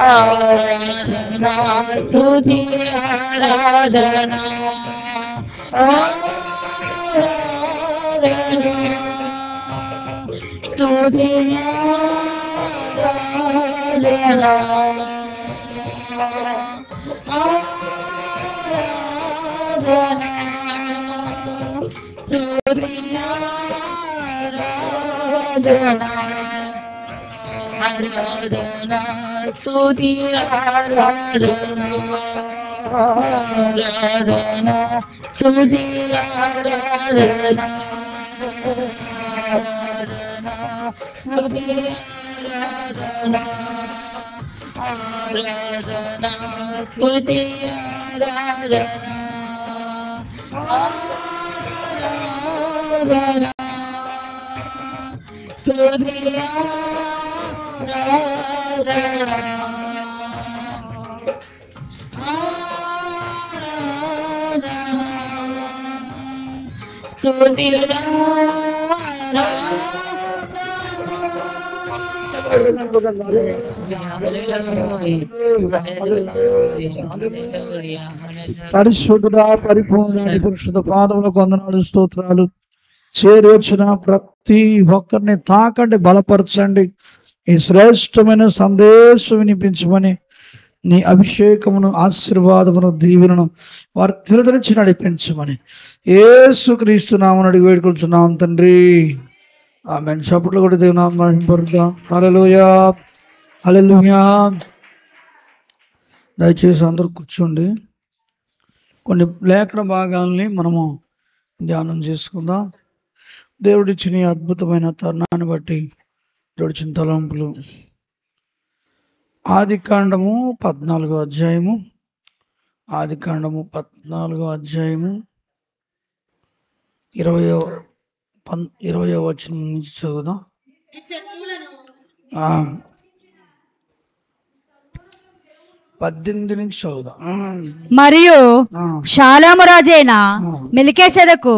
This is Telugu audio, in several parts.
ఆరాధన స్తుతి ఆరాధన ఆరాధన స్తుతి ఆరాధన స్తుతి ఆరాధన ఆరాధన స్తుతి ఆరాధన ఆరాధన స్తుతి ఆరాధన ఆరాధన స్తుతి ఆరాధన ఆరాధన స్తుతి ఆరాధన ఆరాధన స్తుతి ఆరాధన ఆరాధన స్తుతి పరిశుద్ధుడా పరిపూర్ణ పరిశుద్ధ పాదములకు వందనాలు స్తోత్రాలు. చేరి వచ్చిన ప్రతి ఒక్కరిని తాకండి, బలపరచండి. ఈ శ్రేష్టమైన సందేశం వినిపించమని నీ అభిషేకమును ఆశీర్వాదమును దీవెనను వారి తిరదరించి నడిపించమని యేసుక్రీస్తు నామమున అడిగి వేడుకొంచున్నాం తండ్రి. ఆమేన్. చప్పట్లు కూడా దేవుని నామమున మహిమపరుద్దాం. హల్లెలూయా హల్లెలూయా. దయచేసి అందరూ కూర్చోండి. కొన్ని లేఖన భాగాల్ని మనము ధ్యానం చేసుకుందాం. దేవుడిచ్చిన ఈ అద్భుతమైన తరుణాన్ని బట్టి దేవుడిచ్చిన తలంపులు. ఆదికాండము 14వ అధ్యాయము, ఆదికాండము 14వ అధ్యాయము 20వ వచనం నుంచి చదువుదాం. 18 నుంచి చదువుదాం. మరియు షాలాము రాజైన మెలికేసెదకు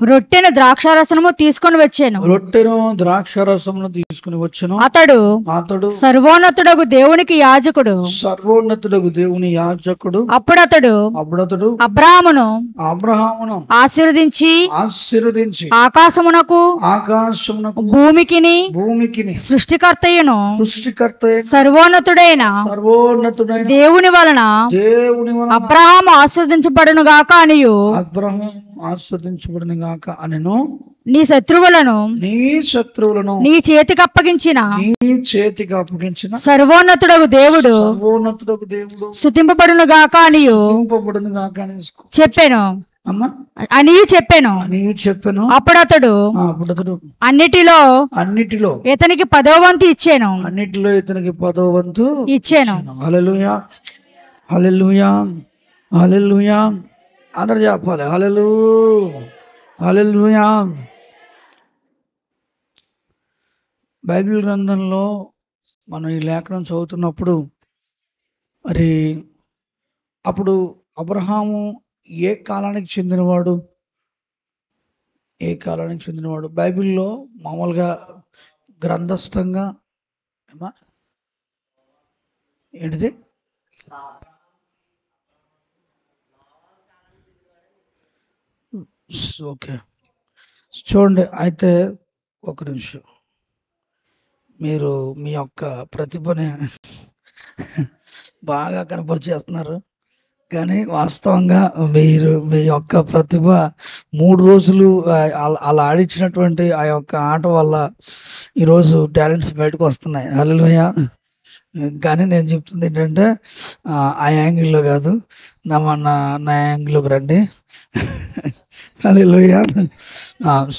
రొట్టెను ద్రాక్షారసము తీసుకొని వచ్చాను. రొట్టెను ద్రాక్షారసమును తీసుకుని వచ్చాను. అతడు సర్వోన్నతుడగు దేవునికి యాజకుడు. సర్వోన్నతుడగు దేవుని యాజకుడు. అప్పుడతడు అబ్రాహామును ఆశీర్వదించి ఆకాశమునకు భూమికిని సృష్టికర్తయును సర్వోన్నతుడైన దేవుని వలన అబ్రహాము ఆశీర్వదించబడును గాక అనియు నీ శత్రువులను నీ చేతికి అప్పగించిన సర్వోన్నతుడగు దేవుడు స్తుతింపబడును గాక అనియు చెప్పాను చెప్పాను. అప్పుడతడు అన్నిటిలో ఇతనికి 10వ వంతు ఇచ్చాను. ఇచ్చాను. హల్లెలూయా హల్లెలూయా హల్లెలూయా. అందరూ చెప్పాలి హల్లెలూయా. బైబిల్ గ్రంథంలో మనం ఈ లేఖనం చదువుతున్నప్పుడు మరి అప్పుడు అబ్రహాము ఏ కాలానికి చెందినవాడు? బైబిల్లో మామూలుగా గ్రంథస్థంగా ఏంటిది? ఓకే చూడండి. అయితే ఒక నిమిషం, మీరు మీ యొక్క ప్రతిభని బాగా కనపరిచేస్తున్నారు, కానీ వాస్తవంగా మీరు మీ యొక్క ప్రతిభ 3 రోజులు అలా ఆడించినటువంటి ఆ యొక్క ఆట వల్ల ఈరోజు టాలెంట్స్ బయటకు వస్తున్నాయి. హల్లెలూయా. కానీ నేను చెప్తుంది ఏంటంటే ఆ యాంగిల్లో కాదు, నా యాంగిల్లోకి రండి. హల్లెలూయా.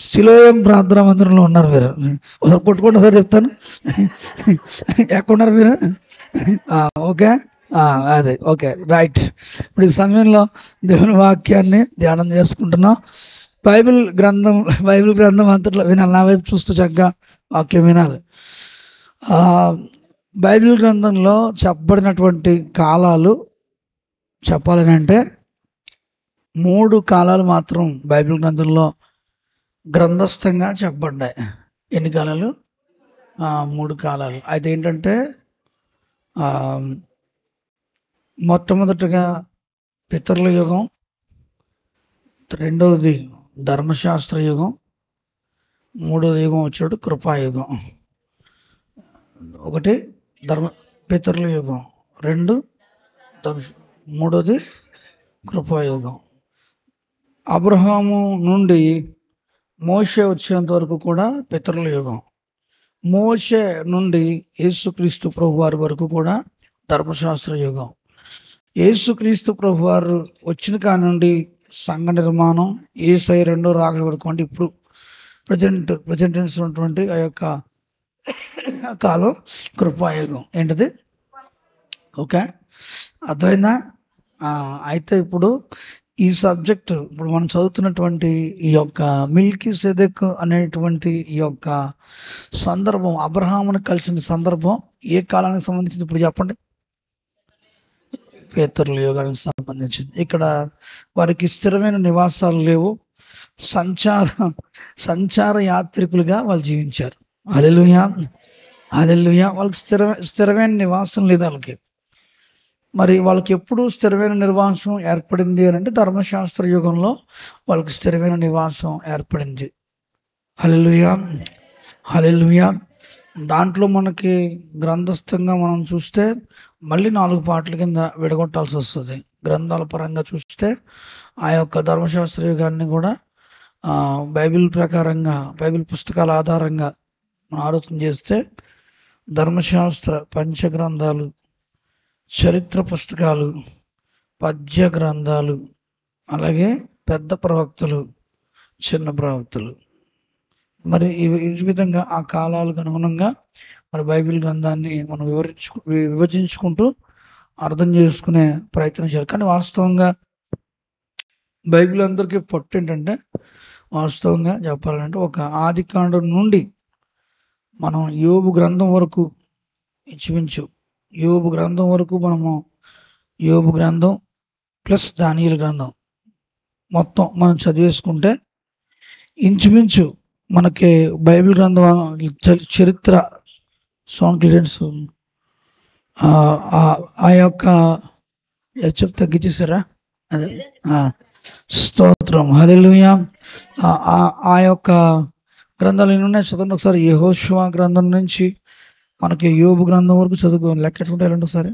సిలోయం ప్రార్థనా మందిరంలో ఉన్నారు మీరు. ఒకసారి కొట్టుకోండి, ఒకసారి చెప్తాను. ఎక్కడున్నారు మీరు? ఓకే, అదే ఓకే, రైట్. ఇప్పుడు ఈ సమయంలో దేవుని వాక్యాన్ని ధ్యానం చేసుకుంటున్నాం. బైబిల్ గ్రంథం అంతట్లో వినాలి. నా వైపు చూస్తూ చక్కగా వాక్యం వినాలి. బైబిల్ గ్రంథంలో చెప్పబడినటువంటి కాలాలు చెప్పాలని అంటే 3 కాలాలు మాత్రం బైబిల్ గ్రంథంలో గ్రంథస్థంగా చెప్పబడ్డాయి. ఎన్ని కాలాలు? 3 కాలాలు. అయితే ఏంటంటే ఆ, మొట్టమొదటిగా పితరుల యుగం, రెండవది ధర్మశాస్త్ర యుగం, మూడవది యుగం వచ్చాడు కృపాయుగం. ఒకటి పితరుల యుగం, రెండు మూడవది కృపాయుగం. అబ్రహాము నుండి మోషే వచ్చేంత వరకు కూడా పితరుల యుగం. మోషే నుండి యేసుక్రీస్తు ప్రభు వారి వరకు కూడా ధర్మశాస్త్ర యుగం. యేసుక్రీస్తు ప్రభు వారు వచ్చిన కాడి నుండి సంఘ నిర్మాణం, యేసయ్య రెండో రాకడ వరకు, అంటే ఇప్పుడు ప్రజెంట్ ఉన్నటువంటి ఆ యొక్క కాలం కృపాయుగం. ఏంటిది? ఓకే, అర్థమైందా? అయితే ఇప్పుడు ఈ సబ్జెక్ట్, ఇప్పుడు మనం చదువుతున్నటువంటి ఈ యొక్క మెల్కీసెదెక్ అనేటువంటి ఈ యొక్క సందర్భం, అబ్రహామును కలిసిన సందర్భం ఏ కాలానికి సంబంధించింది? ఇప్పుడు చెప్పండి. పితరుల యుగానికి సంబంధించింది. ఇక్కడ వారికి స్థిరమైన నివాసాలు లేవు, సంచార యాత్రికులుగా వాళ్ళు జీవించారు. హల్లెలూయా, హల్లెలూయా. వాళ్ళకి స్థిరమైన నివాసం లేదు వాళ్ళకి. మరి వాళ్ళకి ఎప్పుడు స్థిరమైన నివాసం ఏర్పడింది అని అంటే ధర్మశాస్త్ర యుగంలో వాళ్ళకి స్థిరమైన నివాసం ఏర్పడింది. హల్లెలూయా, హల్లెలూయా. దాంట్లో మనకి గ్రంథస్థంగా మనం చూస్తే మళ్ళీ 4 పాటల కింద విడగొట్టాల్సి వస్తుంది. గ్రంథాల పరంగా చూస్తే ఆ యొక్క ధర్మశాస్త్ర యుగాన్ని కూడా బైబిల్ ప్రకారంగా, బైబిల్ పుస్తకాల ఆధారంగా మనం ఆలోచన చేస్తే ధర్మశాస్త్ర పంచగ్రంథాలు, చరిత్ర పుస్తకాలు, పద్య గ్రంథాలు, అలాగే పెద్ద ప్రవక్తలు, చిన్న ప్రవక్తలు, మరి ఈ విధంగా ఆ కాలాలకు అనుగుణంగా మరి బైబిల్ గ్రంథాన్ని మనం విభజించుకుంటూ అర్థం చేసుకునే ప్రయత్నం చేయాలి. కానీ వాస్తవంగా బైబిల్ అందరికీ పట్టు ఏంటంటే, వాస్తవంగా చెప్పాలంటే ఒక ఆదికాండం నుండి మనం యోబు గ్రంథం వరకు, ఇంచుమించు యోబు గ్రంథం వరకు మనము యోబు గ్రంథం ప్లస్ దానియేలు గ్రంథం మొత్తం మనం చదివేసుకుంటే ఇంచుమించు మనకి బైబిల్ గ్రంథం చరిత్ర సౌండ్ క్లియరెన్స్ ఆ యొక్క తగ్గించేసారా? అదే, స్తోత్రం, హల్లెలూయా. ఆ యొక్క గ్రంథాలు ఎన్ని ఉన్నాయి చదవండి ఒకసారి. యెహోషువ గ్రంథం నుంచి మనకి యోబు గ్రంథం వరకు చదువుకో. లెక్క ఎట్టుకుంటే వెళ్ళండి ఒకసారి.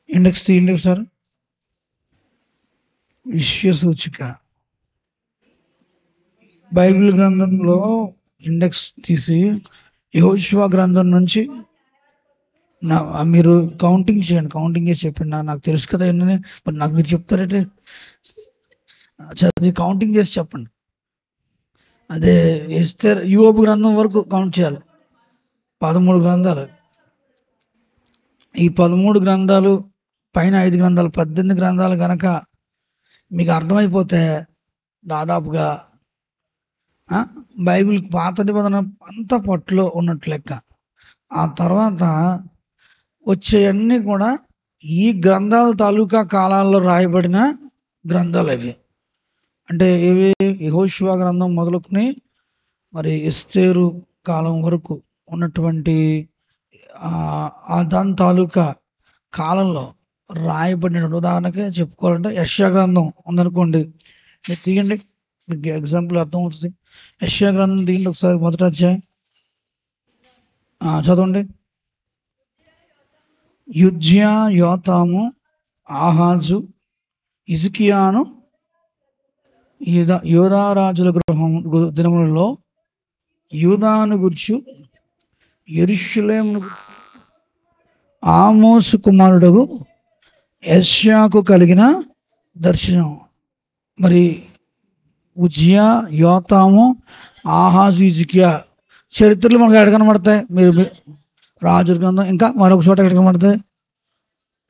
ఇండెక్స్ తీయండి ఒకసారి. విషయ సూచిక బైబిల్ గ్రంథంలో ఇండెక్స్ తీసి యెహోషువ గ్రంథం నుంచి మీరు కౌంటింగ్ చేయండి. కౌంటింగ్ చేసి చెప్పండి. నాకు తెలుసు కదా ఎన్ని, మరి నాకు మీరు చెప్తారంటే చదివి కౌంటింగ్ చేసి చెప్పండి. అదే ఎస్తేర్, యోబు గ్రంథం వరకు కౌంట్ చేయాలి. 13 గ్రంథాలు. ఈ 13 గ్రంథాలు పైన 5 గ్రంథాలు, 18 గ్రంథాలు కనుక మీకు అర్థమైపోతే దాదాపుగా బైబిల్ పాత నిబంధన అంతా పట్టులో ఉన్నట్టు లెక్క. ఆ తర్వాత వచ్చేవన్నీ కూడా ఈ గ్రంథాల తాలూకా కాలాల్లో రాయబడిన గ్రంథాలు అవి. అంటే ఇవి యెహోషువ గ్రంథం మొదలుకొని మరి ఎస్తేరు కాలం వరకు ఉన్నటువంటి దాని తాలూకా కాలంలో రాయబడిన. ఉదాహరణకి చెప్పుకోవాలంటే యెషయా గ్రంథం ఉందనుకోండి, మీరు తీయండి, మీకు ఎగ్జాంపుల్ అర్థమవుతుంది. యెషయా గ్రంథం తీయండి ఒకసారి, మొదటి అధ్యాయం చదవండి. యుజ్యా, యోతాము, ఆహాజు, హిజ్కియాను యూదా రాజుల గృహం దినములలో యూదాను గుర్చు, యెరూషలేమును ఆమోసు కుమారుడు యెషయాకు కలిగిన దర్శనం. మరి ఉజ్జియా, యోతాము, ఆహాజు, హిజ్కియా చరిత్రలు మనకు ఎక్కడ కనబడతాయి? మీరు రాజుల గ్రంథం, ఇంకా మరొక చోట ఎక్కడ కనబడతాయి?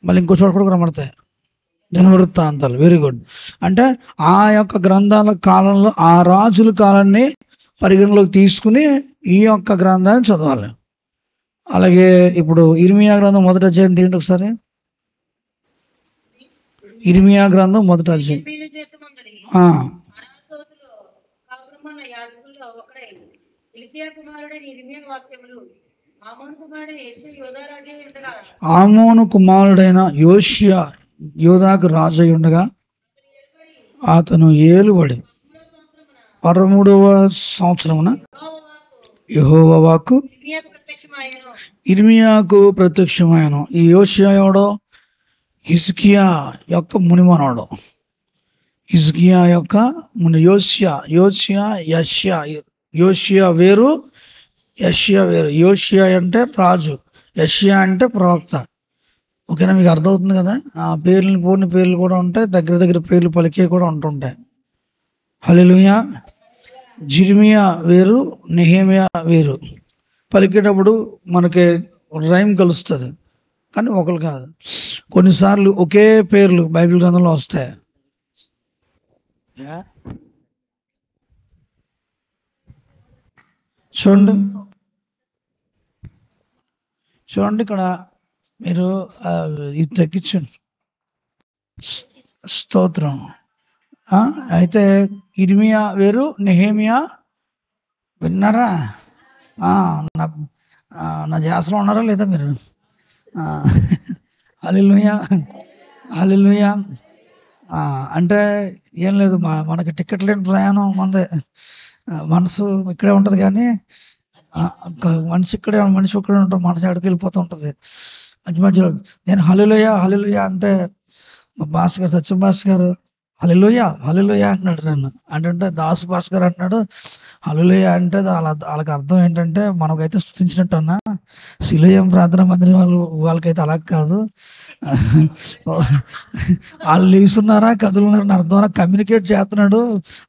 మళ్ళీ ఇంకో చోట కూడా కనబడతాయి, దినవృత్తాంతాలు. Very good. అంటే ఆ యొక్క గ్రంథాల కాలంలో ఆ రాజుల కాలాన్ని పరిగణలోకి తీసుకుని ఈ యొక్క గ్రంథాన్ని చదవాలి. అలాగే ఇప్పుడు ఇర్మియా గ్రంథం మొదటి అధ్యాయం తీయండి ఒకసారి. ఇర్మియా గ్రంథం మొదటి అధ్యాయం. ఆమోను కుమారుడైన యోషియా యోధాకు రాజై ఉండగా అతను ఏలుబడి 13వ సంవత్సరమున యెహోవా వాక్కు ఇర్మియాకు ప్రత్యక్షమాయను. ఈ యోషియా ఎవడో? హిజ్కియా యొక్క మునిమనోడు. హిజ్కియా యొక్క ముని. యోషియా వేరు, యెషయా వేరు. యోషియా అంటే రాజు, యెషయా అంటే ప్రవక్త. ఓకేనా? మీకు అర్థమవుతుంది కదా? ఆ పేర్లు పూర్ణ పేర్లు కూడా ఉంటాయి, దగ్గర దగ్గర పేర్లు పలికే కూడా ఉంటుంటాయి. హల్లెలూయా. జిర్మియా వేరు, నెహెమియా వేరు. పలికేటప్పుడు మనకి రైమ్ కలుస్తుంది, కానీ ఒకరు కాదు. కొన్నిసార్లు ఒకే పేర్లు బైబిల్ గ్రంథంలో వస్తాయి. చూడండి ఇక్కడ మీరు ఇది తగ్గించండి. స్తోత్రం. అయితే ఇర్మియా వేరు, నెహెమియా. విన్నారా? నా ధ్యాసలో ఉన్నారా లేదా మీరు? హల్లెలూయా, హల్లెలూయా. అంటే ఏం లేదు, మనకి టికెట్ లేని ప్రయాణం మందే. మనసు ఇక్కడే ఉంటుంది, కానీ మనిషి ఇక్కడే ఉంటుంది, మనసు ఎక్కడికి వెళ్ళిపోతూ ఉంటుంది మధ్య మధ్యలో. నేను హల్లెలూయా హల్లెలూయా అంటే మా భాస్కర్ గారు, సత్యం భాస్కర్ గారు హల్లెలూయా హల్లెలూయా అంటున్నాడు నన్ను. అంటే దాసు భాస్కర్ గారు అంటున్నాడు హల్లెలూయా అంటే వాళ్ళకి అర్థం ఏంటంటే మనకైతే స్తుతించినట్టు అన్నా, సిలోయం ప్రార్థన మందిరం వాళ్ళకైతే అలా కాదు. వాళ్ళు లేస్తున్నారా కదులున్నారని అర్థం, కమ్యూనికేట్ చేస్తున్నాడు.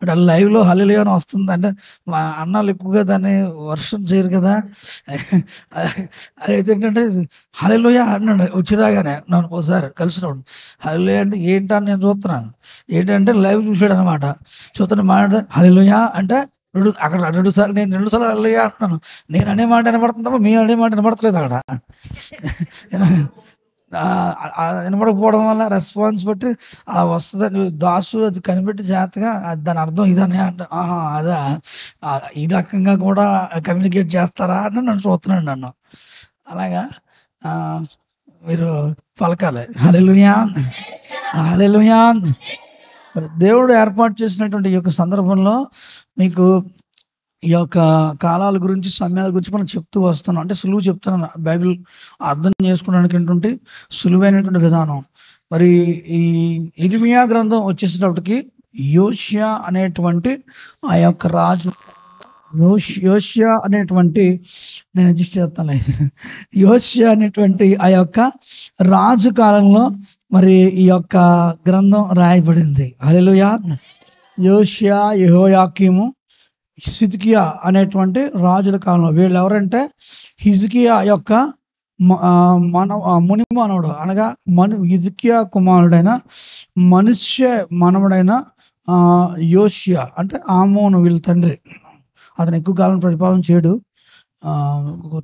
అంటే లైవ్ లో హల్లెలూయా అని వస్తుంది. అంటే మా అన్నాళ్ళు ఎక్కువగా దాన్ని వర్షం చేయరు కదా. అయితే ఏంటంటే హల్లెలూయా అన్నాడు వచ్చిరాగానే. నన్ను ఒకసారి కలిసినప్పుడు హల్లెలూయా అంటే ఏంటని నేను చూస్తున్నాను. ఏంటంటే లైవ్ చూసాడు అనమాట. చూస్తున్న మాట హల్లెలూయా అంటే అక్కడ 2 సార్లు, నేను 2 సార్లు హల్లెలూయా అంటున్నాను. నేను అనే మాట వినపడుతుందా, మీరు అనే మాట వినపడతలేదు అక్కడ. వినపడకపోవడం వల్ల రెస్పాన్స్ బట్టి అలా వస్తుంది. దాసు అది కనిపెట్టి జాగ్రత్తగా దాని అర్థం ఇదనే అంటే అదా ఈ రకంగా కూడా కమ్యూనికేట్ చేస్తారా అని నన్ను చూస్తున్నాడు నన్ను. అలాగా మీరు పలకాలి హల్లెలూయా హల్లెలూయా. దేవుడు ఏర్పాటు చేసినటువంటి ఈ యొక్క సందర్భంలో మీకు ఈ యొక్క కాలాల గురించి, సమయాల గురించి మనం చెప్తూ వస్తున్నాం. అంటే సులువు చెప్తున్నాను, బైబిల్ అర్థం చేసుకోవడానికి ఏంటంటే సులువైనటువంటి విధానం. మరి ఈ ఇర్మియా గ్రంథం వచ్చేసేటప్పటికి యోషియా అనేటువంటి ఆ యొక్క రాజు, యోషియా అనేటువంటి, నేను అడ్జస్ట్ చేస్తాను, యోషియా అనేటువంటి ఆ యొక్క రాజు కాలంలో మరి ఈ యొక్క గ్రంథం రాయబడింది. హల్లెలూయా. యోషియా, యెహోయాకీము, సిద్కియా అనేటువంటి రాజుల కాలంలో. వీళ్ళు ఎవరంటే హిజ్కియా యొక్క ముని మనవుడు, అనగా హిజ్కియా కుమారుడైన మనుష్య మనవుడైన యోషియా అంటే ఆమోను వీళ్ళ తండ్రి. అతను ఎక్కువ కాలం పరిపాలన చేయడు,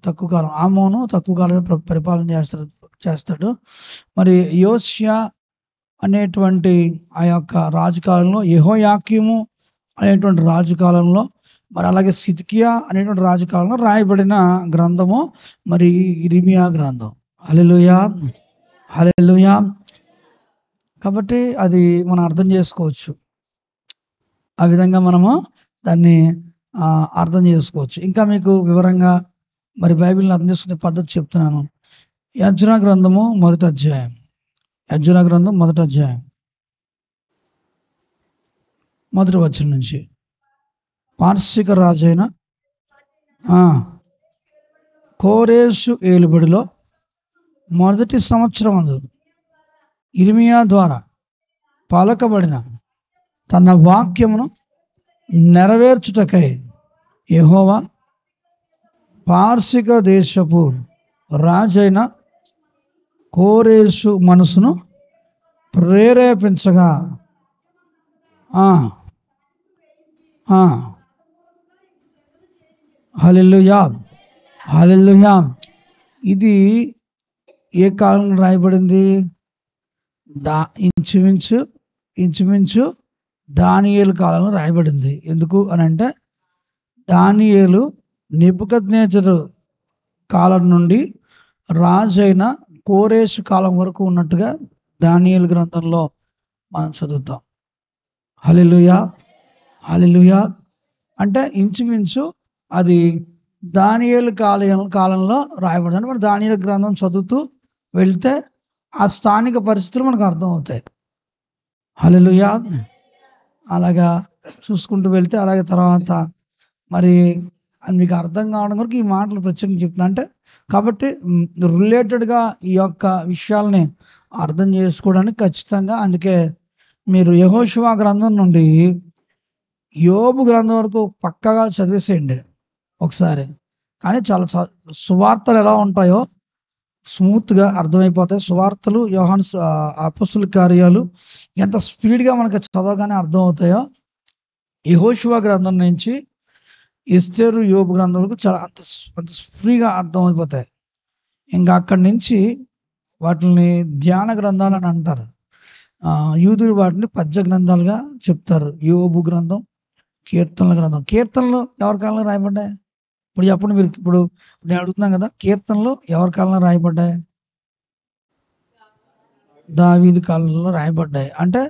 తక్కువ కాలం. ఆమోను తక్కువ కాలమే పరిపాలన చేస్తాడు. మరి యోషియా అనేటువంటి ఆ యొక్క రాజు కాలంలో, యెహోయాకీము అనేటువంటి రాజు కాలంలో, మరి అలాగే సిద్కియా అనేటువంటి రాజు కాలంలో రాయబడిన గ్రంథము మరి ఇర్మియా గ్రంథం. హల్లెలూయా హల్లెలూయా. కాబట్టి అది మనం అర్థం చేసుకోవచ్చు, ఆ విధంగా మనము దాన్ని అర్థం చేసుకోవచ్చు. ఇంకా మీకు వివరంగా మరి బైబిల్ని అర్థం చేసుకునే పద్ధతి చెప్తున్నాను. యెజ్రా గ్రంథము 1వ అధ్యాయం. యెజ్రా గ్రంథం 1వ అధ్యాయం 1వ వచనం నుంచి. పార్శిక రాజైన కోరేషు ఏలుబడిలో మొదటి సంవత్సరం ఇర్మియా ద్వారా పలకబడిన తన వాక్యమును నెరవేర్చుటకై యెహోవా పార్శిక దేశపు రాజైన కోరేషు మనసును ప్రేరేపించగా హల్లెలూయా హల్లెలూయా. ఇది ఏ కాలంలో రాయబడింది? ఇంచుమించు దానియేలు కాలంలో రాయబడింది. ఎందుకు అని అంటే దానియేలు నెబుకద్నెజరు కాలం నుండి రాజైన కోరేషు కాలం వరకు ఉన్నట్టుగా దానియేలు గ్రంథంలో మనం చదువుతాం. హల్లెలూయా, హల్లెలూయా. అంటే ఇంచుమించు అది దానియేలు కాలంలో రాయబడింది. మనం దానియేలు గ్రంథం చదువుతూ వెళ్తే ఆ స్థానిక పరిస్థితులు మనకు అర్థం అవుతాయి. హల్లెలూయా. అలాగా చూసుకుంటూ వెళ్తే అలాగే తర్వాత మరి మీకు అర్థం కావడం వరకు ఈ మాటలు ప్రత్యేకంగా చెప్తున్నా. అంటే కాబట్టి రిలేటెడ్గా ఈ యొక్క విషయాల్ని అర్థం చేసుకోవడానికి ఖచ్చితంగా అందుకే మీరు యెహోషువ గ్రంథం నుండి యోబు గ్రంథం వరకు పక్కగా చదివేసేయండి ఒకసారి. కానీ చాలా సువార్తలు ఎలా ఉంటాయో స్మూత్గా అర్థమైపోతాయి. సువార్తలు, యోహాను అపోస్తుల కార్యాలు ఎంత స్పీడ్గా మనకు చదవగానే అర్థం అవుతాయో యెహోషువ గ్రంథం నుంచి ఎస్తేరు, యోబు గ్రంథం వరకు చాలా అంత ఫ్రీగా అర్థం అయిపోతాయి. ఇంకా అక్కడి నుంచి వాటిని ధ్యాన గ్రంథాలు అని అంటారు. యూదులు వాటిని పద్య గ్రంథాలుగా చెప్తారు. యోబు గ్రంథం, కీర్తనల గ్రంథం. కీర్తనలు ఎవరి కాలంలో రాయబడ్డాయి? ఇప్పుడు చెప్పండి మీరు. ఇప్పుడు నేను అడుగుతున్నాను కదా, కీర్తనలు ఎవరి కాలంలో రాయబడ్డాయి? దావీదు కాలంలో రాయబడ్డాయి. అంటే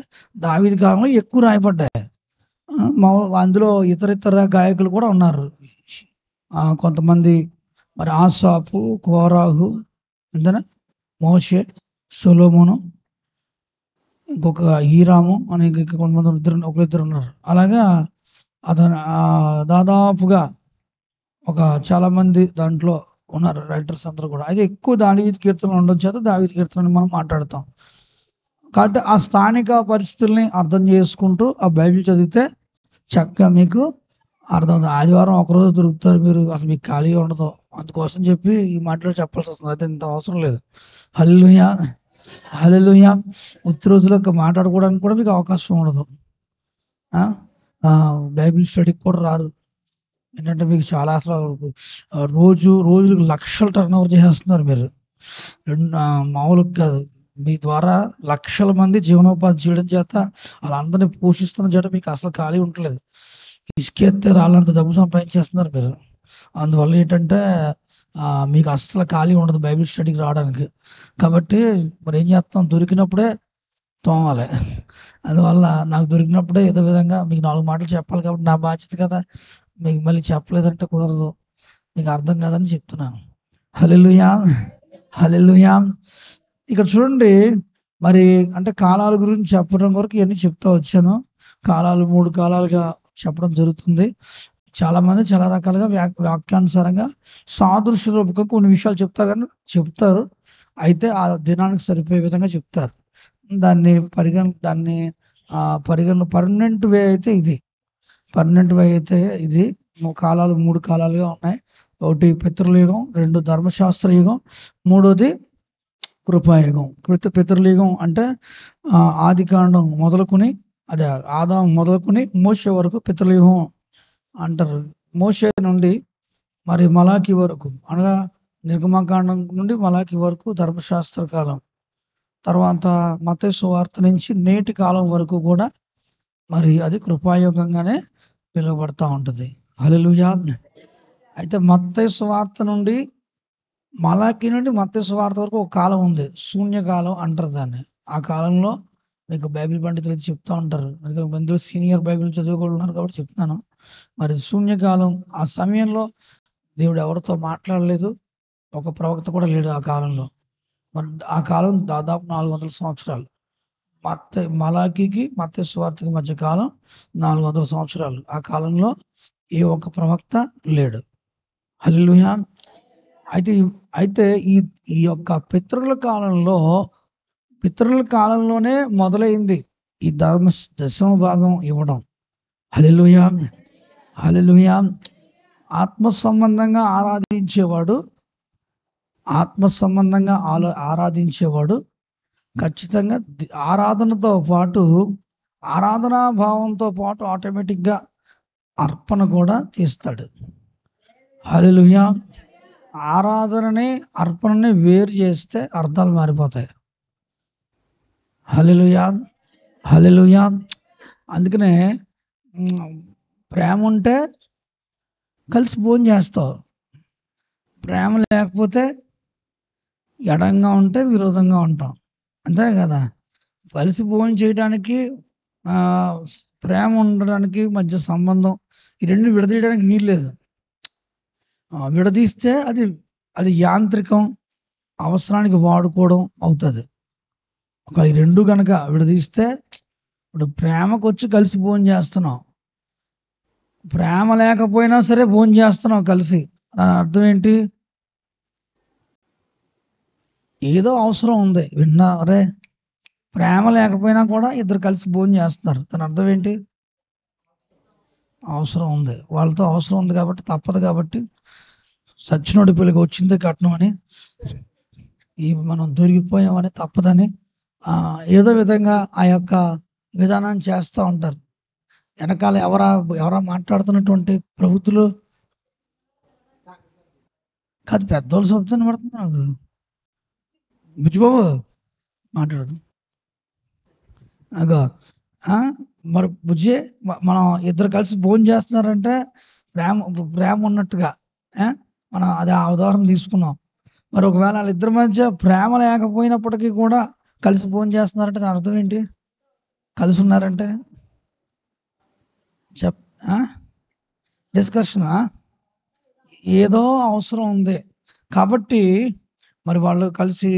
దావీదు కాలంలో ఎక్కువ రాయబడ్డాయి. అందులో ఇతర గాయకులు కూడా ఉన్నారు. కొంతమంది మరి ఆసాపు, కోరాహు, అంతేనా, మోషే, సొలొమోను, ఇంకొక హీరాము అని కొంతమంది ఒకరిద్దరు ఉన్నారు. అలాగా అతను దాదాపుగా ఒక చాలా మంది దాంట్లో ఉన్నారు రైటర్స్ అందరూ కూడా. అయితే ఎక్కువ దావీదు కీర్తనలు ఉండడం చేత దావీదు కీర్తనని మనం మాట్లాడతాం. కాబట్టి ఆ స్థానిక పరిస్థితుల్ని అర్థం చేసుకుంటూ ఆ బైబిల్ చదివితే చక్కగా మీకు అర్థం. ఆదివారం ఒకరోజు దొరుకుతారు మీరు, అసలు మీకు ఖాళీగా ఉండదు. అందుకోసం చెప్పి ఈ మాటలు చెప్పాల్సి వస్తుంది. అయితే ఇంత అవసరం లేదు. హల్లెలూయా, హల్లెలూయా. ఉత్తి రోజులో మాట్లాడుకోవడానికి కూడా మీకు అవకాశం ఉండదు. బైబిల్ స్టడీకి కూడా రారు. ఏంటంటే మీకు చాలా అసలు రోజులకు లక్షలు టర్న్ ఓవర్ చేసేస్తున్నారు మీరు. మామూలుగా కాదు. మీ ద్వారా లక్షల మంది జీవనోపాధి చేయడం చేత వాళ్ళందరినీ పోషిస్తున్న చేత మీకు అసలు ఖాళీ ఉండలేదు. ఇసుకెత్తే రాళ్ళంత డబ్బు సంపాదించేస్తున్నారు మీరు. అందువల్ల ఏంటంటే మీకు అస్సలు ఖాళీ ఉండదు బైబిల్ స్టడీకి రావడానికి. కాబట్టి మరి ఏం చేస్తాం, దొరికినప్పుడే తోమాలి. అందువల్ల నాకు దొరికినప్పుడే ఏదో విధంగా మీకు 4 మాటలు చెప్పాలి. కాబట్టి నా బాధ్యత కదా, మీకు మళ్ళీ చెప్పలేదంటే కుదరదు, మీకు అర్థం కాదని చెప్తున్నాను. హల్లెలూయా, హల్లెలూయా. ఇక్కడ చూడండి, మరి అంటే కాలాల గురించి చెప్పడం వరకు ఇవన్నీ చెప్తా వచ్చాను. కాలాలు 3 కాలాలుగా చెప్పడం జరుగుతుంది. చాలా మంది చాలా రకాలుగా వాక్యానుసారంగా సాదృశ్య రూపంగా కొన్ని విషయాలు చెప్తారు. అయితే ఆ దినానికి సరిపోయే విధంగా చెప్తారు. దాన్ని పరిగణ పర్మనెంట్ వే అయితే ఇది. పర్మనెంట్ వే అయితే ఇది. కాలాలు 3 కాలాలుగా ఉన్నాయి. ఒకటి పితృయుగం, 2 ధర్మశాస్త్ర యుగం, 3వది కృపాయుగం. పితృయుగం అంటే ఆది కాండం మొదలుకొని, అదే ఆదాము మొదలుకొని మోషే వరకు పితృయుగం అంటారు. మోషే నుండి మరి మలాకి వరకు, అనగా నిర్గమకాండం నుండి మలాకి వరకు ధర్మశాస్త్ర కాలం. తర్వాత మత్తయి సువార్త నుంచి నేటి కాలం వరకు కూడా మరి అది కృపాయుగంగానే పిలువబడతా ఉంటుంది. హల్లెలూయా. అయితే మత్తయి సువార్త నుండి మలాకి నుండి మత్తయి సువార్త వరకు ఒక కాలం ఉంది, శూన్యకాలం అంటారు దాన్ని. ఆ కాలంలో మీకు బైబిల్ పండితులు చెప్తా ఉంటారు. అందులో సీనియర్ బైబిల్ చదువుకోవాలి ఉన్నారు కాబట్టి చెప్తున్నాను. మరి శూన్యకాలం, ఆ సమయంలో దేవుడు ఎవరితో మాట్లాడలేదు, ఒక ప్రవక్త కూడా లేడు ఆ కాలంలో. మరి ఆ కాలం దాదాపు 400 సంవత్సరాలు. మలాకీకి మత్తయి సువార్తకి మధ్య కాలం 400 సంవత్సరాలు. ఆ కాలంలో ఏ ఒక్క ప్రవక్త లేడు. హల్లెలూయా. అయితే ఈ యొక్క పితరుల కాలంలోనే మొదలైంది ఈ దశమ భాగం ఇవ్వడం. హల్లెలూయా, హల్లెలూయా. ఆత్మ సంబంధంగా ఆరాధించేవాడు ఖచ్చితంగా ఆరాధనతో పాటు, ఆరాధనా భావంతో పాటు ఆటోమేటిక్గా అర్పణ కూడా తీస్తాడు. హల్లెలూయా. ఆరాధనని అర్పణని వేరు చేస్తే అర్థాలు మారిపోతాయి. హల్లెలూయా, హల్లెలూయా. అందుకనే ప్రేమ ఉంటే కలిసి భోజనం చేస్తావు. ప్రేమ లేకపోతే ఎడంగా ఉంటే విరోధంగా ఉంటాం, అంతే కదా. కలిసి భోజనం చేయడానికి ప్రేమ ఉండడానికి మధ్య సంబంధం ఈ రెండు విడదీయడానికి వీల్లేదు. విడదీస్తే అది యాంత్రికం, అవసరానికి వాడుకోవడం అవుతుంది. ఒక ఈ రెండు కనుక విడదీస్తే, ఇప్పుడు ప్రేమకు వచ్చి కలిసి భోజనం చేస్తున్నాం, ప్రేమ లేకపోయినా సరే భోజనం చేస్తున్నాం కలిసి, దాని అర్థం ఏంటి? ఏదో అవసరం ఉంది. విన్నారే, ప్రేమ లేకపోయినా కూడా ఇద్దరు కలిసి భోజనం చేస్తున్నారు, దాని అర్థం ఏంటి? అవసరం ఉంది, వాళ్ళతో అవసరం ఉంది కాబట్టి తప్పదు. కాబట్టి సచ్చినోడి పిల్లకి వచ్చిందే కట్నం అని, మనం దొరికిపోయామని తప్పదని ఏదో విధంగా ఆ యొక్క విధానాన్ని చేస్తూ ఉంటారు. వెనకాల ఎవరా మాట్లాడుతున్నటువంటి ప్రభుత్వాలు కాదు, పెద్దోళ్ళు శబ్దం పడుతుంది నాకు. బుజ్జిబాబు మాట్లాడు. అగో మరి బుజ్జి, మనం ఇద్దరు కలిసి భోజనం చేస్తున్నారంటే ప్రేమ ఉన్నట్టుగా మనం అది ఆ ఉదాహరణ తీసుకున్నాం. మరి ఒకవేళ వాళ్ళిద్దరి మధ్య ప్రేమ లేకపోయినప్పటికీ కూడా కలిసి భోజనం చేస్తున్నారంటే దాని అర్థం ఏంటి? కలిసి ఉన్నారంటే డిస్కషన్, ఏదో అవసరం ఉంది కాబట్టి మరి వాళ్ళు కలిసి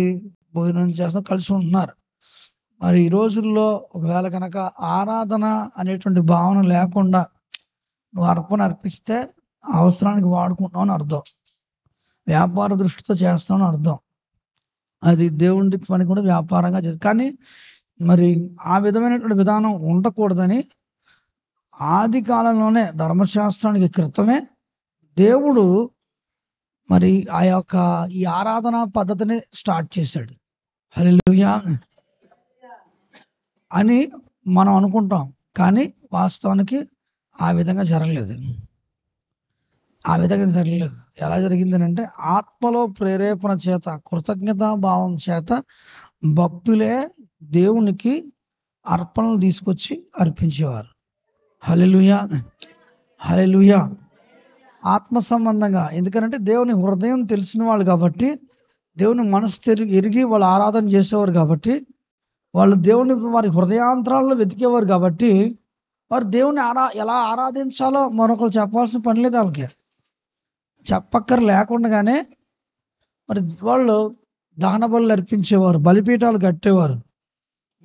భోజనం చేస్తారు, కలిసి ఉంటున్నారు. మరి ఈ రోజుల్లో ఒకవేళ కనుక ఆరాధన అనేటువంటి భావన లేకుండా నువ్వు అర్పణ అర్పిస్తే అవసరానికి వాడుకుంటున్నావు అని అర్థం, వ్యాపార దృష్టితో చేస్తామని అర్థం. అది దేవుడి పని కూడా వ్యాపారంగా చేస్తుంది. కానీ మరి ఆ విధమైనటువంటి విధానం ఉండకూడదని ఆది కాలంలోనే, ధర్మశాస్త్రానికి క్రితమే దేవుడు మరి ఆ యొక్క ఈ ఆరాధన పద్ధతిని స్టార్ట్ చేశాడు. హల్లెలూయా అని మనం అనుకుంటాం, కానీ వాస్తవానికి ఆ విధంగా జరగలేదు. ఎలా జరిగిందని అంటే, ఆత్మలో ప్రేరేపణ చేత, కృతజ్ఞతా భావం చేత భక్తులే దేవునికి అర్పణలు తీసుకొచ్చి అర్పించేవారు. హల్లెలూయా హల్లెలూయా. ఆత్మ సంబంధంగా, ఎందుకంటే దేవుని హృదయం తెలిసిన వాళ్ళు కాబట్టి, దేవుని మనసు ఎరిగి వాళ్ళు ఆరాధన చేసేవారు కాబట్టి, వాళ్ళు దేవుని వారి హృదయాంతరాల్లో వెతికేవారు కాబట్టి, వారు దేవుని ఎలా ఆరాధించాలో మరొకరు చెప్పాల్సిన పని లేదు. వాళ్ళకి చెప్పక్కర లేకుండానే మరి వాళ్ళు దహన బలులు అర్పించేవారు, బలిపీఠాలు కట్టేవారు.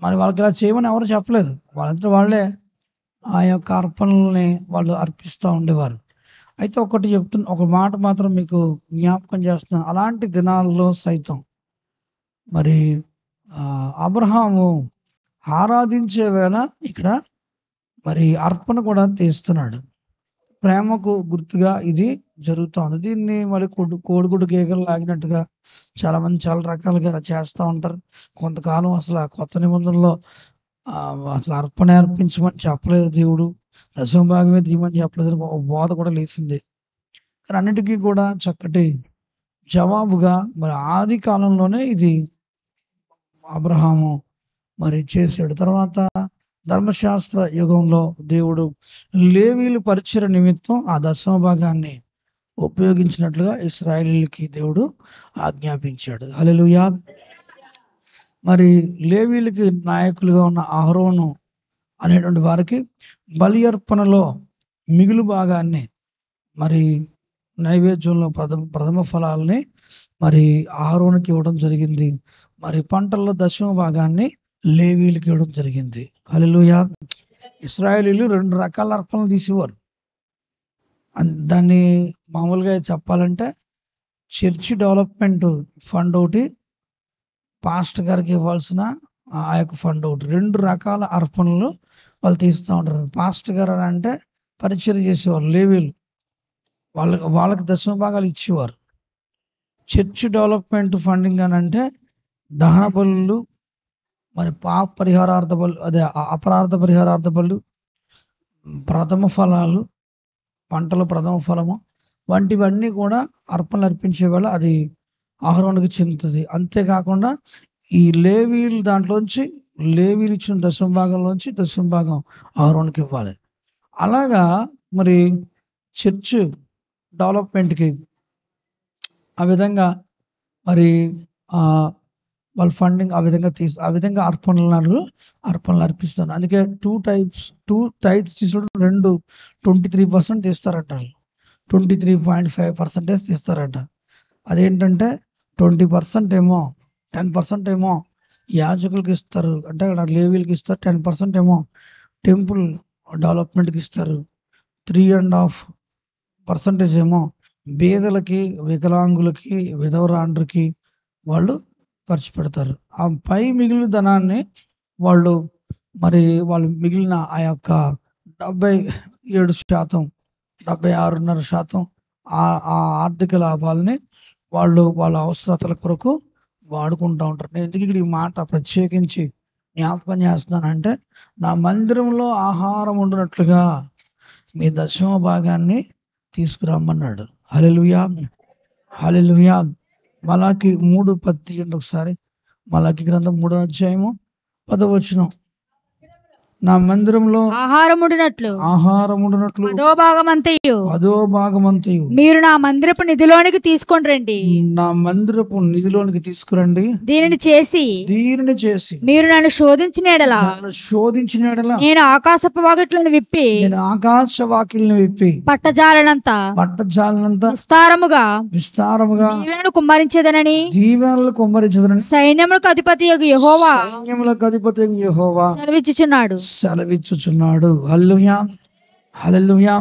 మరి వాళ్ళకి అలా చేయమని ఎవరు చెప్పలేదు, వాళ్ళంతా వాళ్ళే ఆ యొక్క అర్పణల్ని వాళ్ళు అర్పిస్తూ ఉండేవారు. అయితే ఒక మాట మాత్రం మీకు జ్ఞాపకం చేస్తున్నాను. అలాంటి దినాల్లో సైతం మరి అబ్రహాము ఆరాధించే వేళ ఇక్కడ మరి అర్పణ కూడా తీస్తున్నాడు. ప్రేమకు గుర్తుగా ఇది జరుగుతోంది. దీన్ని మరి కోడిగుడ్డు కేకలు లాగినట్టుగా చాలా మంది చాలా రకాలుగా చేస్తూ ఉంటారు. కొంతకాలం అసలు కొత్త నిబంధనలో అసలు అర్పణ అర్పించమని చెప్పలేదు దేవుడు, దశమ భాగమే తీయమని చెప్పలేదు, బోధ కూడా లేచింది. కానీ అన్నిటికీ కూడా చక్కటి జవాబుగా మరి ఆది కాలంలోనే ఇది అబ్రహాము మరి చేశాడు. తర్వాత ధర్మశాస్త్ర యుగంలో దేవుడు లేవీలు పరిచయ నిమిత్తం ఆ దశమ భాగాన్ని ఉపయోగించినట్లుగా ఇశ్రాయేలీయులకి దేవుడు ఆజ్ఞాపించాడు. హల్లెలూయా. మరి లేవీలకి నాయకులుగా ఉన్న అహరోను అనేటువంటి వారికి బలి అర్పణలో మిగులు భాగాన్ని, మరి నైవేద్యంలో ప్రథమ ఫలాలని మరి అహరోనుకి ఇవ్వడం జరిగింది. మరి పంటల్లో దశమ భాగాన్ని లేవీలకి ఇవ్వడం జరిగింది. హల్లెలూయా. ఇశ్రాయేలీయులు 2 రకాల అర్పణలు తీసేవారు. దాన్ని మామూలుగా చెప్పాలంటే చర్చి డెవలప్మెంట్ ఫండ్ ఒకటి, పాస్టర్ గారికి ఇవ్వాల్సిన ఆ యొక్క ఫండ్ ఒకటి, 2 రకాల అర్పణలు వాళ్ళు తీస్తూ ఉంటారు. పాస్టర్ గారు అని అంటే పరిచయం చేసేవారు, లేవీలు వాళ్ళకి దశమ భాగాలు ఇచ్చేవారు. చర్చి డెవలప్మెంట్ ఫండింగ్ అని అంటే దహన బలులు, మరి పాప పరిహారార్థ బలు, అదే అపరాధ పరిహారార్థ బలు, ప్రథమ ఫలాలు, పంటలు ప్రథమ ఫలము వంటివన్నీ కూడా అర్పణలు అర్పించే వేళ అది అహరోనుకి చెందుతుంది. అంతేకాకుండా ఈ లేవీలు దాంట్లోంచి లేవీలు ఇచ్చిన దశమ భాగంలోంచి దశమ భాగం అహరోనుకి ఇవ్వాలి. అలాగా మరి చర్చ్ డెవలప్మెంట్కి ఆ విధంగా మరి వాళ్ళ ఫండింగ్ ఆ విధంగా అర్పణలు అర్పిస్తారు. అందుకే 2 టైప్స్ తీసుకుంటే 23% తీస్తారట, 23.5% తీస్తారట. అదేంటంటే 20% ఏమో 10% ఏమో యాజకులకి ఇస్తారు, అంటే అక్కడ లేవీలకి ఇస్తారు. 10% ఏమో టెంపుల్ డెవలప్మెంట్కి ఇస్తారు. 3.5% ఏమో బీదలకి, వికలాంగులకి, విధవరాండ్రకి వాళ్ళు ఖర్చు పెడతారు. ఆ పై మిగిలిన ధనాన్ని వాళ్ళు మిగిలిన ఆ యొక్క 77%, 76.5% ఆ ఆర్థిక లాభాలని వాళ్ళ అవసరతల కొరకు వాడుకుంటూ ఉంటారు. నేను ఎందుకు ఇక్కడ ఈ మాట ప్రత్యేకించి జ్ఞాపకం చేస్తున్నానంటే, నా మందిరంలో ఆహారం ఉండినట్లుగా మీ దశమ భాగాన్ని తీసుకురమ్మన్నాడు. హల్లెలూయా, హల్లెలూయా. మలాకి 3:10 ఒకసారి. మలాకి గ్రంథం 3వ అధ్యాయము 10వ వచనం. నా మందిరంలో ఆహారం ఉండినట్లు అదో భాగమంతయు మీరు నా మందిరపు నిధిలోనికి తీసుకొని రండి. నా మందిరపు నిధిలోనికి తీసుకురండి. దీనిని చేసి మీరు నన్ను శోధించిన ఎడల నేను ఆకాశపు వాకిట్లను విప్పి పట్టజాలనంత విస్తారముగా దీవెనలు కుమ్మరించేదనని సైన్యములకు అధిపతి యెహోవా సెలవిచ్చుచున్నాడు. హల్లెలూయా, హల్లెలూయా.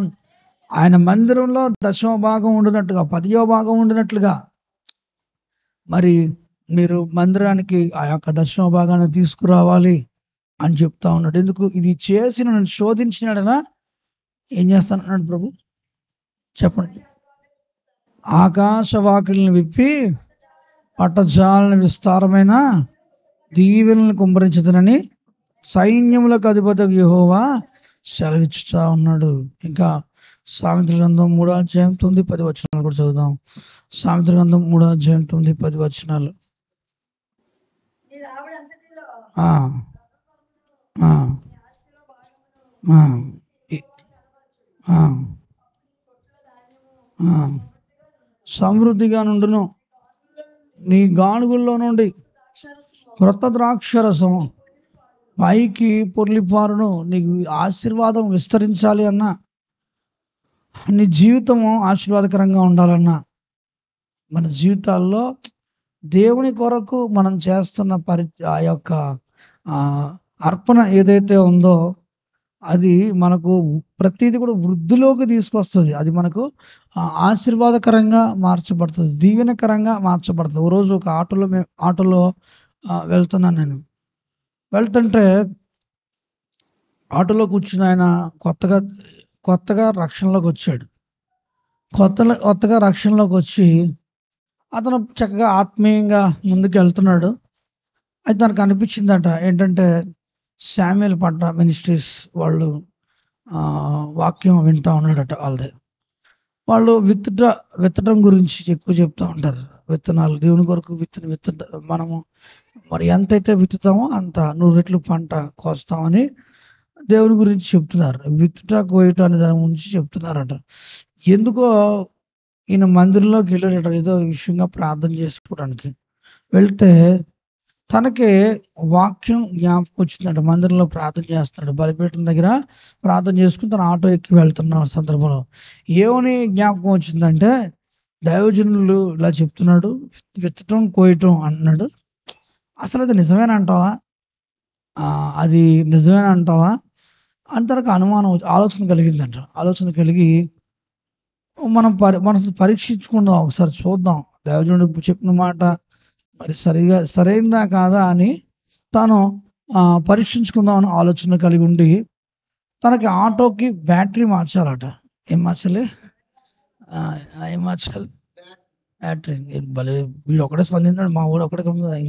ఆయన మందిరంలో 10వ భాగం ఉండినట్టుగా, 10వ భాగం ఉండినట్లుగా మరి మీరు మందిరానికి ఆ యొక్క 10వ భాగాన్ని తీసుకురావాలి అని చెప్తా ఉన్నాడు. ఎందుకు? ఇది చేసి నన్ను శోధించినాడనా ఏం చేస్తానన్నాడు ప్రభు? చెప్పండి. ఆకాశ వాకిలిని విప్పి పట్టజాలను విస్తారమైన దీవెనలను కుమ్మరించదనని సైన్యములకు అధిపతి యెహోవా సెలవిచ్చుతా ఉన్నాడు. ఇంకా సామెతల గ్రంథం 3వ అధ్యాయం 9-10 వచనాలు కూడా చదువుదాం. సామెతల గ్రంథం 3వ అధ్యాయం 9-10 వచనాలు. సమృద్ధిగా నుండును, నీ గానుగుల్లో నుండి క్రొత్త ద్రాక్షరసము పైకి పొర్లిపారును. నీకు ఆశీర్వాదం విస్తరించాలి అన్నా, నీ జీవితము ఆశీర్వాదకరంగా ఉండాలన్నా, మన జీవితాల్లో దేవుని కొరకు మనం చేస్తున్న ఆ యొక్క అర్పణ ఏదైతే ఉందో అది మనకు ప్రతిదీ కూడా వృద్ధిలోకి తీసుకొస్తుంది. అది మనకు ఆశీర్వాదకరంగా మార్చబడుతుంది, దీవెనకరంగా మార్చబడుతుంది. ఓ రోజు ఒక ఆటోలో వెళ్తున్నాను. నేను వెళ్తుంటే ఆటోలో కూర్చుని ఆయన కొత్తగా రక్షణలోకి వచ్చాడు. కొత్తగా రక్షణలోకి వచ్చి అతను చక్కగా ఆత్మీయంగా ముందుకు వెళ్తున్నాడు. అయితే నాకు అనిపించిందట ఏంటంటే, శామ్యుయల్ పట్ట మినిస్ట్రీస్ వాళ్ళు వాక్యం వింటూ ఉన్నాడట. వాళ్ళు విత్తడం గురించి ఎక్కువ చెప్తూ ఉంటారు. విత్తనాలు దేవుని కొరకు మనము మరి ఎంతైతే విత్తుతామో అంత 100 రెట్లు పంట కోస్తామని దేవుని గురించి చెప్తున్నారు. విత్తుట కోయట అనే దాని గురించి చెప్తున్నారట. ఎందుకో ఈయన మందిరంలోకి వెళ్ళాడట, ఏదో విషయంగా ప్రార్థన చేసుకోవడానికి వెళ్తే తనకే వాక్యం జ్ఞాపకం వచ్చిందట. మందిరంలో ప్రార్థన చేస్తున్నాడు, బలిపీఠం దగ్గర ప్రార్థన చేసుకుని తన ఆటో ఎక్కి వెళ్తున్న సందర్భంలో ఏమని జ్ఞాపకం వచ్చిందంటే, దైవజనులు ఇలా చెప్తున్నాడు, విత్తటం కోయటం అన్నాడు. అసలు అది నిజమేనంటావా, అది నిజమేనంటావా అని తనకు ఆలోచన కలిగిందంట. ఆలోచన కలిగి మనం పరీక్షించుకుందాం, ఒకసారి చూద్దాం దైవజనుడు చెప్పిన మాట మరి సరైందా కాదా అని తాను పరీక్షించుకుందాం అని ఆలోచన కలిగి ఉండి తనకి ఆటోకి బ్యాటరీ మార్చాలట. ఏం మార్చాలి బ్యాటరీ. వీడు ఒకటే స్పందించాడు, మా ఊరు ఒకటే,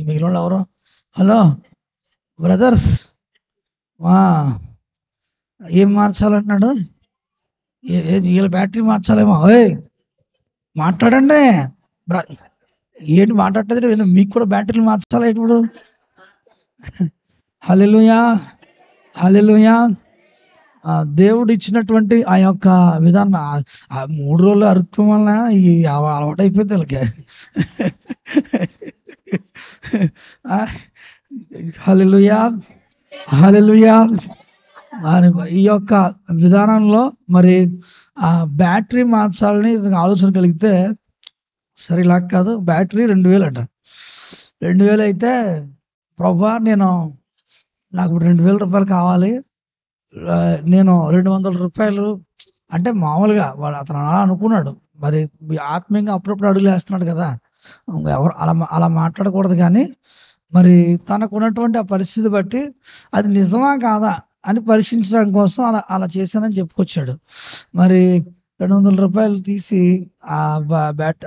మిగిలిన వాళ్ళు ఎవరో. హలో బ్రదర్స్, ఏం మార్చాలంటున్నాడు? వీళ్ళ బ్యాటరీ మార్చాలేమో. మాట్లాడండి, ఏంటి మాట్లాడలేదు? మీకు కూడా బ్యాటరీలు మార్చాలా ఇప్పుడు? హల్లెలూయా, హల్లెలూయా. దేవుడు ఇచ్చినటువంటి ఆ యొక్క విధానం ఆ 3 రోజులు అరుత్వం వలన ఈ అలవాటు అయిపోయింది వీళ్ళకి. హల్లెలూయా, హల్లెలూయా. మరి ఈ యొక్క విధానంలో మరి ఆ బ్యాటరీ మార్చాలని ఇతనికి ఆలోచన కలిగితే, సరే ఇలా కాదు, బ్యాటరీ 2000 అట. 2000 అయితే, ప్రభా నాకు 2000 రూపాయలు కావాలి, నేను 200 రూపాయలు అంటే మామూలుగా అతను అలా అనుకున్నాడు. మరి ఆత్మీయంగా అప్పుడప్పుడు అడుగులు వేస్తున్నాడు కదా, ఎవరు అలా మాట్లాడకూడదు. కానీ మరి తనకు ఉన్నటువంటి ఆ పరిస్థితి బట్టి అది నిజమా కాదా అని పరీక్షించడం కోసం అలా చేశానని చెప్పుకొచ్చాడు. మరి 200 రూపాయలు తీసి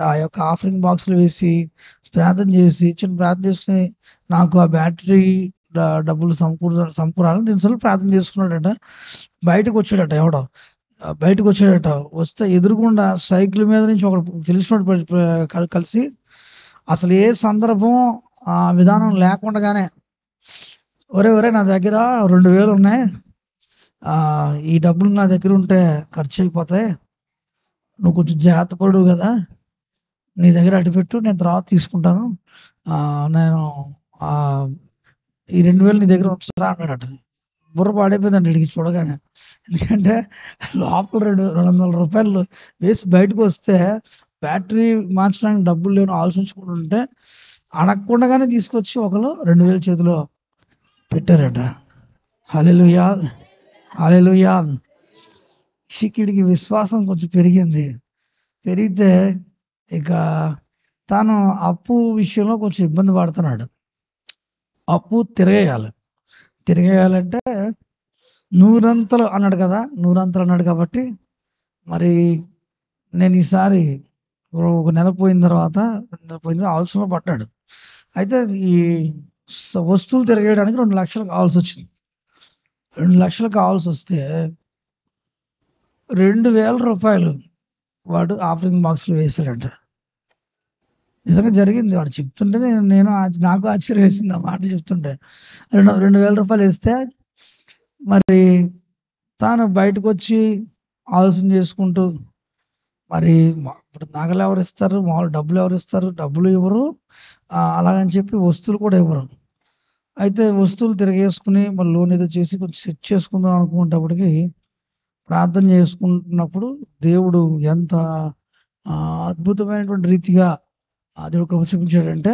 ఆ యొక్క ఆఫరింగ్ బాక్స్లో వేసి ప్రార్థన చేసి చిన్న ప్రార్థన చేసుకుని నాకు ఆ బ్యాటరీ డబ్బులు సమకూరాలని నిమిషాలు ప్రార్థన చేసుకున్నాడట. బయటకు వచ్చాడట, ఎవడో బయటకు వచ్చాడట. వస్తే ఎదురుగుండా సైకిల్ మీద నుంచి ఒక తెలిసినోడు కలిసి అసలు ఏ సందర్భం విధానం లేకుండానే, ఒరే నా దగ్గర 2000 ఉన్నాయి, ఈ డబ్బులు నా దగ్గర ఉంటే ఖర్చు అయిపోతాయి, నువ్వు కొంచెం జాగ్రత్త పడు కదా, నీ దగ్గర అటుపెట్టు, నేను తర్వాత తీసుకుంటాను, నేను ఈ 2000 నీ దగ్గర ఉంచరా అన్నాడట. బుర్ర పాడైపోయిందండి ఇడికి చూడగానే. ఎందుకంటే లోపల 200 రూపాయలు వేసి బయటకు వస్తే బ్యాటరీ మార్చడానికి డబ్బులు లేని ఆలోచించుకుంటుంటే అడగకుండానే తీసుకొచ్చి ఒకరు 2000 చేతిలో పెట్టారట. హల్లెలూయా, హల్లెలూయా. శిష్యుడికి విశ్వాసం కొంచెం పెరిగితే ఇక తాను అప్పు విషయంలో కొంచెం ఇబ్బంది పడుతున్నాడు. అప్పు తిరగేయాలంటే 100 అంతలు అన్నాడు కదా, 100 అంతలు అన్నాడు. కాబట్టి మరి నేను ఈసారి ఒక నెల పోయిన తర్వాత ఆలోచనలో పడ్డాడు. అయితే ఈ వస్తువులు తిరగేయడానికి 2 లక్షలు కావాల్సి వచ్చింది. 2 లక్షలు కావాల్సి వస్తే 2000 రూపాయలు వాడు ఆఫరింగ్ బాక్స్లో వేసాడంట. నిజంగా జరిగింది. వాడు చెప్తుంటే నాకు ఆశ్చర్యం వేసింది ఆ మాటలు చెప్తుంటే. 2000 రూపాయలు వేస్తే మరి తాను బయటకు వచ్చి ఆలోచన చేసుకుంటూ, మరి ఇప్పుడు నగలు ఎవరు ఇస్తారు, మామూలు డబ్బులు ఎవరు ఇస్తారు, డబ్బులు ఇవ్వరు, అలాగని చెప్పి వస్తువులు కూడా ఇవ్వరు. అయితే వస్తువులు తిరిగేసుకుని మరి లోన్ ఏదో చేసి కొంచెం సెట్ చేసుకుందాం అనుకునేటప్పటికి ప్రార్థన చేసుకుంటున్నప్పుడు దేవుడు ఎంత అద్భుతమైనటువంటి రీతిగా దేవుడు కృప చూపించాడంటే,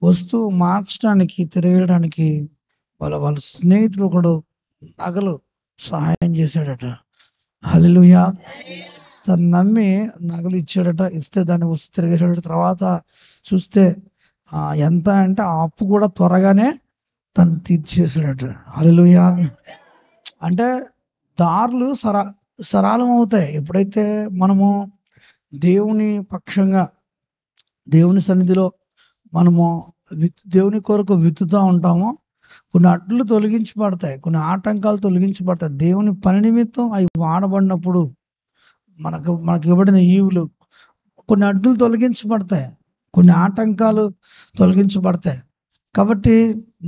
వస్తువు మార్చడానికి తిరగడానికి వాళ్ళ స్నేహితుడు ఒకడు నగలు సహాయం చేశాడట. హల్లెలూయా. తను నమ్మి నగలు ఇచ్చాడట. ఇస్తే దాన్ని వస్తువు తిరిగేసాడట. తర్వాత చూస్తే ఎంత అంటే ఆ అప్పు కూడా త్వరగానే తను తీర్చేసాడట. హల్లెలూయా. అంటే దారులు సరళం అవుతాయి ఎప్పుడైతే మనము దేవుని పక్షంగా, దేవుని సన్నిధిలో మనము దేవుని కొరకు విత్తుతూ ఉంటామో కొన్ని అడ్డులు తొలగించబడతాయి, కొన్ని ఆటంకాలు తొలగించబడతాయి. దేవుని పని నిమిత్తం అవి వాడబడినప్పుడు మనకు ఇవ్వబడిన ఈవులు కొన్ని అడ్డులు తొలగించబడతాయి, కొన్ని ఆటంకాలు తొలగించబడతాయి. కాబట్టి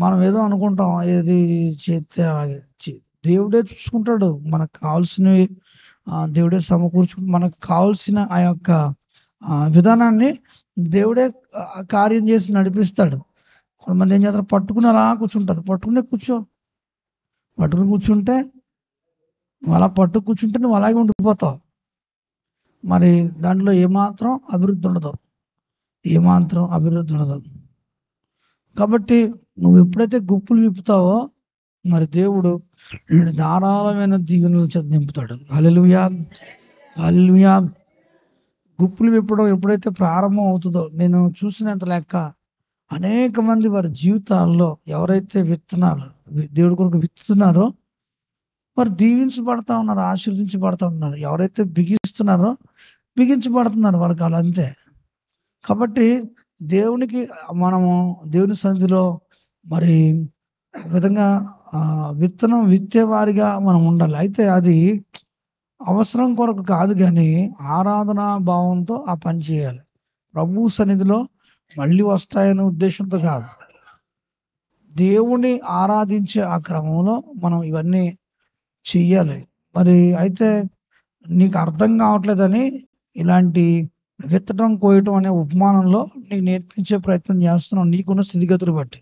మనం ఏదో అనుకుంటాం, ఏది చేస్తే అలాగే దేవుడే చూసుకుంటాడు. మనకు కావాల్సినవి దేవుడే సమకూర్చుకుంటూ మనకు కావాల్సిన ఆ యొక్క విధానాన్ని దేవుడే కార్యం చేసి నడిపిస్తాడు. కొంతమంది ఏం చేస్తారు, పట్టుకుని అలా కూర్చుంటారు. పట్టుకుని కూర్చుంటే అలా కూర్చుంటే నువ్వు అలాగే ఉండిపోతావు. మరి దాంట్లో ఏమాత్రం అభివృద్ధి ఉండదు. కాబట్టి నువ్వు ఎప్పుడైతే గుప్పులు విప్పుతావో మరి దేవుడు నేను ధారాళమైన దీవెనల చేత నింపుతాడు. హల్లెలూయా, హల్లెలూయా. గుప్పులు విప్పడం ఎప్పుడైతే ప్రారంభం అవుతుందో, నేను చూసినంత లెక్క అనేక మంది వారి జీవితాల్లో ఎవరైతే దేవుడి కొరకు విత్తుతున్నారో వారు దీవించబడతా ఉన్నారు, ఆశీర్వదించబడతా ఉన్నారు. ఎవరైతే బిగించుతున్నారో బిగించబడుతున్నారు వారికి అలా అంతే. కాబట్టి మనము దేవుని సన్నిధిలో మరి విధంగా విత్తనం విత్తేవారిగా మనం ఉండాలి. అయితే అది అవసరం కొరకు కాదు, కానీ ఆరాధనా భావంతో ఆ పని చేయాలి. ప్రభు సన్నిధిలో మళ్ళీ వస్తాయనే ఉద్దేశంతో కాదు, దేవుని ఆరాధించే ఆ క్రమంలో మనం ఇవన్నీ చెయ్యాలి. మరి అయితే నీకు అర్థం కావట్లేదని ఇలాంటి విత్తడం కోయటం అనే ఉపమానంలో నీకు నేర్పించే ప్రయత్నం చేస్తున్నావు, నీకున్న స్థితిగతులు బట్టి.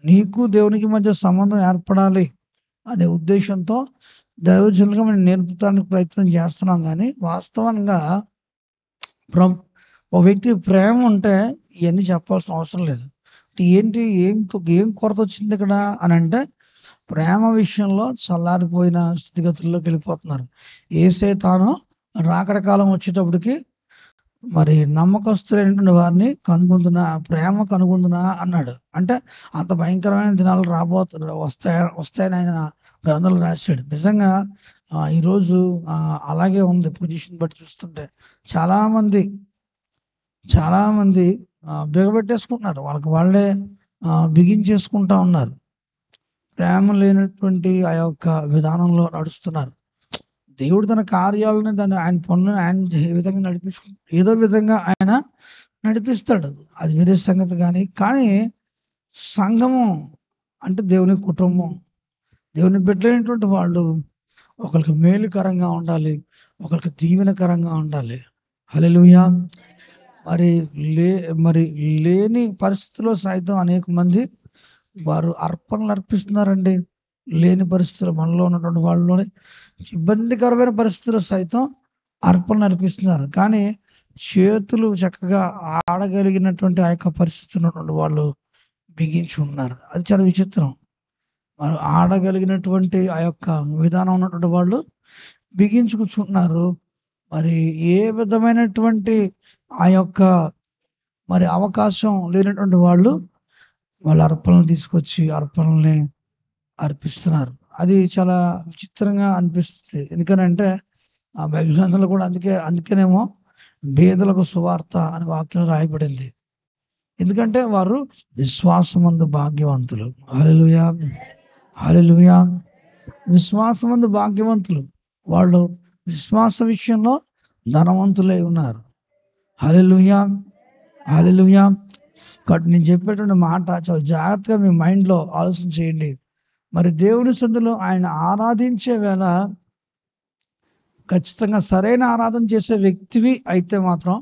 నీకు దేవునికి మధ్య సంబంధం ఏర్పడాలి అనే ఉద్దేశంతో దైవజనులుగా మనం నేర్పడానికి ప్రయత్నం చేస్తున్నాం. కానీ వాస్తవంగా ఒక వ్యక్తి ప్రేమ ఉంటే ఇవన్నీ చెప్పాల్సిన అవసరం లేదు. ఏంటి ఏం కొరత వచ్చింది ఇక్కడ అని అంటే, ప్రేమ విషయంలో చల్లారిపోయిన స్థితిగతుల్లోకి వెళ్ళిపోతున్నారు. ఏసే తాను రాకడ కాలం వచ్చేటప్పటికి మరి నమ్మకస్తులైనటువంటి వారిని కనుగొందునా, ప్రేమ కనుగొందునా అన్నాడు. అంటే అంత భయంకరమైన దినాలు వస్తాయని ఆయన గ్రంథంలో రాశాడు. నిజంగా ఈరోజు అలాగే ఉంది పొజిషన్ బట్టి చూస్తుంటే. చాలా మంది బిగబెట్టేసుకుంటున్నారు, వాళ్ళే బిగించేసుకుంటా ఉన్నారు. ప్రేమ లేనటువంటి ఆ యొక్క విధానంలో నడుస్తున్నారు. దేవుడు తన కార్యాలను ఆయన పనులను ఆయన ఏ విధంగా నడిపించుకుంటాడు, ఏదో విధంగా ఆయన నడిపిస్తాడు, అది వేరే సంగతి. కానీ సంఘము అంటే దేవుని కుటుంబం, దేవుని బిడ్డలైనటువంటి వాళ్ళు ఒకరికి మేలుకరంగా ఉండాలి, ఒకరికి దీవెనకరంగా ఉండాలి. హల్లెలూయా. మరి లేని పరిస్థితిలో సైతం అనేక మంది వారు అర్పణలు అర్పిస్తున్నారండి. లేని పరిస్థితులు, మనలో ఉన్నటువంటి వాళ్ళలోనే ఇబ్బందికరమైన పరిస్థితుల్లో సైతం అర్పణలు అర్పిస్తున్నారు. కానీ చేతులు చక్కగా ఆడగలిగినటువంటి ఆ యొక్క పరిస్థితులు ఉన్నటువంటి వాళ్ళు బిగించి ఉన్నారు. అది చాలా విచిత్రం. మరి ఆడగలిగినటువంటి ఆ యొక్క విధానం ఉన్నటువంటి వాళ్ళు బిగించుకుంటున్నారు. మరి ఏ విధమైనటువంటి ఆ యొక్క మరి అవకాశం లేనటువంటి వాళ్ళు అర్పణలు తీసుకొచ్చి అర్పణల్ని అర్పిస్తున్నారు. అది చాలా విచిత్రంగా అనిపిస్తుంది. ఎందుకనంటే ఆ బైబిల్ గ్రంథంలో కూడా అందుకేనేమో బేదలకు సువార్త అనే వాక్యం రాయబడింది. ఎందుకంటే వారు విశ్వాసమందు భాగ్యవంతులు. హల్లెలూయా, హల్లెలూయా. విశ్వాసమందు భాగ్యవంతులు, వాళ్ళు విశ్వాస విషయంలో ధనవంతులై ఉన్నారు. హల్లెలూయా, హల్లెలూయా. కాబట్టి నేను చెప్పేటువంటి మాట చాలా జాగ్రత్తగా మీ మైండ్లో ఆలోచన చేయండి. మరి దేవుని సన్నిధిలో ఆయన ఆరాధించే వేళ ఖచ్చితంగా సరైన ఆరాధన చేసే వ్యక్తివి అయితే మాత్రం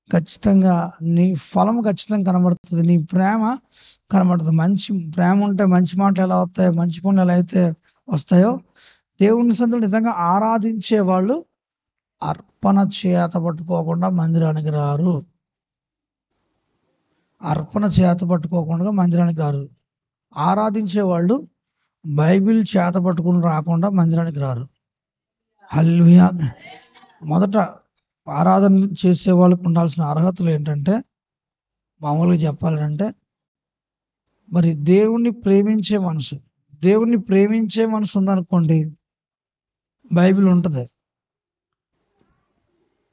ఖచ్చితంగా నీ ఫలం ఖచ్చితంగా కనబడుతుంది, నీ ప్రేమ కనబడుతుంది. మంచి ప్రేమ ఉంటే మంచి మాటలు ఎలా వస్తాయో, మంచి పనులు ఎలా అయితే వస్తాయో, దేవుని సన్నిధిలో నిజంగా ఆరాధించే వాళ్ళు అర్పణ చేత పట్టుకోకుండా మందిరానికి రారు. అర్పణ చేత పట్టుకోకుండా మందిరానికి రారు. ఆరాధించే వాళ్ళు బైబిల్ చేత పట్టుకుని రాకుండా మందిరానికి రారు. హల్లెలూయా. మొదట ఆరాధన చేసే వాళ్ళకు ఉండాల్సిన అర్హతలు ఏంటంటే, మామూలుగా చెప్పాలంటే మరి దేవుణ్ణి ప్రేమించే మనసు ఉందనుకోండి, బైబిల్ ఉంటుంది.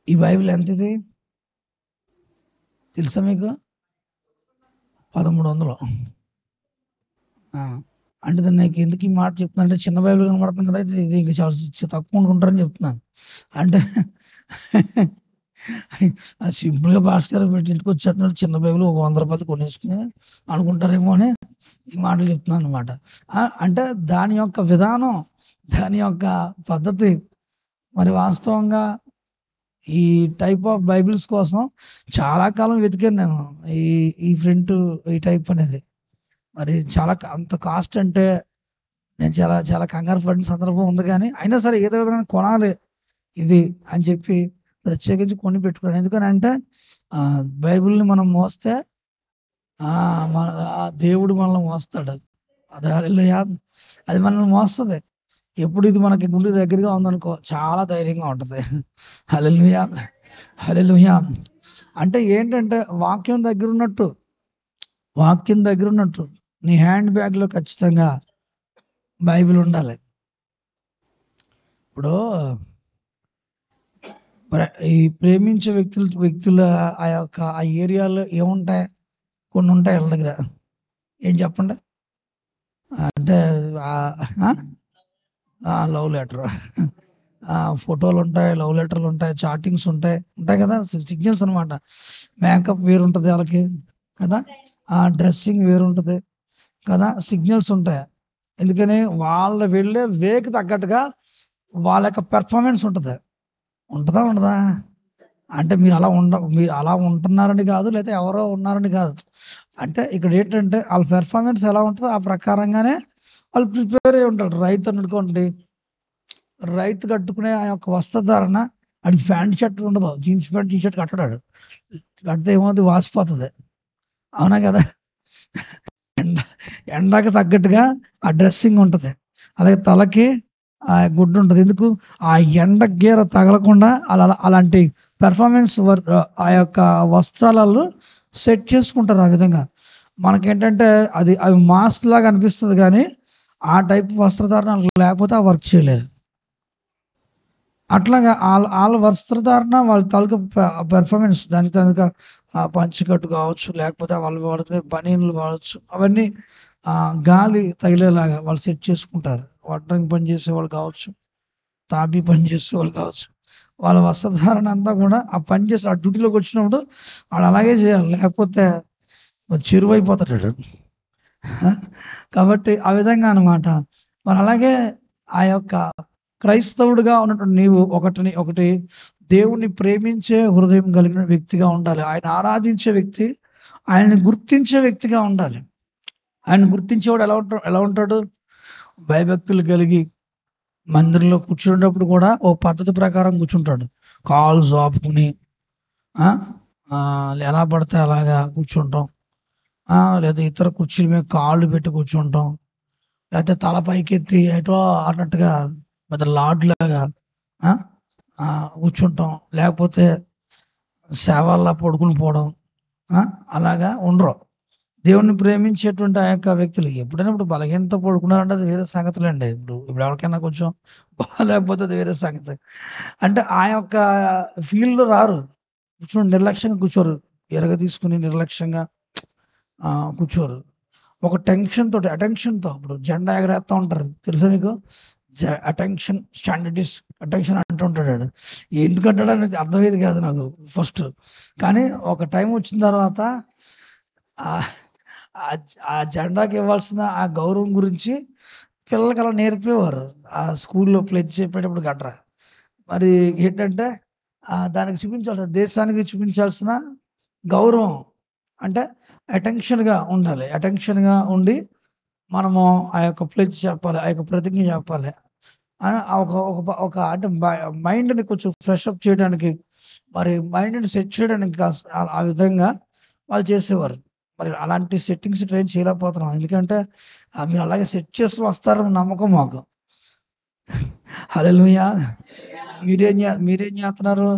ఈ బైబిల్ ఎంతది తెలుసా మీకు? 1300. అంటే దాన్ని నాకు ఎందుకు ఈ మాట చెప్తున్నా అంటే, చిన్న బైబిల్ కనబడుతుంది కదా, ఇది ఇంకా చాలా తక్కువ ఉంటారని చెప్తున్నాను. అంటే సింపుల్గా భాస్కర్ పెట్టి ఇంటికి వచ్చేస్తున్నాడు, చిన్న బైబిల్ ఒక 100 రూపాయలు కొనేసుకుని అనుకుంటారేమో అని ఈ మాటలు చెప్తున్నాను అనమాట. అంటే దాని యొక్క విధానం, దాని యొక్క పద్ధతి, మరి వాస్తవంగా ఈ టైప్ ఆఫ్ బైబిల్స్ కోసం చాలా కాలం వెతికాను నేను. ఈ ప్రింట్, ఈ టైప్ అనేది మరి చాలా అంత కాస్ట్ అంటే నేను చాలా చాలా కంగారు పడిన సందర్భం ఉంది. కానీ అయినా సరే ఏదో విధంగా కొనాలి ఇది అని చెప్పి ప్రత్యేకించి కొని పెట్టుకున్నాను. ఎందుకని అంటే బైబిల్ని మనం మోస్తే దేవుడు మనల్ని మోస్తాడు. అది మనల్ని మోస్తుంది. ఎప్పుడు ఇది మనకి గుండె దగ్గరగా ఉందనుకో చాలా ధైర్యంగా ఉంటుంది. హల్లెలూయా, హల్లెలూయా. అంటే ఏంటంటే వాక్యం దగ్గర ఉన్నట్టు నీ హ్యాండ్ బ్యాగ్లో ఖచ్చితంగా బైబిల్ ఉండాలి. ఇప్పుడు ఈ ప్రేమించే వ్యక్తుల ఆ యొక్క ఆ ఏరియాలో ఏముంటాయి, కొన్ని ఉంటాయి వాళ్ళ దగ్గర. ఏం చెప్పండి అంటే లవ్ లెటర్, ఫోటోలు ఉంటాయి, లవ్ లెటర్లు ఉంటాయి, చాటింగ్స్ ఉంటాయి కదా, సిగ్నల్స్ అనమాట. మేకప్ వేరుంటుంది వాళ్ళకి కదా, డ్రెస్సింగ్ వేరుంటుంది కదా, సిగ్నల్స్ ఉంటాయి. ఎందుకని వాళ్ళు వెళ్ళే వేకి తగ్గట్టుగా వాళ్ళ యొక్క పెర్ఫార్మెన్స్ ఉంటుందా ఉండదా? అంటే మీరు అలా ఉంటున్నారని కాదు, లేదా ఎవరో ఉన్నారని కాదు. అంటే ఇక్కడ ఏంటంటే వాళ్ళ పెర్ఫార్మెన్స్ ఎలా ఉంటుందో ఆ ప్రకారంగానే వాళ్ళు ప్రిపేర్ అయి ఉంటారు. రైతు అనుకోండి, రైతు కట్టుకునే ఆ యొక్క వస్త్రధారణ, అది ప్యాంట్ షర్ట్ ఉండదు, జీన్స్ ప్యాంట్ టీ షర్ట్ కట్టడాడు, కడితే ఏమవుతుంది, వాసిపోతుంది. అవునా కదా? ఎండకి తగ్గట్టుగా ఆ డ్రెస్సింగ్ ఉంటుంది. అలాగే తలకి ఆ గుడ్డు ఉంటుంది. ఎందుకు? ఆ ఎండ గీర తగలకుండా అలాంటి పెర్ఫార్మెన్స్ ఆ యొక్క వస్త్రాలలో సెట్ చేసుకుంటారు. ఆ విధంగా మనకేంటంటే అవి మాస్క్ లాగా అనిపిస్తుంది, కానీ ఆ టైప్ వస్త్రధారణ లేకపోతే ఆ వర్క్ చేయలేరు. అట్లాగా వాళ్ళ వస్త్రధారణ, వాళ్ళ తాలూకా పెర్ఫార్మెన్స్, దానికి తనక పంచకట్టు కావచ్చు, లేకపోతే వాళ్ళు వాడుకునే బనీన్లు కావచ్చు, అవన్నీ గాలి తగిలేలాగా వాళ్ళు సెట్ చేసుకుంటారు. వడ్రంగి పని చేసే వాళ్ళు కావచ్చు, తాబీ పని చేసే వాళ్ళు కావచ్చు, వాళ్ళ వస్త్రధారణ అంతా కూడా ఆ పని చేసి ఆ డ్యూటీలోకి వచ్చినప్పుడు వాళ్ళు అలాగే చేయాలి, లేకపోతే చెరువైపోతాడు. కాబట్టి ఆ విధంగా అనమాట. మరి అలాగే ఆ యొక్క క్రైస్తవుడిగా ఉన్నటువంటి నీవు ఒకటి దేవుణ్ణి ప్రేమించే హృదయం కలిగిన వ్యక్తిగా ఉండాలి. ఆయన ఆరాధించే వ్యక్తి, ఆయన్ని గుర్తించే వ్యక్తిగా ఉండాలి. ఆయన గుర్తించేవాడు ఎలా ఉంటాడు? భయభక్తులు కలిగి మందిరంలో కూర్చునేటప్పుడు కూడా ఓ పద్ధతి ప్రకారం కూర్చుంటాడు. కాళ్ళు చాపుకుని ఎలా పడితే అలాగా కూర్చుంటాం, లేదా ఇతర కుర్చీల మీద కాళ్ళు పెట్టి కూర్చుంటాం, లేకపోతే తల పైకెత్తి ఎటో అన్నట్టుగా పెద్ద లాడ్ లాగా కూర్చుంటాం, లేకపోతే సేవల్లా పడుకుని పోవడం, అలాగా ఉండరు. దేవుణ్ణి ప్రేమించేటువంటి ఆ యొక్క వ్యక్తులు ఎప్పుడైనా ఇప్పుడు బలహీనతో పడుకున్నారంటే అది వేరే సంగతులండి. ఇప్పుడు ఎవరికైనా కొంచెం బాగాలేకపోతే అది వేరే సంగతి. అంటే ఆ యొక్క ఫీల్డ్ రారు, కూర్చొని నిర్లక్ష్యంగా కూర్చోరు, ఎరగ తీసుకుని నిర్లక్ష్యంగా కూర్చోరు. ఒక అటెన్షన్తో ఇప్పుడు జెండా ఎగరేస్తూ ఉంటారు, తెలుసా మీకు? అటెన్షన్, స్టాండర్డిస్ అటెన్షన్ అంటూ ఉంటాడు. ఎందుకంటాడు అనేది అర్థమయ్యేది కాదు నాకు ఫస్ట్. కానీ ఒక టైం వచ్చిన తర్వాత ఆ జెండాకి ఇవ్వాల్సిన ఆ గౌరవం గురించి పిల్లలకి అలా నేర్పేవారు ఆ స్కూల్లో ప్లెడ్జ్ చెప్పేటప్పుడు గట్రా. మరి ఏంటంటే దానికి చూపించాల్సిన, దేశానికి చూపించాల్సిన గౌరవం అంటే అటెన్షన్గా ఉండాలి. అటెన్షన్గా ఉండి మనము ఆ యొక్క ప్లెడ్జ్ చెప్పాలి, ఆ యొక్క ప్రతిజ్ఞ చెప్పాలి. ఒక అంటే మైండ్ని కొంచెం ఫ్రెష్ అప్ చేయడానికి, మరి మైండ్ని సెట్ చేయడానికి ఆ విధంగా వాళ్ళు చేసేవారు. మరి అలాంటి సెట్టింగ్స్ ట్రైన్ చేయలేకపోతున్నాం, ఎందుకంటే మీరు అలాగే సెట్ చేసుకుని వస్తారని నమ్మకం మాకు. హల్లెలూయా. మీరేం చేస్తున్నారు?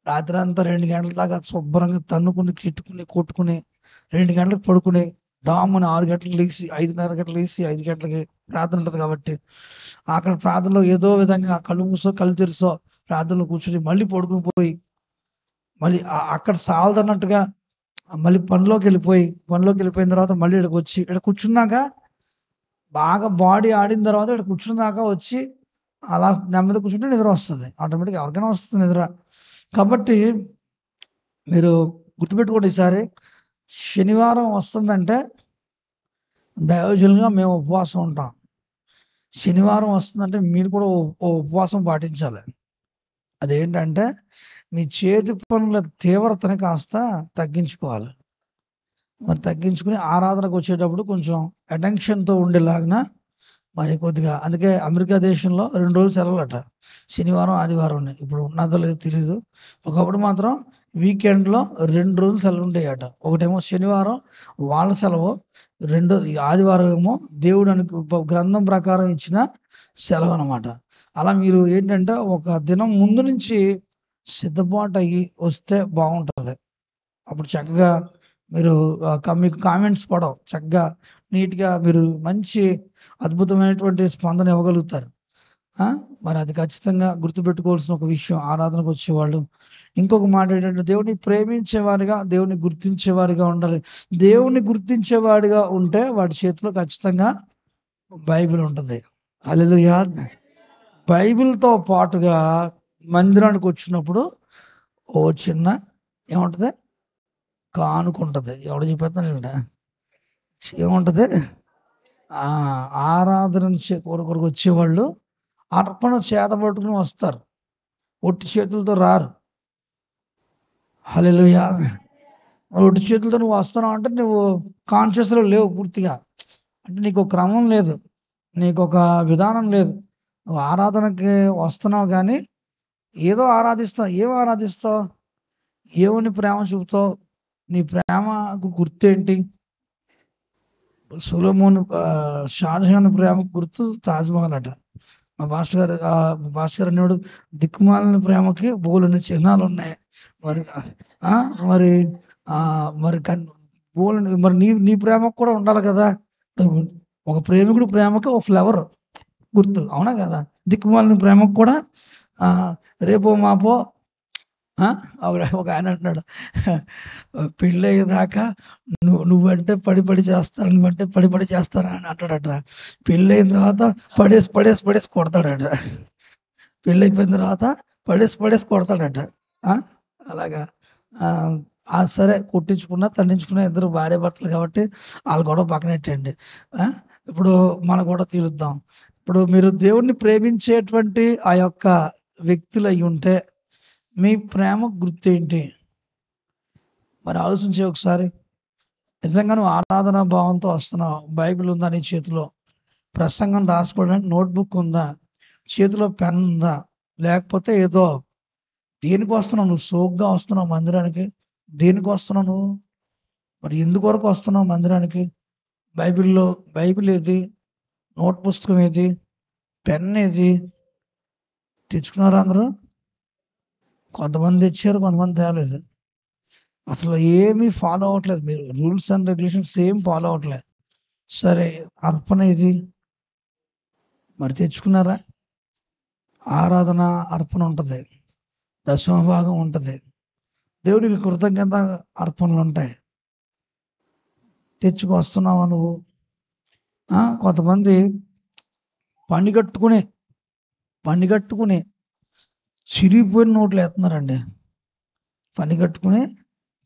రాత్రి అంతా 2 గంటల దాకా శుభ్రంగా తన్నుకుని, కిట్టుకుని, కొట్టుకుని 2 గంటలకు పడుకుని డాముని 6 గంటలకు లేచి 5:30 గంటలకు లేచి 5 గంటలకి ప్రార్థన ఉంటుంది కాబట్టి అక్కడ ప్రార్థనలో ఏదో విధంగా కళ్ళు మూసో కళ్ళు తెరిసో ప్రార్థనలో కూర్చొని మళ్ళీ పడుకుని పోయి, మళ్ళీ అక్కడ సాలదన్నట్టుగా మళ్ళీ పనిలోకి వెళ్ళిపోయిన తర్వాత మళ్ళీ ఇక్కడికి వచ్చి ఇక్కడ కూర్చున్నాక బాగా బాడీ ఆడిన తర్వాత ఇక్కడ కూర్చున్నాక వచ్చి అలా నెమ్మది కూర్చుంటే నిద్ర వస్తుంది, ఆటోమేటిక్గా ఎవరికైనా వస్తుంది నిద్ర. కాబట్టి మీరు గుర్తుపెట్టుకోండి, ఈసారి శనివారం వస్తుందంటే దైవజనులుగా మేము ఉపవాసం ఉంటాం. శనివారం వస్తుందంటే మీరు కూడా ఓ ఉపవాసం పాటించాలి. అదేంటంటే మీ చేతి పనుల తీవ్రతని కాస్త తగ్గించుకోవాలి. మరి తగ్గించుకుని ఆరాధనకు వచ్చేటప్పుడు కొంచెం అటెన్షన్తో ఉండేలాగా మరి కొద్దిగా, అందుకే అమెరికా దేశంలో 2 రోజులు సెలవులట, శనివారం ఆదివారం ఉన్నాయి. ఇప్పుడు ఉన్నదో లేదో తెలీదు. ఒకప్పుడు మాత్రం వీకెండ్లో 2 రోజులు సెలవు ఉండేయట. ఒకటేమో శనివారం వాళ్ళ సెలవు, ఆదివారం ఏమో దేవుడు గ్రంథం ప్రకారం ఇచ్చిన సెలవు అనమాట. అలా మీరు ఏంటంటే ఒక దినం ముందు నుంచి సిద్ధపాటు అయ్యి వస్తే బాగుంటుంది. అప్పుడు చక్కగా మీరు మీకు కామెంట్స్ పడవు, చక్కగా నీట్గా మీరు మంచి అద్భుతమైనటువంటి స్పందన ఇవ్వగలుగుతారు. మరి అది ఖచ్చితంగా గుర్తుపెట్టుకోవాల్సిన ఒక విషయం ఆరాధనకు వచ్చేవాళ్ళు. ఇంకొక మాట ఏంటంటే దేవుని ప్రేమించేవారిగా, దేవుని గుర్తించేవారిగా ఉండాలి. దేవుని గుర్తించేవాడిగా ఉంటే వాడి చేతిలో ఖచ్చితంగా బైబిల్ ఉంటుంది. హల్లెలూయా. బైబిల్తో పాటుగా మందిరానికి వచ్చినప్పుడు ఓ చిన్న ఏముంటుంది, కానుకుంటుంది. ఎవడు చెప్పేస్తాను ఇక్కడ ఏముంటుంది, ఆరాధన కొరకు వచ్చేవాళ్ళు అర్పణ చేతబట్టుకుని వస్తారు, ఒట్టి చేతులతో రారు. హల్లెలూయా. ఒట్టి చేతులతో నువ్వు వస్తున్నావు అంటే నువ్వు కాన్షియస్లో లేవు పూర్తిగా. అంటే నీకు ఒక క్రమం లేదు, నీకు ఒక విధానం లేదు. నువ్వు ఆరాధనకి వస్తున్నావు కానీ ఏదో ఆరాధిస్తావు. ఏం ఆరాధిస్తావు? ఏమని ప్రేమ చూపుతావు? నీ ప్రేమకు గుర్తేంటి? సొలొమోను షాజహాన్ ప్రేమకు గుర్తు తాజ్మహల్ అట. మా భాస్కర్ అన్నాడు, దిక్కుమాలిన ప్రేమకి బోలని చిహ్నాలు ఉన్నాయి. మరి మరి మరి బోలని మరి నీ ప్రేమకు కూడా ఉండాలి కదా. ఒక ప్రేమికుడు ప్రేమకి ఒక ఫ్లవర్ గుర్తు, అవునా కదా? దిక్కుమాలిన ప్రేమకు కూడా రేపో మాపో ఒక ఆయన అంటున్నాడు, పెళ్ళి అయ్యేదాకా నువ్వంటే పడి చేస్తాను, నువ్వంటే పడి చేస్తాను అని అంటాడట. పెళ్ళి అయిన తర్వాత పడేసి కొడతాడట. పెళ్ళి అయిపోయిన తర్వాత పడేసి కొడతాడట. అలాగా సరే, కొట్టించుకున్నా తండించుకున్నా ఇద్దరు భార్య భర్తలు కాబట్టి వాళ్ళు గొడవ పక్కనెట్టండి. ఇప్పుడు మన గొడవ తీరుద్దాం. ఇప్పుడు మీరు దేవుణ్ణి ప్రేమించేటువంటి ఆ యొక్క వ్యక్తులు అయి ఉంటే మీ ప్రేమ గుర్తేంటి? మరి ఆలోచించే ఒకసారి. నిజంగా నువ్వు ఆరాధనా భావంతో వస్తున్నావు, బైబిల్ ఉందా నీ చేతిలో, ప్రసంగం రాసుకోవడానికి నోట్బుక్ ఉందా, చేతిలో పెన్ ఉందా, లేకపోతే ఏదో దేనికి వస్తున్నావు? నువ్వు సోగ్గా వస్తున్నావు మందిరానికి, దేనికి వస్తున్నావు నువ్వు? మరి ఎందుకొరకు వస్తున్నావు మందిరానికి? బైబిల్ ఏది? నోట్ పుస్తకం ఏది? పెన్ ఏది? తెచ్చుకున్నారా అందరూ? కొంతమంది తెచ్చారు, కొంతమంది తేలేదు. అసలు ఏమీ ఫాలో అవ్వట్లేదు. మీరు రూల్స్ అండ్ రెగ్యులేషన్స్ ఏం ఫాలో అవ్వట్లేదు. సరే, అర్పణ ఇది మరి తెచ్చుకున్నారా? ఆరాధన అర్పణ ఉంటుంది, దశమ భాగం ఉంటుంది, దేవుడికి కృతజ్ఞత అర్పణలు ఉంటాయి. తెచ్చుకొస్తున్నావా నువ్వు? కొంతమంది పనిగట్టుకుని చిరిగిపోయిన నోట్లు వేస్తున్నారండి. పనిగట్టుకుని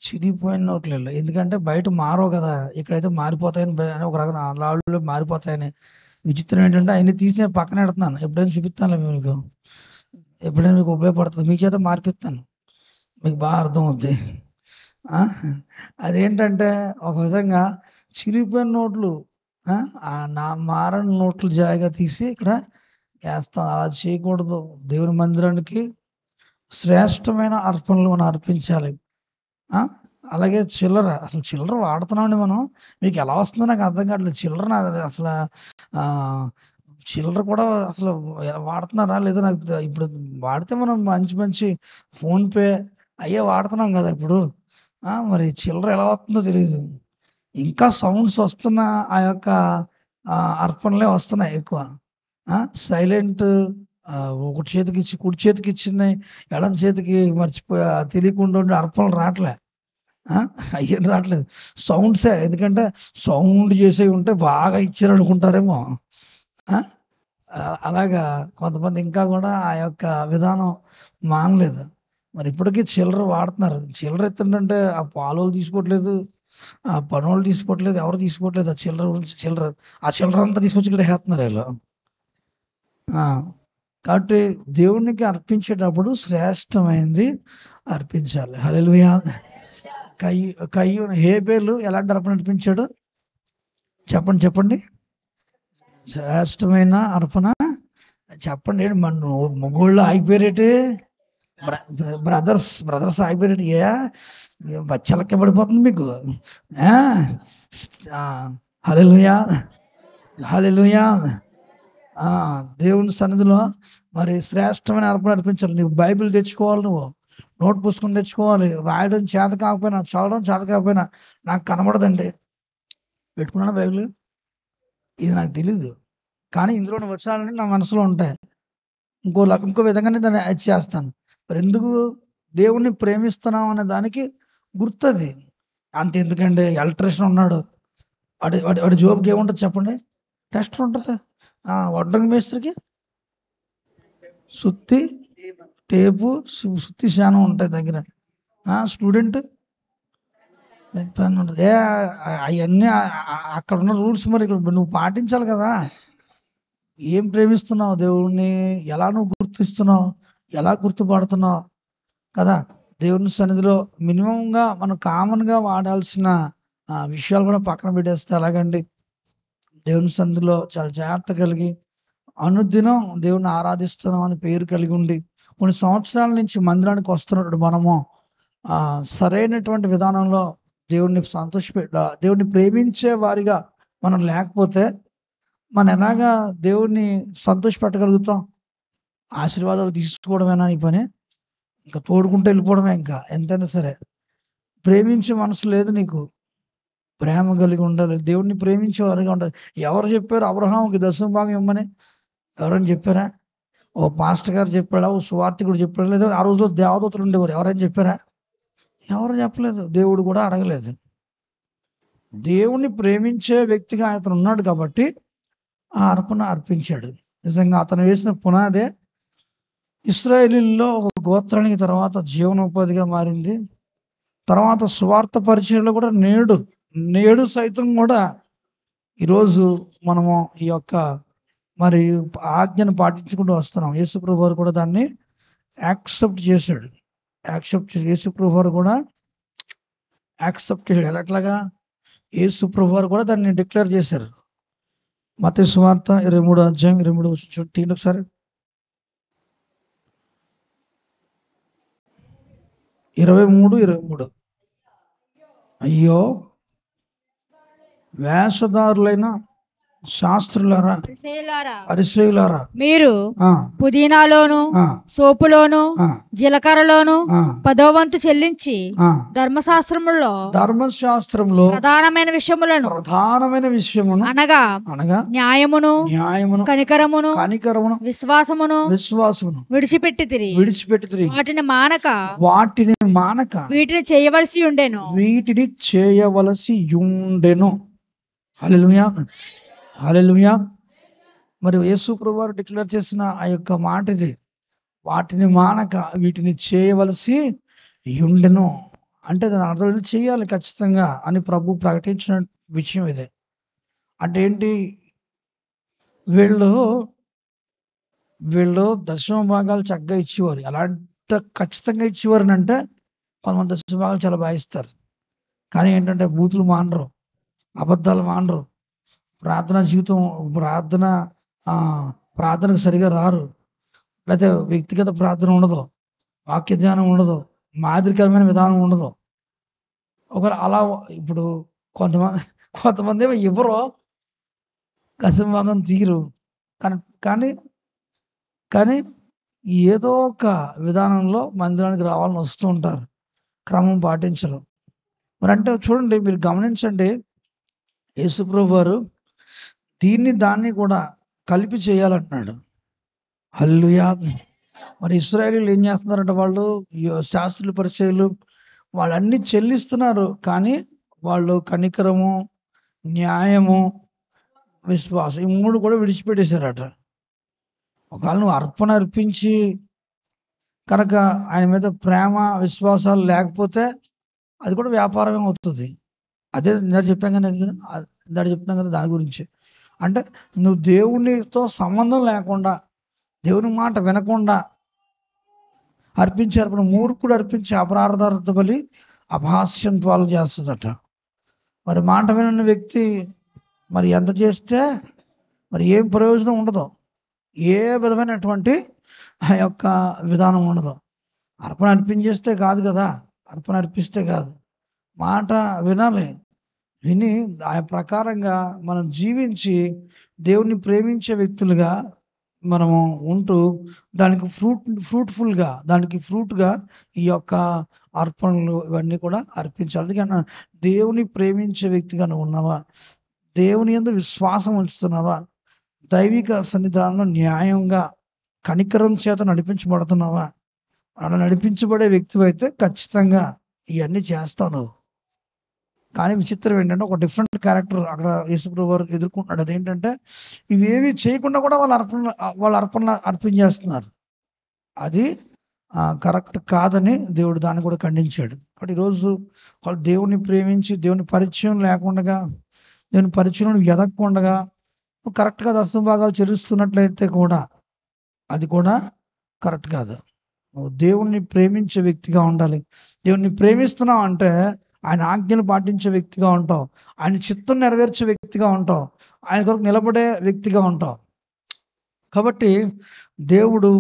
చిరిగిపోయిన నోట్లు. ఎందుకంటే బయట మారవు కదా, ఇక్కడైతే మారిపోతాయని ఒక రకం లాళ్ళు మారిపోతాయని. విచిత్రం ఏంటంటే అవన్నీ తీసి పక్కన పెడుతున్నాను. ఎప్పుడైనా చూపిస్తాను మీకు, ఎప్పుడైనా మీకు ఉపయోగపడుతుంది, మీ చేత మార్పిస్తాను, మీకు బాగా అర్థం అవుద్ది. అదేంటంటే ఒక విధంగా చిరిగిపోయిన నోట్లు, నా మారని నోట్లు జాయిగా తీసి ఇక్కడ వేస్తాం. అలా చేయకూడదు. దేవుని మందిరానికి శ్రేష్టమైన అర్పణలు మనం అర్పించాలి. అలాగే అసలు చిల్లర వాడుతున్నామండి మనం. మీకు ఎలా వస్తుందో నాకు అర్థం కావట్లేదు. అసలు చిల్లర కూడా అసలు వాడుతున్నారా లేదా నాకు ఇప్పుడు వాడితే మనం మంచి ఫోన్పే అయ్యే వాడుతున్నాం కదా ఇప్పుడు. మరి చిల్లర ఎలా వస్తుందో తెలియదు. ఇంకా సౌండ్స్ వస్తున్న ఆ యొక్క అర్పణలే వస్తున్నాయి ఎక్కువ. సైలెంట్, ఒకటి చేతికి ఇచ్చి కుడి చేతికి ఇచ్చింది ఎడం చేతికి మర్చిపోయి తెలియకుండా ఉండే అర్పణలు రావట్లే. అయ్యేం రావట్లేదు, సౌండ్సే. ఎందుకంటే సౌండ్ చేసేవి ఉంటే బాగా ఇచ్చారు అనుకుంటారేమో. అలాగా కొంతమంది ఇంకా కూడా ఆ యొక్క విధానం మానలేదు. మరి ఇప్పటికీ చిల్లర వాడుతున్నారు. చిల్లర ఎత్తుంటే ఆ పాలోళ్ళు తీసుకోవట్లేదు, ఆ పనోళ్ళు తీసుకోవట్లేదు, ఎవరు తీసుకోవట్లేదు. ఆ చిల్లర గురించి ఆ చిల్లర అంతా తీసుకొచ్చి ఇక్కడ వేస్తున్నారు వీళ్ళు. కాబట్టి దేవునికి అర్పించేటప్పుడు శ్రేష్టమైనది అర్పించాలి. హల్లెలూయా. హేబేలు ఎలాంటి అర్పణ అర్పించాడు చెప్పండి. శ్రేష్టమైన అర్పణ చెప్పండి. మన మొగోళ్ళు ఆగిపోయేటి, బ్రదర్స్ ఆగిపోయేటి. బచ్చలకే పడిపోతుంది మీకు. హల్లెలూయా, హల్లెలూయా. దేవుని సన్నిధిలో మరి శ్రేష్టమైన అర్పణ అర్పించాలి. నువ్వు బైబిల్ తెచ్చుకోవాలి, నువ్వు నోట్ పుస్తకం తెచ్చుకోవాలి. రాయడం చేత కాకపోయినా, చదవడం చేత కాకపోయినా, నాకు కనబడదండి, పెట్టుకున్నాను బైబిల్, ఇది నాకు తెలీదు, కానీ ఇందులో వచనాలని నా మనసులో ఉంటాయి. ఇంకో విధంగానే దాన్ని చేస్తాను. మరి ఎందుకు? దేవుణ్ణి ప్రేమిస్తున్నాం అనే దానికి గుర్తుంది. అంత ఎందుకండి? ఎలక్ట్రీషియన్ ఉన్నాడు, వాడి జోబుకి ఏముంటుంది చెప్పండి? టెస్టర్ ఉంటుంది. వడ్రంగి మేస్త్రికి సుత్తి, టేపు, సుత్తి శానం ఉంటాయి దగ్గర. స్టూడెంట్ పెన్ ఉంటుంది. అవన్నీ అక్కడ ఉన్న రూల్స్ మరి ఇక్కడ నువ్వు పాటించాలి కదా. ఏం ప్రేమిస్తున్నావు దేవుణ్ణి, ఎలా నువ్వు గుర్తిస్తున్నావు, ఎలా గుర్తుపడుతున్నావు కదా. దేవుని సన్నిధిలో మినిమంగా మనం కామన్గా వాడాల్సిన విషయాలు కూడా పక్కన పెట్టేస్తే ఎలాగండి. దేవుని సన్నిధిలో చాలా జాగ్రత్త కలిగి అనుదినం దేవుణ్ణి ఆరాధిస్తున్నాం అని పేరు కలిగి ఉండి కొన్ని సంవత్సరాల నుంచి మందిరానికి వస్తున్నప్పుడు మనము సరైనటువంటి విధానంలో దేవుణ్ణి దేవుణ్ణి ప్రేమించే వారిగా మనం లేకపోతే మనం ఎలాగా దేవుణ్ణి సంతోషపెట్టగలుగుతాం? ఆశీర్వాదాలు తీసుకోవడమేనా ఈ పని? ఇంకా తోడుకుంటూ వెళ్ళిపోవడమే. ఇంకా ఎంతైనా సరే ప్రేమించే మనసు లేదు నీకు, ప్రేమ కలిగి ఉండాలి, దేవుణ్ణి ప్రేమించే వారిగా ఉండాలి. ఎవరు చెప్పారు అబ్రహాంకి దశమ భాగం ఇవ్వమని? ఎవరైనా చెప్పారా? ఓ పాస్టర్ గారు చెప్పాడా? ఓ సువార్థికుడు చెప్పాడా? లేదా ఆ రోజులో దేవదూతలు ఉండేవారు, ఎవరైనా చెప్పారా? ఎవరు చెప్పలేదు, దేవుడు కూడా అడగలేదు. దేవుణ్ణి ప్రేమించే వ్యక్తిగా అతను ఉన్నాడు కాబట్టి ఆ అర్పణ అర్పించాడు. నిజంగా అతను వేసిన పునాదే ఇశ్రాయేలీల్లో ఒక గోత్రానికి తర్వాత జీవనోపాధిగా మారింది. తర్వాత స్వార్థ పరిచయంలో కూడా నేడు సైతం కూడా ఈరోజు మనము ఈ యొక్క మరి ఆజ్ఞను పాటించుకుంటూ వస్తున్నాం. యేసుప్రభు వారు కూడా దాన్ని యాక్సెప్ట్ చేశాడు. యేసుప్రభు వారు కూడా యాక్సెప్ట్ చేశాడు. ఎట్లాగా? యేసుప్రభు వారు కూడా దాన్ని డిక్లేర్ చేశారు. మత్తయి సువార్త 23వ అధ్యాయం 23వ వచనం ఒకసారి. 23 అయ్యో వేషధారులైన శాస్త్రులారా, పరిసయ్యులారా, మీరు పుదీనాలోను సోపులోను జీలకర్రలోను 10వ వంతు చెల్లించి ధర్మశాస్త్రములో ప్రధానమైన విషయములను అనగా న్యాయమును కనికరమును విశ్వాసమును విడిచిపెట్టి వాటిని మానక వీటిని చేయవలసి ఉండెను. హల్లెలూయా. మరి యేసు ప్రభువు వారు డిక్లేర్ చేసిన ఆ యొక్క మాట ఇది, వాటిని మానక వీటిని చేయవలసి ఉండెను. అంటే దాని అర్థం చేయాలి ఖచ్చితంగా అని ప్రభు ప్రకటించిన విషయం ఇదే. అంటే ఏంటి? వీళ్ళు దశమ భాగాలు చక్కగా ఇచ్చేవారు. ఎలాంటి ఖచ్చితంగా ఇచ్చేవారు అంటే కొంతమంది దశమ భాగాలు చాలా బాధిస్తారు, కానీ ఏంటంటే బూతులు మానరు, అబద్ధాలు మానరు, ప్రార్థనా జీవితం ప్రార్థనకు సరిగా రారు, లేకపోతే వ్యక్తిగత ప్రార్థన ఉండదు, వాక్య ధ్యానం ఉండదు, మాదిరికరమైన విధానం ఉండదు. ఒకవేళ అలా ఇప్పుడు కొంతమంది ఏమో ఎవరో కసిభాగం తీరు, కానీ ఏదో ఒక విధానంలో మందిరానికి రావాలని వస్తూ ఉంటారు, క్రమం పాటించరు. మరి అంటే చూడండి, మీరు గమనించండి, యేసుప్రభు వారు దాన్ని కూడా కలిపి చేయాలంటున్నాడు. హల్లెలూయా. మరి ఇశ్రాయేలీయులు ఏం చేస్తున్నారంటే వాళ్ళు శాస్త్రులు పరిచయులు వాళ్ళన్నీ చెల్లిస్తున్నారు, కానీ వాళ్ళు కనికరము, న్యాయము, విశ్వాసం ఈ 3 కూడా విడిచిపెట్టేశారట. ఒకవేళ నువ్వు అర్పణ అర్పించి కనుక ఆయన మీద ప్రేమ విశ్వాసాలు లేకపోతే అది కూడా వ్యాపారమే అవుతుంది. అదే నేను చెప్పాను కదా దాని గురించి. అంటే నువ్వు దేవునితో సంబంధం లేకుండా, దేవుని మాట వినకుండా అర్పించారు. మూర్ఖుడు అర్పించే అపరాధార్థ బలి అపహాస్యం పాలు చేస్తుందట. మరి మాట వినని వ్యక్తి మరి ఎంత చేస్తే మరి ఏం ప్రయోజనం ఉండదు, ఏ విధమైనటువంటి ఆ యొక్క విధానం ఉండదు. అర్పణ అర్పించేస్తే కాదు కదా, అర్పణ అర్పిస్తే కాదు, మాట వినాలి. విని ఆ ప్రకారంగా మనం జీవించి దేవుణ్ణి ప్రేమించే వ్యక్తులుగా మనము ఉంటూ దానికి ఫ్రూట్గా ఈ యొక్క అర్పణలు ఇవన్నీ కూడా అర్పించాలి. అందుకని దేవుని ప్రేమించే వ్యక్తిగా నువ్వు ఉన్నావా? దేవుని యందు విశ్వాసం ఉంచుతున్నావా? దైవిక సన్నిధానంలో న్యాయంగా కనికరం చేత నడిపించబడుతున్నావా? అలా నడిపించబడే వ్యక్తి అయితే ఖచ్చితంగా ఇవన్నీ చేస్తావు. కానీ విచిత్రం ఏంటంటే ఒక డిఫరెంట్ క్యారెక్టర్ అక్కడ యేసుప్రభు వారు ఎదుర్కొంటున్నాడు. అదేంటంటే ఇవేవి చేయకుండా కూడా వాళ్ళు అర్పించేస్తున్నారు. అది కరెక్ట్ కాదని దేవుడు దాన్ని కూడా ఖండించాడు. కాబట్టి ఈరోజు వాళ్ళు దేవుని ప్రేమించి దేవుని పరిచయం లేకుండా, దేవుని పరిచయం ఎదగకుండా కరెక్ట్గా దశమ భాగాలు చెల్లిస్తున్నట్లయితే కూడా అది కూడా కరెక్ట్ కాదు. నువ్వు దేవుణ్ణి ప్రేమించే వ్యక్తిగా ఉండాలి. దేవుణ్ణి ప్రేమిస్తున్నావు అంటే ఆయన ఆజ్ఞలు పాటించే వ్యక్తిగా ఉంటావు, ఆయన చిత్తం నెరవేర్చే వ్యక్తిగా ఉంటావు, ఆయన కొరకు నిలబడే వ్యక్తిగా ఉంటావు. కాబట్టి దేవుడు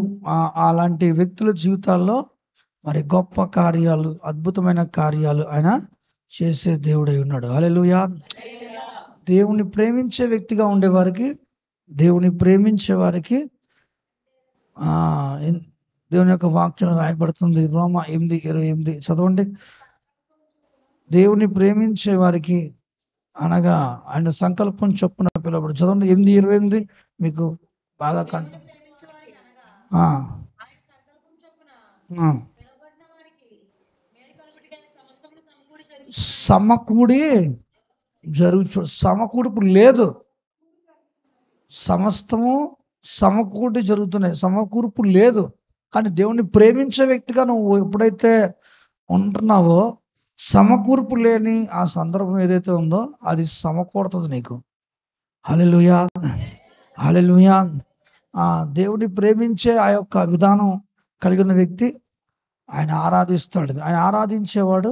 అలాంటి వ్యక్తుల జీవితాల్లో మరి గొప్ప కార్యాలు, అద్భుతమైన కార్యాలు ఆయన చేసే దేవుడై ఉన్నాడు. హల్లెలూయా. దేవుని ప్రేమించే వ్యక్తిగా ఉండేవారికి, దేవుని ప్రేమించే వారికి దేవుని యొక్క వాక్యం రాయబడుతుంది. రోమా 8:28 చదవండి. దేవుని ప్రేమించే వారికి అనగా ఆయన సంకల్పం చొప్పున పిలువబడు. చదవండి 8:28 మీకు బాగా సమకూడి సమకూడుపు లేదు, సమస్తము సమకూడి జరుగుతున్నాయి, సమకూర్పు లేదు. కానీ దేవుణ్ణి ప్రేమించే వ్యక్తిగా నువ్వు ఎప్పుడైతే ఉంటున్నావో సమకూర్పు లేని ఆ సందర్భం ఏదైతే ఉందో అది సమకూడుతుంది నీకు. హల్లెలూయా, హల్లెలూయా. దేవుని ప్రేమించే ఆ యొక్క విధానం కలిగిన వ్యక్తి ఆయన ఆరాధిస్తాడు. ఆయన ఆరాధించేవాడు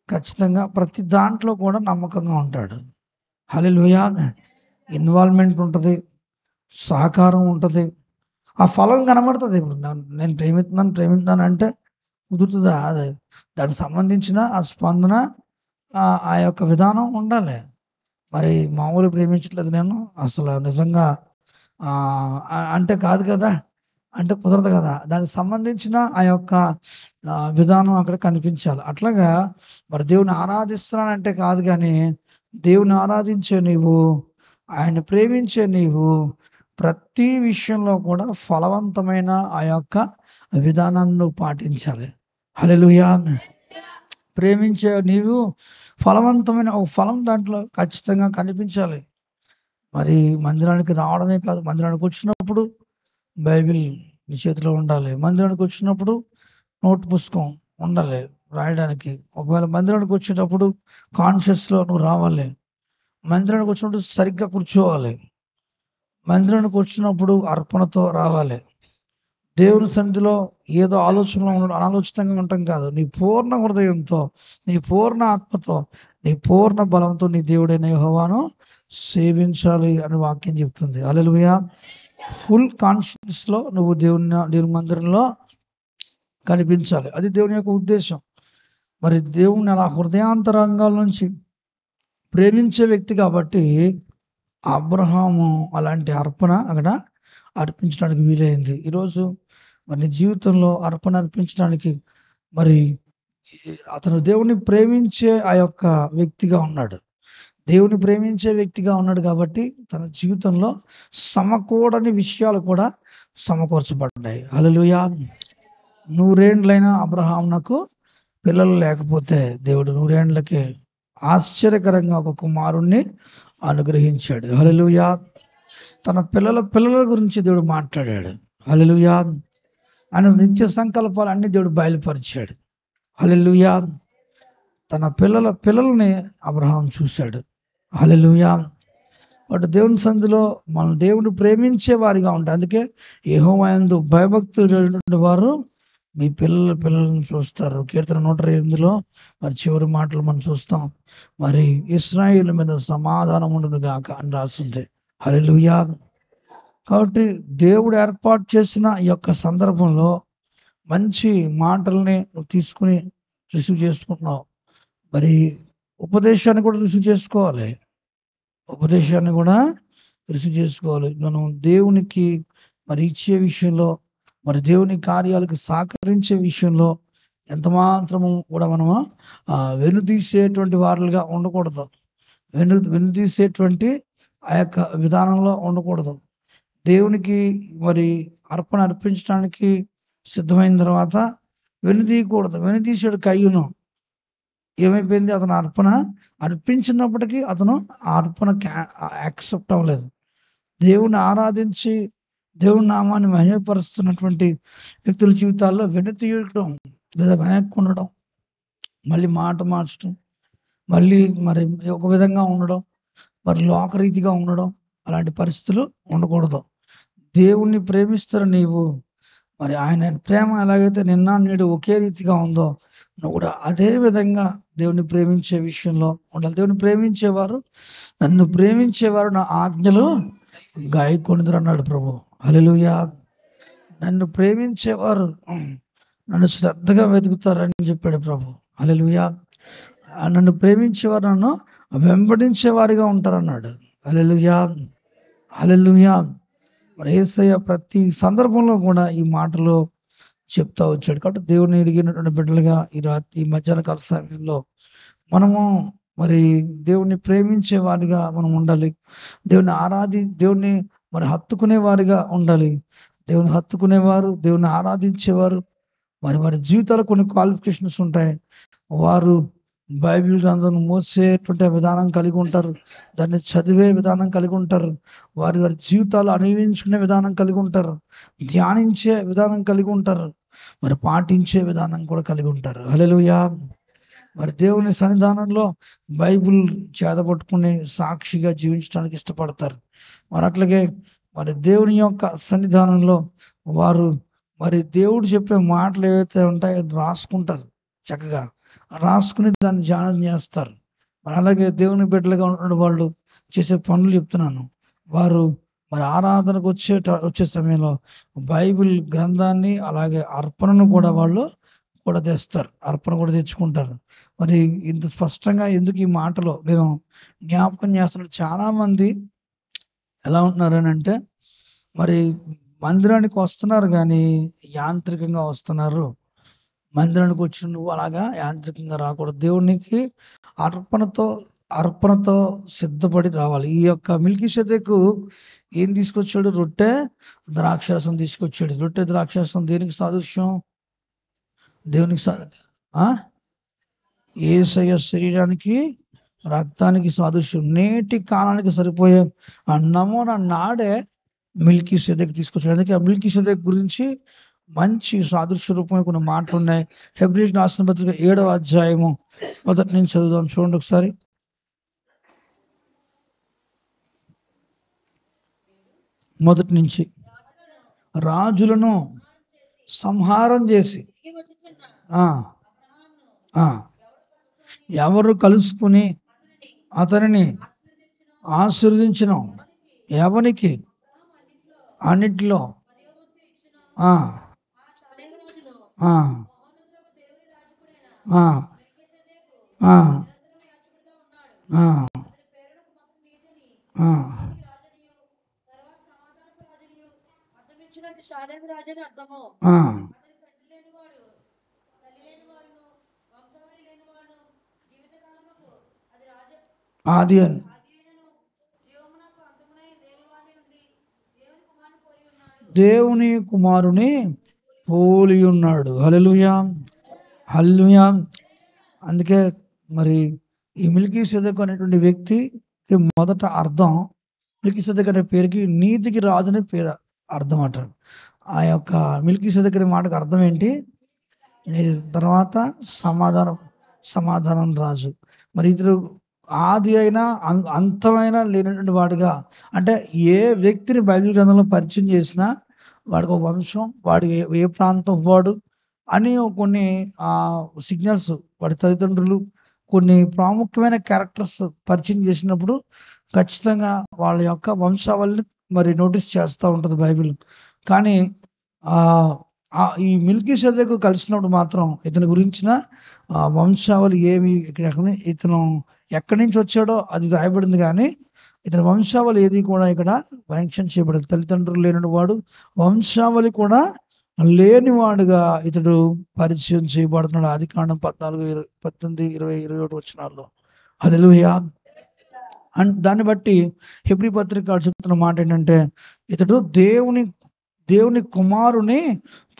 ఖచ్చితంగా ప్రతి దాంట్లో కూడా నమ్మకంగా ఉంటాడు. హల్లెలూయా. ఇన్వాల్వ్మెంట్ ఉంటుంది, సహకారం ఉంటుంది, ఆ ఫలం కనబడుతుంది. ఇప్పుడు నేను ప్రేమిస్తున్నాను అంటే కుదురుతుందా? అది దానికి సంబంధించిన ఆ స్పందన, ఆ యొక్క విధానం ఉండాలి. మరి మామూలు ప్రేమించట్లేదు నేను అసలు నిజంగా అంటే కాదు కదా, అంటే కుదరదు కదా. దానికి సంబంధించిన ఆ యొక్క విధానం అక్కడ కనిపించాలి. అట్లాగా మరి దేవుని ఆరాధిస్తున్నానంటే కాదు, కానీ దేవుని ఆరాధించే నీవు, ఆయన ప్రేమించే నీవు ప్రతి విషయంలో కూడా ఫలవంతమైన ఆ యొక్క విధానాన్ని పాటించాలి. హల్లెలూయా. ప్రేమించే నీవు ఫలవంతమైన ఒక ఫలం దాంట్లో ఖచ్చితంగా కనిపించాలి. మరి మందిరానికి రావడమే కాదు, మందిరానికి వచ్చినప్పుడు బైబిల్ నీ చేతిలో ఉండాలి, మందిరానికి వచ్చినప్పుడు నోట్ పుస్తకం ఉండాలి రాయడానికి. ఒకవేళ మందిరానికి వచ్చేటప్పుడు కాన్షియస్లో నువ్వు రావాలి, మందిరానికి వచ్చినప్పుడు సరిగ్గా కూర్చోవాలి, మందిరానికి వచ్చినప్పుడు అర్పణతో రావాలి. దేవుని సన్నిధిలో ఏదో ఆలోచనలో ఉండడం, అనాలోచితంగా ఉండటం కాదు, నీ పూర్ణ హృదయంతో, నీ పూర్ణ ఆత్మతో, నీ పూర్ణ బలంతో నీ దేవుడైన యెహోవాను సేవించాలి అని వాక్యం చెప్తుంది. హల్లెలూయా. ఫుల్ కాన్షియస్ లో నువ్వు దేవుని మందిరంలో కనిపించాలి. అది దేవుని యొక్క ఉద్దేశం. మరి దేవుని అలా హృదయాంతరంగాల నుంచి ప్రేమించే వ్యక్తి కాబట్టి అబ్రహాము అలాంటి అర్పణ అక్కడ అర్పించడానికి వీలైంది. ఈరోజు మరి నీ జీవితంలో అర్పణ అర్పించడానికి మరి అతను దేవుని ప్రేమించే ఆ యొక్క వ్యక్తిగా ఉన్నాడు, దేవుని ప్రేమించే వ్యక్తిగా ఉన్నాడు కాబట్టి తన జీవితంలో సమకూడని విషయాలు కూడా సమకూర్చబడ్డాయి. హల్లెలూయా. 100 ఏండ్లైన అబ్రహామునకు పిల్లలు లేకపోతే దేవుడు 100 ఏండ్లకే ఆశ్చర్యకరంగా ఒక కుమారుణ్ణి అనుగ్రహించాడు. హల్లెలూయా. తన పిల్లల గురించి దేవుడు మాట్లాడాడు. హల్లెలూయా. ఆయన నిత్య సంకల్పాలు అన్ని దేవుడు బయలుపరిచాడు. హల్లెలూయా. తన పిల్లల్ని అబ్రహాం చూశాడు. హల్లెలూయా. వాటి దేవుని సన్నిధిలో మనం దేవుని ప్రేమించే వారిగా ఉంటాం. అందుకే యెహోవా యందు భయభక్తులు వారు మీ పిల్లలను చూస్తారు. కీర్తన 108లో మరి చివరి మాటలు మనం చూస్తాం, మరి ఇశ్రాయేలు మీద సమాధానం ఉండును గాక అని రాస్తుంది. హల్లెలూయా. కాబట్టి దేవుడు ఏర్పాటు చేసిన ఈ యొక్క సందర్భంలో మంచి మాటల్ని నువ్వు తీసుకుని రిసీవ్ చేసుకుంటున్నావు. మరి ఉపదేశాన్ని కూడా రిసీవ్ చేసుకోవాలి, ఉపదేశాన్ని కూడా రిసీవ్ చేసుకోవాలి. మనం దేవునికి మరి ఇచ్చే విషయంలో, మరి దేవుని కార్యాలకు సహకరించే విషయంలో ఎంత మాత్రము కూడా మనము వెనుదీసేటువంటి వారులుగా ఉండకూడదు, వెనుదీసేటువంటి ఆ యొక్క విధానంలో ఉండకూడదు. దేవునికి మరి అర్పణ అర్పించడానికి సిద్ధమైన తర్వాత వెనుదీయకూడదు. వెనుదీసాడు కయ్యూను. ఏమైపోయింది? అతను అర్పణ అర్పించినప్పటికీ అతను ఆ అర్పణ యాక్సెప్ట్ అవ్వలేదు. దేవుని ఆరాధించి దేవుని నామాన్ని మహిమపరుస్తున్నటువంటి వ్యక్తుల జీవితాల్లో వెనుతీయడం లేదా వెనక్కి ఉండడం, మళ్ళీ మాట మార్చడం, మళ్ళీ మరి ఒక విధంగా ఉండడం, మరి లోకరీతిగా ఉండడం, అలాంటి పరిస్థితులు ఉండకూడదు. దేవుణ్ణి ప్రేమిస్తున్న నీవు మరి ఆయన ప్రేమ ఎలాగైతే నిన్న నేడు ఒకే రీతిగా ఉందో నువ్వు కూడా అదే విధంగా దేవుని ప్రేమించే విషయంలో ఉండాలి. దేవుని ప్రేమించేవారు, నన్ను ప్రేమించేవారు నా ఆజ్ఞలు గాయకొనిదురు అన్నాడు ప్రభు. హల్లెలూయా. నన్ను ప్రేమించేవారు నన్ను శ్రద్ధగా వెతుకుతారని చెప్పాడు ప్రభు. హల్లెలూయా. నన్ను ప్రేమించేవారు నన్ను వెంబడించేవారిగా ఉంటారన్నాడు. హల్లెలూయా. హల్లెలూయా. మరి యేసయ్య ప్రతి సందర్భంలో కూడా ఈ మాటలు చెప్తా వచ్చాడు. కాబట్టి దేవుని ఎరిగినటువంటి బిడ్డలుగా ఈ మధ్యాహ్న కాల సమయంలో మనము మరి దేవుణ్ణి ప్రేమించే వారిగా మనం ఉండాలి. దేవుణ్ణి మరి హత్తుకునే వారిగా ఉండాలి. దేవుని హత్తుకునేవారు, దేవుని ఆరాధించేవారు మరి వారి జీవితాలు కొన్ని క్వాలిఫికేషన్స్ ఉంటాయి. వారు బైబిల్ గ్రంథం మోసేటువంటి విధానం కలిగి ఉంటారు, దాన్ని చదివే విధానం కలిగి ఉంటారు, వారి వారి జీవితాలు అనుభవించుకునే విధానం కలిగి ఉంటారు, ధ్యానించే విధానం కలిగి ఉంటారు, మరి పాటించే విధానం కూడా కలిగి ఉంటారు. హల్లెలూయా. మరి దేవుని సన్నిధానంలో బైబిల్ చేతపట్టుకుని సాక్షిగా జీవించడానికి ఇష్టపడతారు. మరి అట్లాగే మరి దేవుని యొక్క సన్నిధానంలో వారు మరి దేవుడు చెప్పే మాటలు ఏవైతే ఉంటాయో రాసుకుంటారు, చక్కగా రాసుకుని దాన్ని ధ్యానం చేస్తారు. మరి అలాగే దేవుని బిడ్డలుగా ఉన్న వాళ్ళు చేసే పనులు చెప్తున్నాను. వారు మరి ఆరాధనకు వచ్చే సమయంలో బైబిల్ గ్రంథాన్ని అలాగే అర్పణను కూడా వాళ్ళు కూడా తెస్తారు, అర్పణ కూడా తెచ్చుకుంటారు. మరి ఇంత స్పష్టంగా ఎందుకు ఈ మాటలో నేను జ్ఞాపకం చేస్తున్నాను. చాలా మంది ఎలా ఉంటున్నారు అంటే మరి మందిరానికి వస్తున్నారు కానీ యాంత్రికంగా వస్తున్నారు. మందిరానికి వచ్చిన నువ్వు అలాగా యాంత్రికంగా రాకూడదు. దేవునికి అర్పణతో సిద్ధపడి రావాలి. ఈ యొక్క మెల్కీషెదెకు ఏం తీసుకొచ్చాడు? రొట్టె ద్రాక్షారసం తీసుకొచ్చాడు. రొట్టె ద్రాక్షారసం దేనికి సాదృశ్యం? దేవునికి యేసయ్య శరీరానికి రక్తానికి సాదృశ్యం. నేటి కాలానికి సరిపోయే ఆ నమూనా నాడే మెల్కీషెదెకు తీసుకొచ్చాడు. అందుకే ఆ మెల్కీషెదెకు గురించి మంచి సాదృశ్య రూపంలో కొన్ని మాటలు ఉన్నాయి. హెబ్రీయులకు రాసిన పత్రిక 7వ అధ్యాయము 1 నుంచి చదువుదాం. చూడండి ఒకసారి. మొదటి నుంచి. రాజులను సంహారం చేసి ఎవరు కలుసుకుని అతనిని ఆశీర్వదించిన ఎవనికి అన్నిటిలో ఆది దేవుని కుమారుని పోలి ఉన్నాడు. హల్లెలూయా. హల్లెలూయా. అందుకే మరి ఈ మెల్కీషెదెకు అనేటువంటి వ్యక్తికి మొదట అర్థం, మెల్కీషెదెకు అనే పేరుకి నీతికి రాజు అనే పేరు అర్థం అంట. ఆ యొక్క మెల్కీషెదెకు అనే మాటకు అర్థం ఏంటి? తర్వాత సమాధానం రాజు. మరి ఇతడు ఆది అయినా అంతమైనా లేనటువంటి వాడుగా, అంటే ఏ వ్యక్తిని బైబిల్ గ్రంథంలో పరిచయం చేసినా వాడికి ఒక వంశం, వాడి ఏ ప్రాంతం వాడు అని కొన్ని సిగ్నల్స్, వాడి తల్లిదండ్రులు కొన్ని ప్రాముఖ్యమైన క్యారెక్టర్స్ పరిచయం చేసినప్పుడు ఖచ్చితంగా వాళ్ళ యొక్క వంశావళిని మరి నోటీస్ చేస్తూ ఉంటుంది బైబిల్. కానీ ఈ మెల్కీషెదెకు కలిసినప్పుడు మాత్రం ఇతని గురించిన వంశావళి ఏమి, ఇతను ఎక్కడి నుంచి వచ్చాడో అది రాయబడింది, కానీ ఇతని వంశావళి ఏది కూడా ఇక్కడ మెన్షన్ చేయబడదు. తల్లిదండ్రులు లేని వాడు, వంశావళి కూడా లేనివాడుగా ఇతడు పరిచయం చేయబడుతున్నాడు. ఆదికాండం 14, 18, 20, 21 వచనాల్లో. హల్లెలూయా. అండ్ దాన్ని బట్టి హెబ్రీ పత్రిక చెప్తున్న మాట ఏంటంటే ఇతడు దేవుని కుమారుని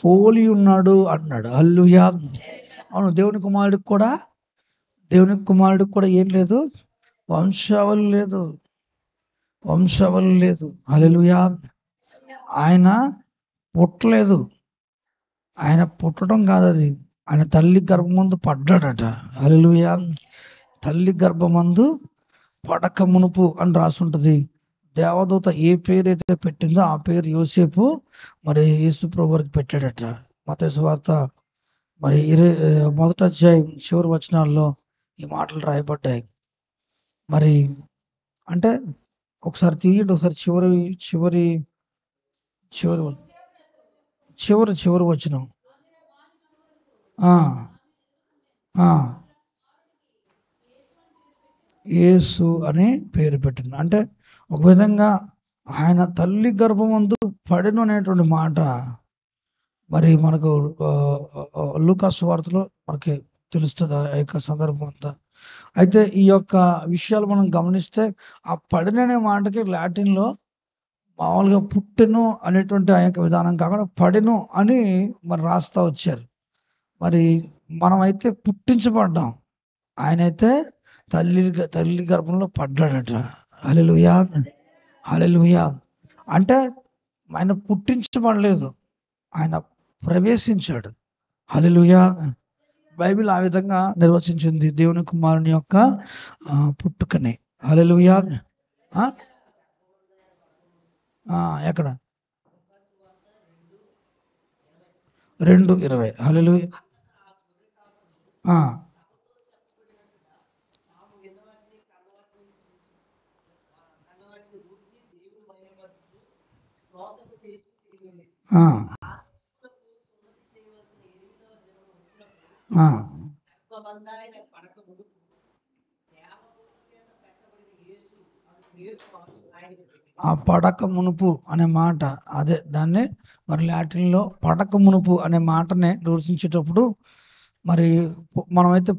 పోలి ఉన్నాడు అన్నాడు. హల్లెలూయా. అవును, దేవుని కుమారుడికి కూడా ఏం లేదు? వంశావళి లేదు. హల్లెలూయా. ఆయన పుట్టలేదు. ఆయన పుట్టడం కాదు, అది ఆయన తల్లి గర్భమందు పడ్డాడట. హల్లెలూయా. తల్లి గర్భమందు పడక మునుపు అని రాసుంటది. దేవదూత ఏ పేరు అయితే పెట్టిందో ఆ పేరు యోసేపు మరి యేసు ప్రభు వారికి పెట్టాడట. మత్తయి సువార్త మరి 1వ అధ్యాయం చివరి వచనాల్లో ఈ మాటలు రాయబడ్డాయి. మరి అంటే ఒకసారి తీయండి, ఒకసారి చివరి వచనం. యేసు అనే పేరు పెట్టింది. అంటే ఒక విధంగా ఆయన తల్లి గర్భమందు పడెను అనేటువంటి మాట మరి మనకు లూకా సువార్తలో మనకి తెలుస్తుంది ఆ యొక్క సందర్భం అంతా. అయితే ఈ యొక్క విషయాలు మనం గమనిస్తే ఆ పడిన అనే మాటకి లాటిన్లో మామూలుగా పుట్టెను అనేటువంటి ఆ యొక్క విధానం కాకుండా పడెను అని మరి రాస్తా వచ్చారు. మరి మనమైతే పుట్టించబడ్డాం, ఆయనైతే తల్లి గర్భంలో పడ్డాడట. హల్లెలూయా, హల్లెలూయా. అంటే ఆయన పుట్టించబడలేదు, ఆయన ప్రవేశించాడు. హల్లెలూయా. బైబిల్ ఆ విధంగా నిర్వచించింది దేవుని కుమారుని యొక్క పుట్టుకని. హల్లెలూయా. ఎక్కడ 2:20. హల్లెలూయా. ఆ పడక మునుపు అనే మాట, అదే దాన్ని మరి లాటిన్లో పడక మునుపు అనే మాటనే దూషించేటప్పుడు మరి మనమైతే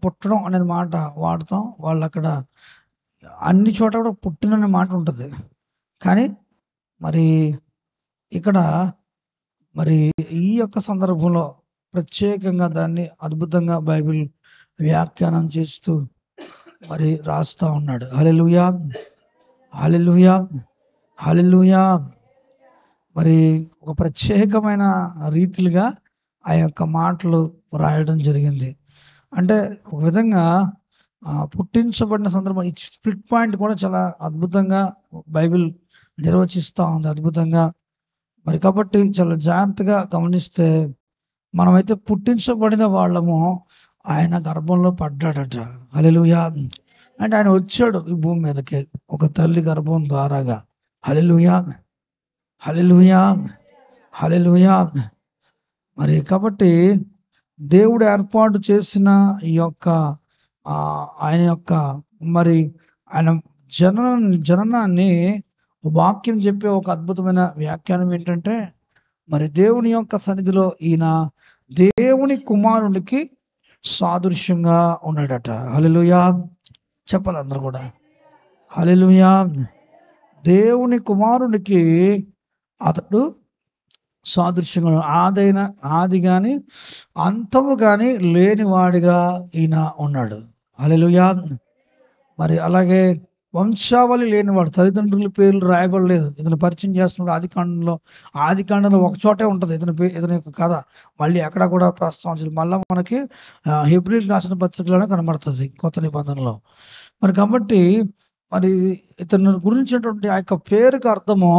పుట్టడం అనేది మాట వాడతాం. వాళ్ళు అక్కడ అన్ని చోట కూడా పుట్టిననే మాట ఉంటుంది. కానీ మరి ఇక్కడ మరి ఈ యొక్క సందర్భంలో ప్రత్యేకంగా దాన్ని అద్భుతంగా బైబిల్ వ్యాఖ్యానం చేస్తూ మరి రాస్తా ఉన్నాడు. హల్లెలూయా, హల్లెలూయా, హల్లెలూయా. మరి ఒక ప్రత్యేకమైన రీతిలుగా ఆ యొక్క మాటలు రాయడం జరిగింది. అంటే ఒక విధంగా పుట్టించబడిన సందర్భం ఈ స్ప్లిట్ పాయింట్ కూడా చాలా అద్భుతంగా బైబిల్ నిర్వచిస్తూ ఉంది, అద్భుతంగా. మరి కాబట్టి చాలా జాగ్రత్తగా గమనిస్తే మనమైతే పుట్టించబడిన వాళ్ళము ఆయన గర్భంలో పడ్డాడట. హల్లెలూయా. అంటే ఆయన వచ్చాడు ఈ భూమి మీదకి ఒక తల్లి గర్భం ద్వారాగా. హల్లెలూయా, హల్లెలూయా, హల్లెలూయా. మరి కాబట్టి దేవుడు ఏర్పాటు చేసిన ఈ యొక్క ఆయన యొక్క మరి ఆయన జననాన్ని వాక్యం చెప్పే ఒక అద్భుతమైన వ్యాఖ్యానం ఏంటంటే మరి దేవుని యొక్క సన్నిధిలో ఈయన దేవుని కుమారునికి సాదృశ్యంగా ఉన్నాడట. హల్లెలూయా. చెప్పాలి అందరూ కూడా హల్లెలూయా. దేవుని కుమారునికి అతడు సాదృశ్యంగా, ఆది గాని అంతము గాని లేనివాడిగా ఈయన ఉన్నాడు. హల్లెలూయా. మరి అలాగే వంశావళి లేనివాడు, తల్లిదండ్రుల పేర్లు రాయబడలేదు. ఇతను పరిచయం చేస్తున్నాడు ఆదికాండంలో ఒక చోటే ఉంటుంది ఇతని యొక్క కథ. మళ్ళీ ఎక్కడ కూడా ప్రస్తావించలేదు. మళ్ళీ మనకి హెబ్రీయులకు రాసిన పత్రికలోనే కనబడుతుంది కొత్త నిబంధనలో. మరి కాబట్టి మరి ఇతని గురించినటువంటి ఆ యొక్క పేరుకి అర్థము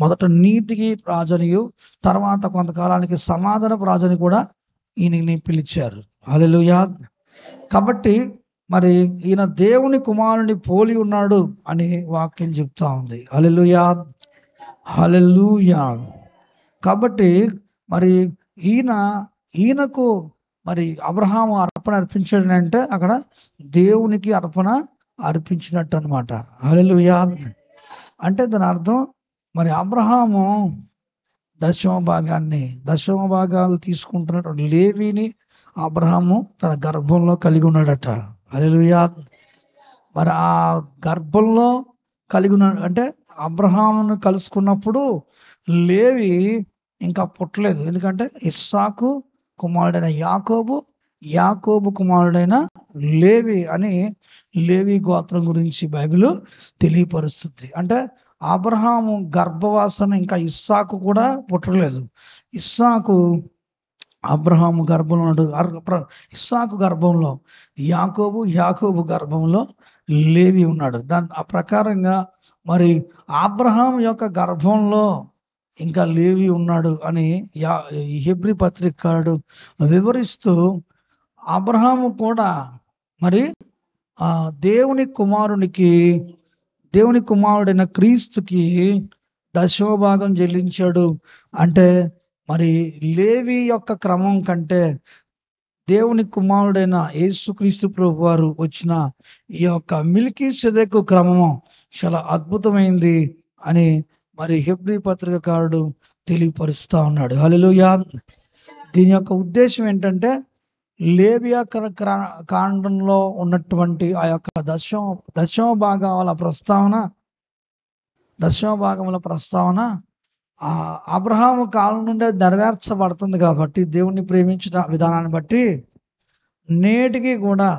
మొదట నీతికి రాజనియు, తర్వాత కొంతకాలానికి సమాధానపు రాజని కూడా ఈయనని పిలిచారు. హల్లెలూయా. కాబట్టి మరి ఈయన దేవుని కుమారుని పోలి ఉన్నాడు అని వాక్యం చెప్తా ఉంది. హల్లెలూయా, హల్లెలూయా. కాబట్టి మరి ఈయనకు మరి అబ్రహాము అర్పణ అర్పించాడు అంటే అక్కడ దేవునికి అర్పణ అర్పించినట్టు అనమాట. హల్లెలూయా. అంటే దాని అర్థం మరి అబ్రహాము దశమ భాగాలు తీసుకుంటున్నటువంటి లేవీని అబ్రహాము తన గర్భంలో కలిగి ఉన్నాడట. హల్లెలూయా. మరి ఆ గర్భంలో కలిగి ఉన్నాడు అంటే అబ్రహామును కలుసుకున్నప్పుడు లేవి ఇంకా పుట్టలేదు. ఎందుకంటే ఇస్సాకు కుమారుడైన యాకోబు కుమారుడైన లేవి అని లేవి గోత్రం గురించి బైబిల్ తెలియపరుస్తుంది. అంటే అబ్రహాము గర్భవాసన ఇంకా ఇస్సాకు కూడా పుట్టలేదు. ఇస్సాకు అబ్రహాము గర్భంలో ఉన్నాడు, ఇస్సాకు గర్భంలో యాకోబు గర్భంలో లేవి ఉన్నాడు. ఆ ప్రకారంగా మరి అబ్రహాం యొక్క గర్భంలో ఇంకా లేవి ఉన్నాడు అని ఈ హెబ్రీ పత్రికారుడు వివరిస్తూ అబ్రహాము కూడా మరి ఆ దేవుని కుమారుడైన క్రీస్తుకి దశమభాగం చెల్లించాడు. అంటే మరి లేవి యొక్క క్రమం కంటే దేవుని కుమారుడైన యేసుక్రీస్తు ప్రభు వారు వచ్చిన ఈ యొక్క మెల్కీసెదెకు క్రమము చాలా అద్భుతమైంది అని మరి హెబ్రీ పత్రికారుడు తెలియపరుస్తా ఉన్నాడు. హల్లెలూయా. దీని యొక్క ఉద్దేశం ఏంటంటే లేవియా కాండంలో ఉన్నటువంటి ఆ యొక్క దశమ భాగముల ప్రస్తావన ఆ అబ్రహాము కాలం నుండే నెరవేర్చబడుతుంది. కాబట్టి దేవుణ్ణి ప్రేమించిన విధానాన్ని బట్టి నేటికి కూడా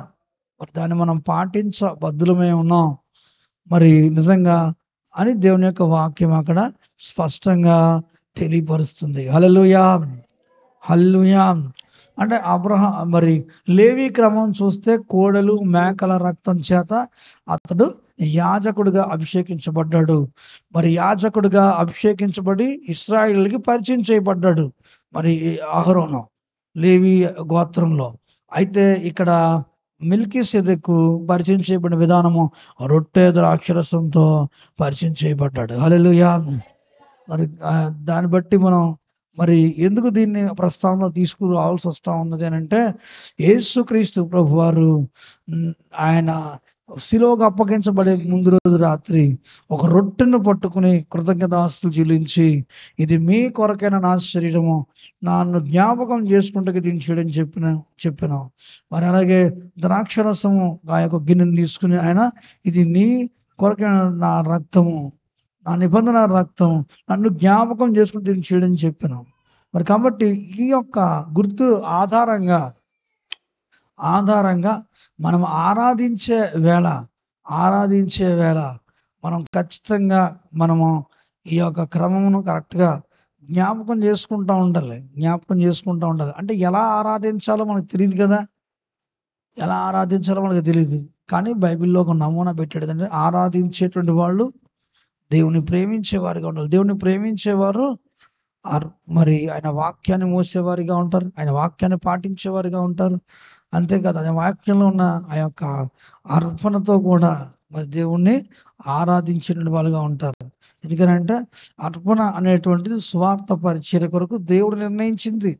మరి దాన్ని మనం బద్దులమై ఉన్నాం మరి నిజంగా అని దేవుని యొక్క వాక్యం అక్కడ స్పష్టంగా తెలియపరుస్తుంది. హల్లెలూయా, హల్లెలూయా. అంటే మరి లేవి క్రమం చూస్తే కోడెలు మేకల రక్తం చేత అతడు యాజకుడిగా అభిషేకించబడ్డాడు. మరి యాజకుడిగా అభిషేకించబడి ఇశ్రాయేలుకి పరిచయం చేయబడ్డాడు మరి అహరోను లేవి గోత్రంలో. అయితే ఇక్కడ మెల్కీసెదెకు పరిచయం చేయబడిన విధానము రొట్టె ద్రాక్షరసంతో పరిచయం చేయబడ్డాడు. హల్లెలూయా. మరి దాన్ని బట్టి మనం మరి ఎందుకు దీన్ని ప్రస్తావనలో తీసుకురావాల్సి వస్తా ఉన్నది అని అంటే యేసుక్రీస్తు ప్రభు వారు ఆయన శిలువకు అప్పగించబడే ముందు రోజు రాత్రి ఒక రొట్టెను పట్టుకుని కృతజ్ఞతాస్తుతులు చెల్లించి ఇది మీ కొరకైన నా శరీరము, నన్ను జ్ఞాపకం చేసుకుంటే దీన్ని చేయడం చెప్పిన మరి అలాగే ద్రాక్షరసము ఆ యొక్క గిన్నెను తీసుకుని ఆయన ఇది నీ కొరకైన నా రక్తము, నా నిబంధన రక్తం, నన్ను జ్ఞాపకం చేసుకుని దీన్ని చేయడం చెప్పాను. మరి కాబట్టి ఈ యొక్క గుర్తు ఆధారంగా మనం ఆరాధించే వేళ మనం ఖచ్చితంగా మనము ఈ యొక్క క్రమమును కరెక్ట్గా జ్ఞాపకం చేసుకుంటూ ఉండాలి. అంటే ఎలా ఆరాధించాలో మనకు తెలియదు కదా, కానీ బైబిల్లో ఒక నమూనా పెట్టాడు. అంటే ఆరాధించేటువంటి వాళ్ళు దేవుని ప్రేమించేవారిగా ఉండాలి. దేవుని ప్రేమించేవారు మరి ఆయన వాక్యాన్ని మోసేవారిగా ఉంటారు, ఆయన వాక్యాన్ని పాటించేవారిగా ఉంటారు. అంతేకాదు ఆయన వాక్యంలో ఉన్న ఆ యొక్క అర్పణతో కూడా మరి దేవుణ్ణి ఆరాధించిన వాళ్ళుగా ఉంటారు. ఎందుకంటే అర్పణ అనేటువంటిది స్వార్థ పరిచర్య కొరకు దేవుడు నిర్ణయించింది.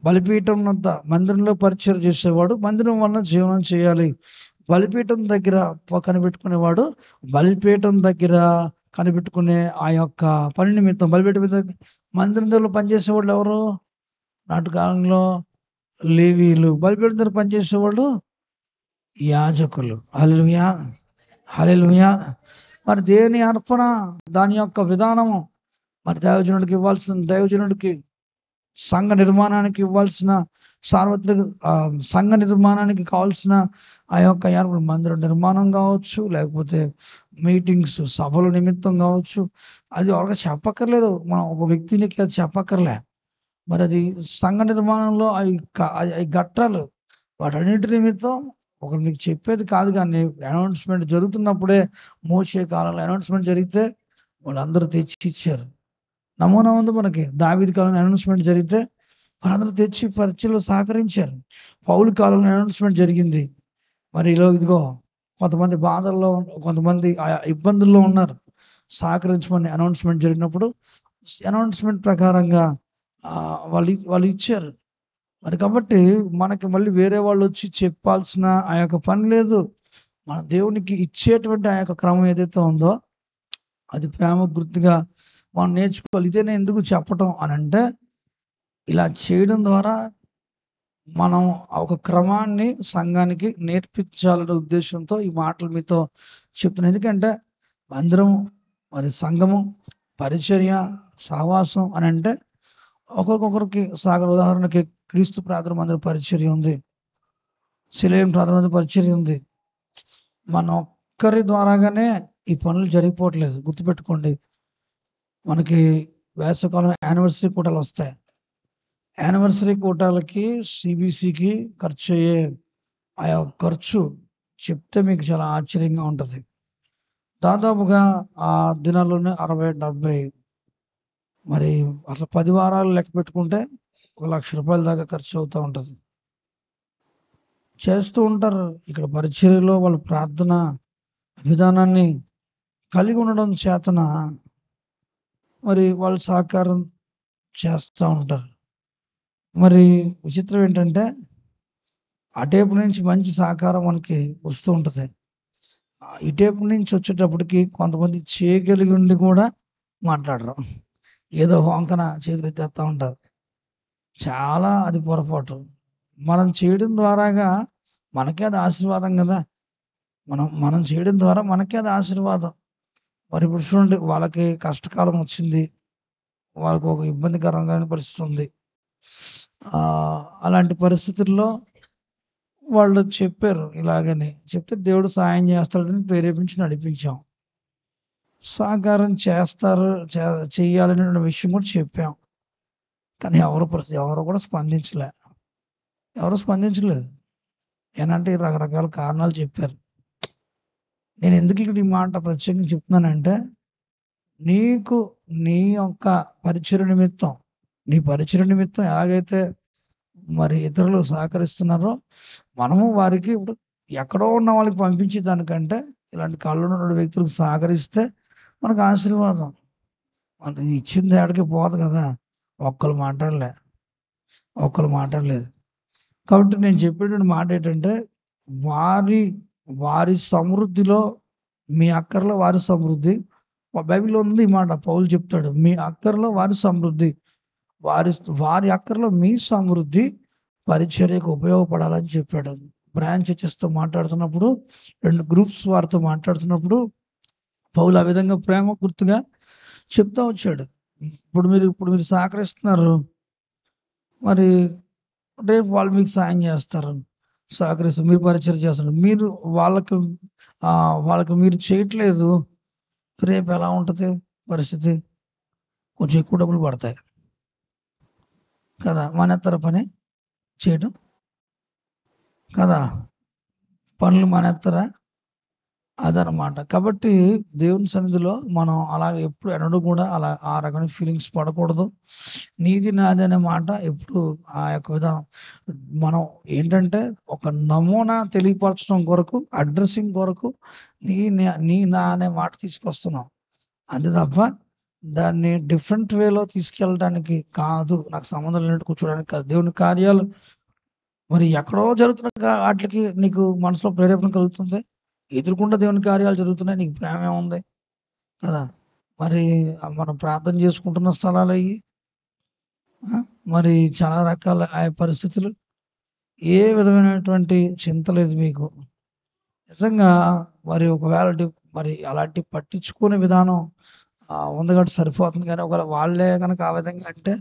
బలిపీఠం వద్ద మందిరంలో పరిచయం చేసేవాడు మందిరం వల్ల జీవనం చేయాలి. బలిపీఠం దగ్గర కనిపెట్టుకునేవాడు బలిపీఠం దగ్గర కనిపెట్టుకునే ఆ యొక్క పని నిమిత్తం బలిపీఠం మందిరం దగ్గర పనిచేసేవాళ్ళు ఎవరు? నాటి కాలంలో లేవీయులు. బలిపీఠం దగ్గర పనిచేసేవాళ్ళు యాజకులు. హల్లెలూయా, హల్లెలూయా. మరి దేవుని అర్పణ దాని యొక్క విధానము మరి దైవజనుడికి సంఘ నిర్మాణానికి ఇవ్వాల్సిన సార్వత్రిక సంఘ నిర్మాణానికి కావాల్సిన ఆ యొక్క మందిర నిర్మాణం కావచ్చు, లేకపోతే మీటింగ్స్ సభల నిమిత్తం కావచ్చు, అది ఎవరికి చెప్పక్కర్లేదు, మనం ఒక వ్యక్తికి అది చెప్పక్కర్లే. మరి అది సంఘ నిర్మాణంలో అవి ఘట్టాలు, వాటన్నిటి నిమిత్తం ఒకరు మీకు చెప్పేది కాదు. కానీ అనౌన్స్మెంట్ జరుగుతున్నప్పుడే మోషే కాలంలో అనౌన్స్మెంట్ జరిగితే వాళ్ళందరూ తెచ్చి ఇచ్చారు. నమూనా ఉంది మనకి. దావీదు కాలంలో అనౌన్స్మెంట్ జరిగితే వాళ్ళందరూ తెచ్చి పరిచయలో సహకరించారు. పౌలు కాలంలో అనౌన్స్మెంట్ జరిగింది. మరి ఇదిగో కొంతమంది బాధల్లో, కొంతమంది ఇబ్బందుల్లో ఉన్నారు, సహకరించమని అనౌన్స్మెంట్ జరిగినప్పుడు అనౌన్స్మెంట్ ప్రకారంగా వాళ్ళు ఇచ్చారు. మరి కాబట్టి మనకి మళ్ళీ వేరే వాళ్ళు వచ్చి చెప్పాల్సిన ఆ యొక్క పని లేదు. మన దేవునికి ఇచ్చేటువంటి ఆ యొక్క క్రమం ఏదైతే ఉందో అది ప్రేమ గుర్తుగా మనం నేర్చుకోవాలి. ఇదే నేను ఎందుకు చెప్పటం అని అంటే, ఇలా చేయడం ద్వారా మనం ఒక క్రమాన్ని సంఘానికి నేర్పించాలనే ఉద్దేశంతో ఈ మాటలు మీతో చెప్తున్నాను. ఎందుకంటే మందిరం మరి సంఘము పరిచర్య సహవాసం అని అంటే ఒకరికొకరికి సాగర. ఉదాహరణకి క్రీస్తు ప్రార్థన మందిర పరిచర్య ఉంది, శిలోయం ప్రార్థన మందిర పరిచర్య ఉంది. మన ఒక్కరి ద్వారాగానే ఈ పనులు జరిగిపోవట్లేదు. గుర్తుపెట్టుకోండి, మనకి వేసవకాలం యానివర్సరీ కూటాలు వస్తాయి. యానివర్సరీ కూటాలకి సిబిసికి ఖర్చు అయ్యే ఆ ఖర్చు చెప్తే మీకు చాలా ఆశ్చర్యంగా ఉంటుంది. దాదాపుగా ఆ దినాల్లోనే 60-70 మరి అసలు 10 వారాలు లెక్క పెట్టుకుంటే ₹1,00,000 దాకా ఖర్చు అవుతూ ఉంటుంది. చేస్తూ ఉంటారు. ఇక్కడ పరిచర్యలో వాళ్ళ ప్రార్థన విధానాన్ని కలిగి ఉండడం చేతన మరి వాళ్ళు సహకారం చేస్తూ ఉంటారు. మరి విచిత్రం ఏంటంటే అటేపు నుంచి మంచి సహకారం మనకి వస్తూ ఉంటుంది. ఇటేపు నుంచి వచ్చేటప్పటికి కొంతమంది చేయగలిగి ఉండి కూడా మాట్లాడరు. ఏదో వంకన చేతులు ఎత్తేస్తూ ఉంటారు. చాలా అది పొరపాటు. మనం చేయడం ద్వారాగా మనకే అది ఆశీర్వాదం కదా. మనం చేయడం ద్వారా మనకే అది ఆశీర్వాదం. మరి ఇప్పుడు చూడండి, వాళ్ళకి కష్టకాలం వచ్చింది, వాళ్ళకు ఒక ఇబ్బందికరంగా పరిస్థితి ఉంది. అలాంటి పరిస్థితుల్లో వాళ్ళు చెప్పారు, ఇలాగని చెప్తే దేవుడు సాయం చేస్తాడని ప్రేరేపించి నడిపించాం. సహకారం చేస్తారు, చెయ్యాలనే విషయం కూడా చెప్పాం. కానీ ఎవరు కూడా స్పందించలేదు. ఏనంటే రకరకాల కారణాలు చెప్పారు. నేను ఎందుకు ఇక్కడ ఈ మాట ప్రత్యేకంగా చెప్తున్నానంటే, నీకు నీ యొక్క పరిచర్య నిమిత్తం ఎలాగైతే మరి ఇతరులు సహకరిస్తున్నారో మనము వారికి ఇప్పుడు ఎక్కడో ఉన్న వాళ్ళకి పంపించే దానికంటే ఇలాంటి కళ్ళు ఉన్న వ్యక్తులకు సహకరిస్తే మనకు ఆశీర్వాదం. మనకి ఇచ్చింది ఎక్కడికి పోదు కదా. ఒక్కరు మాట్లాడలేదు. కాబట్టి నేను చెప్పేటువంటి మాట ఏంటంటే, వారి సమృద్ధిలో మీ అక్కర్లో వారి సమృద్ధి. బైబిల్లో ఉంది ఈ మాట. పౌలు చెప్తాడు, మీ అక్కర్లో వారి సమృద్ధి, వారి అక్కర్లో మీ సమృద్ధి పరిచర్యకు ఉపయోగపడాలని చెప్పాడు. బ్రాంచ్ చర్చెస్తో మాట్లాడుతున్నప్పుడు, 2 గ్రూప్స్ వారితో మాట్లాడుతున్నప్పుడు పౌలు ఆ విధంగా ప్రేమ గుర్తుగా చెప్తా వచ్చాడు. ఇప్పుడు మీరు సహకరిస్తున్నారు, మరి రేపు వాళ్ళు మీకు సాయం చేస్తారు, సహకరిస్తారు, మీరు పరిచయం చేస్తున్నారు. మీరు వాళ్ళకి మీరు చేయట్లేదు, రేపు ఎలా ఉంటుంది పరిస్థితి? కొంచెం ఎక్కువ డబ్బులు పడతాయి కదా, మానేస్తారా పని చేయడం కదా, పనులు మానేస్తారా? అదనమాట. కాబట్టి దేవుని సన్నిధిలో మనం అలాగే ఎప్పుడు ఎన్నడూ కూడా ఆ రకమైన ఫీలింగ్స్ పడకూడదు. నీది నాది అనే మాట ఎప్పుడు ఆ యొక్క విధానం మనం ఏంటంటే ఒక నమూనా తెలియపరచడం కొరకు, అడ్రస్సింగ్ కొరకు నీ నా అనే మాట తీసుకొస్తున్నాం. అంతే తప్ప దాన్ని డిఫరెంట్ వేలో తీసుకెళ్ళడానికి కాదు. నాకు సంబంధం లేనట్టు కూర్చోడానికి కాదు. దేవుని కార్యాలు మరి ఎక్కడో జరుగుతున్న వాటికి నీకు మనసులో ప్రేరేపణ కలుగుతుంది. ఎదురుకుండా దేవుని కార్యాలు జరుగుతున్నాయి, నీకు ప్రేమ ఏముంది కదా. మరి మనం ప్రార్థన చేసుకుంటున్న స్థలాలు అయ్యి మరి చాలా రకాల ఆ పరిస్థితులు, ఏ విధమైనటువంటి చింత లేదు మీకు. నిజంగా మరి ఒకవేళ మరి అలాంటి పట్టించుకునే విధానం ఉంది కాబట్టి సరిపోతుంది. కానీ ఒకవేళ వాళ్ళే కనుక ఆ విధంగా అంటే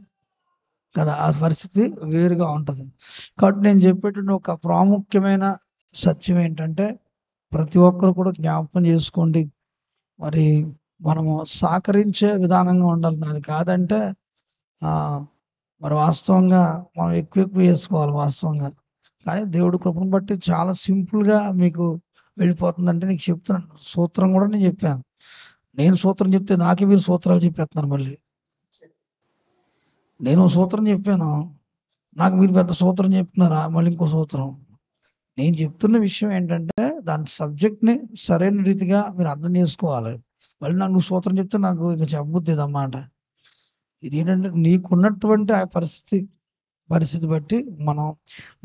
కదా, ఆ పరిస్థితి వేరుగా ఉంటుంది. కాబట్టి నేను చెప్పేటువంటి ఒక ప్రాముఖ్యమైన సత్యం ఏంటంటే, ప్రతి ఒక్కరు కూడా జ్ఞాపకం చేసుకోండి, మరి మనము సహకరించే విధానంగా ఉండాలి. నాది కాదంటే మరి వాస్తవంగా మనం ఎక్కువ వేసుకోవాలి వాస్తవంగా. కానీ దేవుడి కృపను బట్టి చాలా సింపుల్గా మీకు వెళ్ళిపోతుందంటే నీకు చెప్తున్నాను. సూత్రం కూడా నేను చెప్పాను. నేను సూత్రం చెప్తే నాకే మీరు సూత్రాలు చెప్పేస్తున్నారు. మళ్ళీ నేను సూత్రం చెప్పాను, నాకు మీరు పెద్ద సూత్రం చెప్తున్నారా? మళ్ళీ ఇంకో సూత్రం. నేను చెప్తున్న విషయం ఏంటంటే, దాని సబ్జెక్ట్ని సరైన రీతిగా మీరు అర్థం చేసుకోవాలి. మళ్ళీ నాకు నువ్వు సూత్రం చెప్తే నాకు ఇక చెప్పబుద్ది అన్నమాట. ఇది ఏంటంటే, నీకున్నటువంటి ఆ పరిస్థితి బట్టి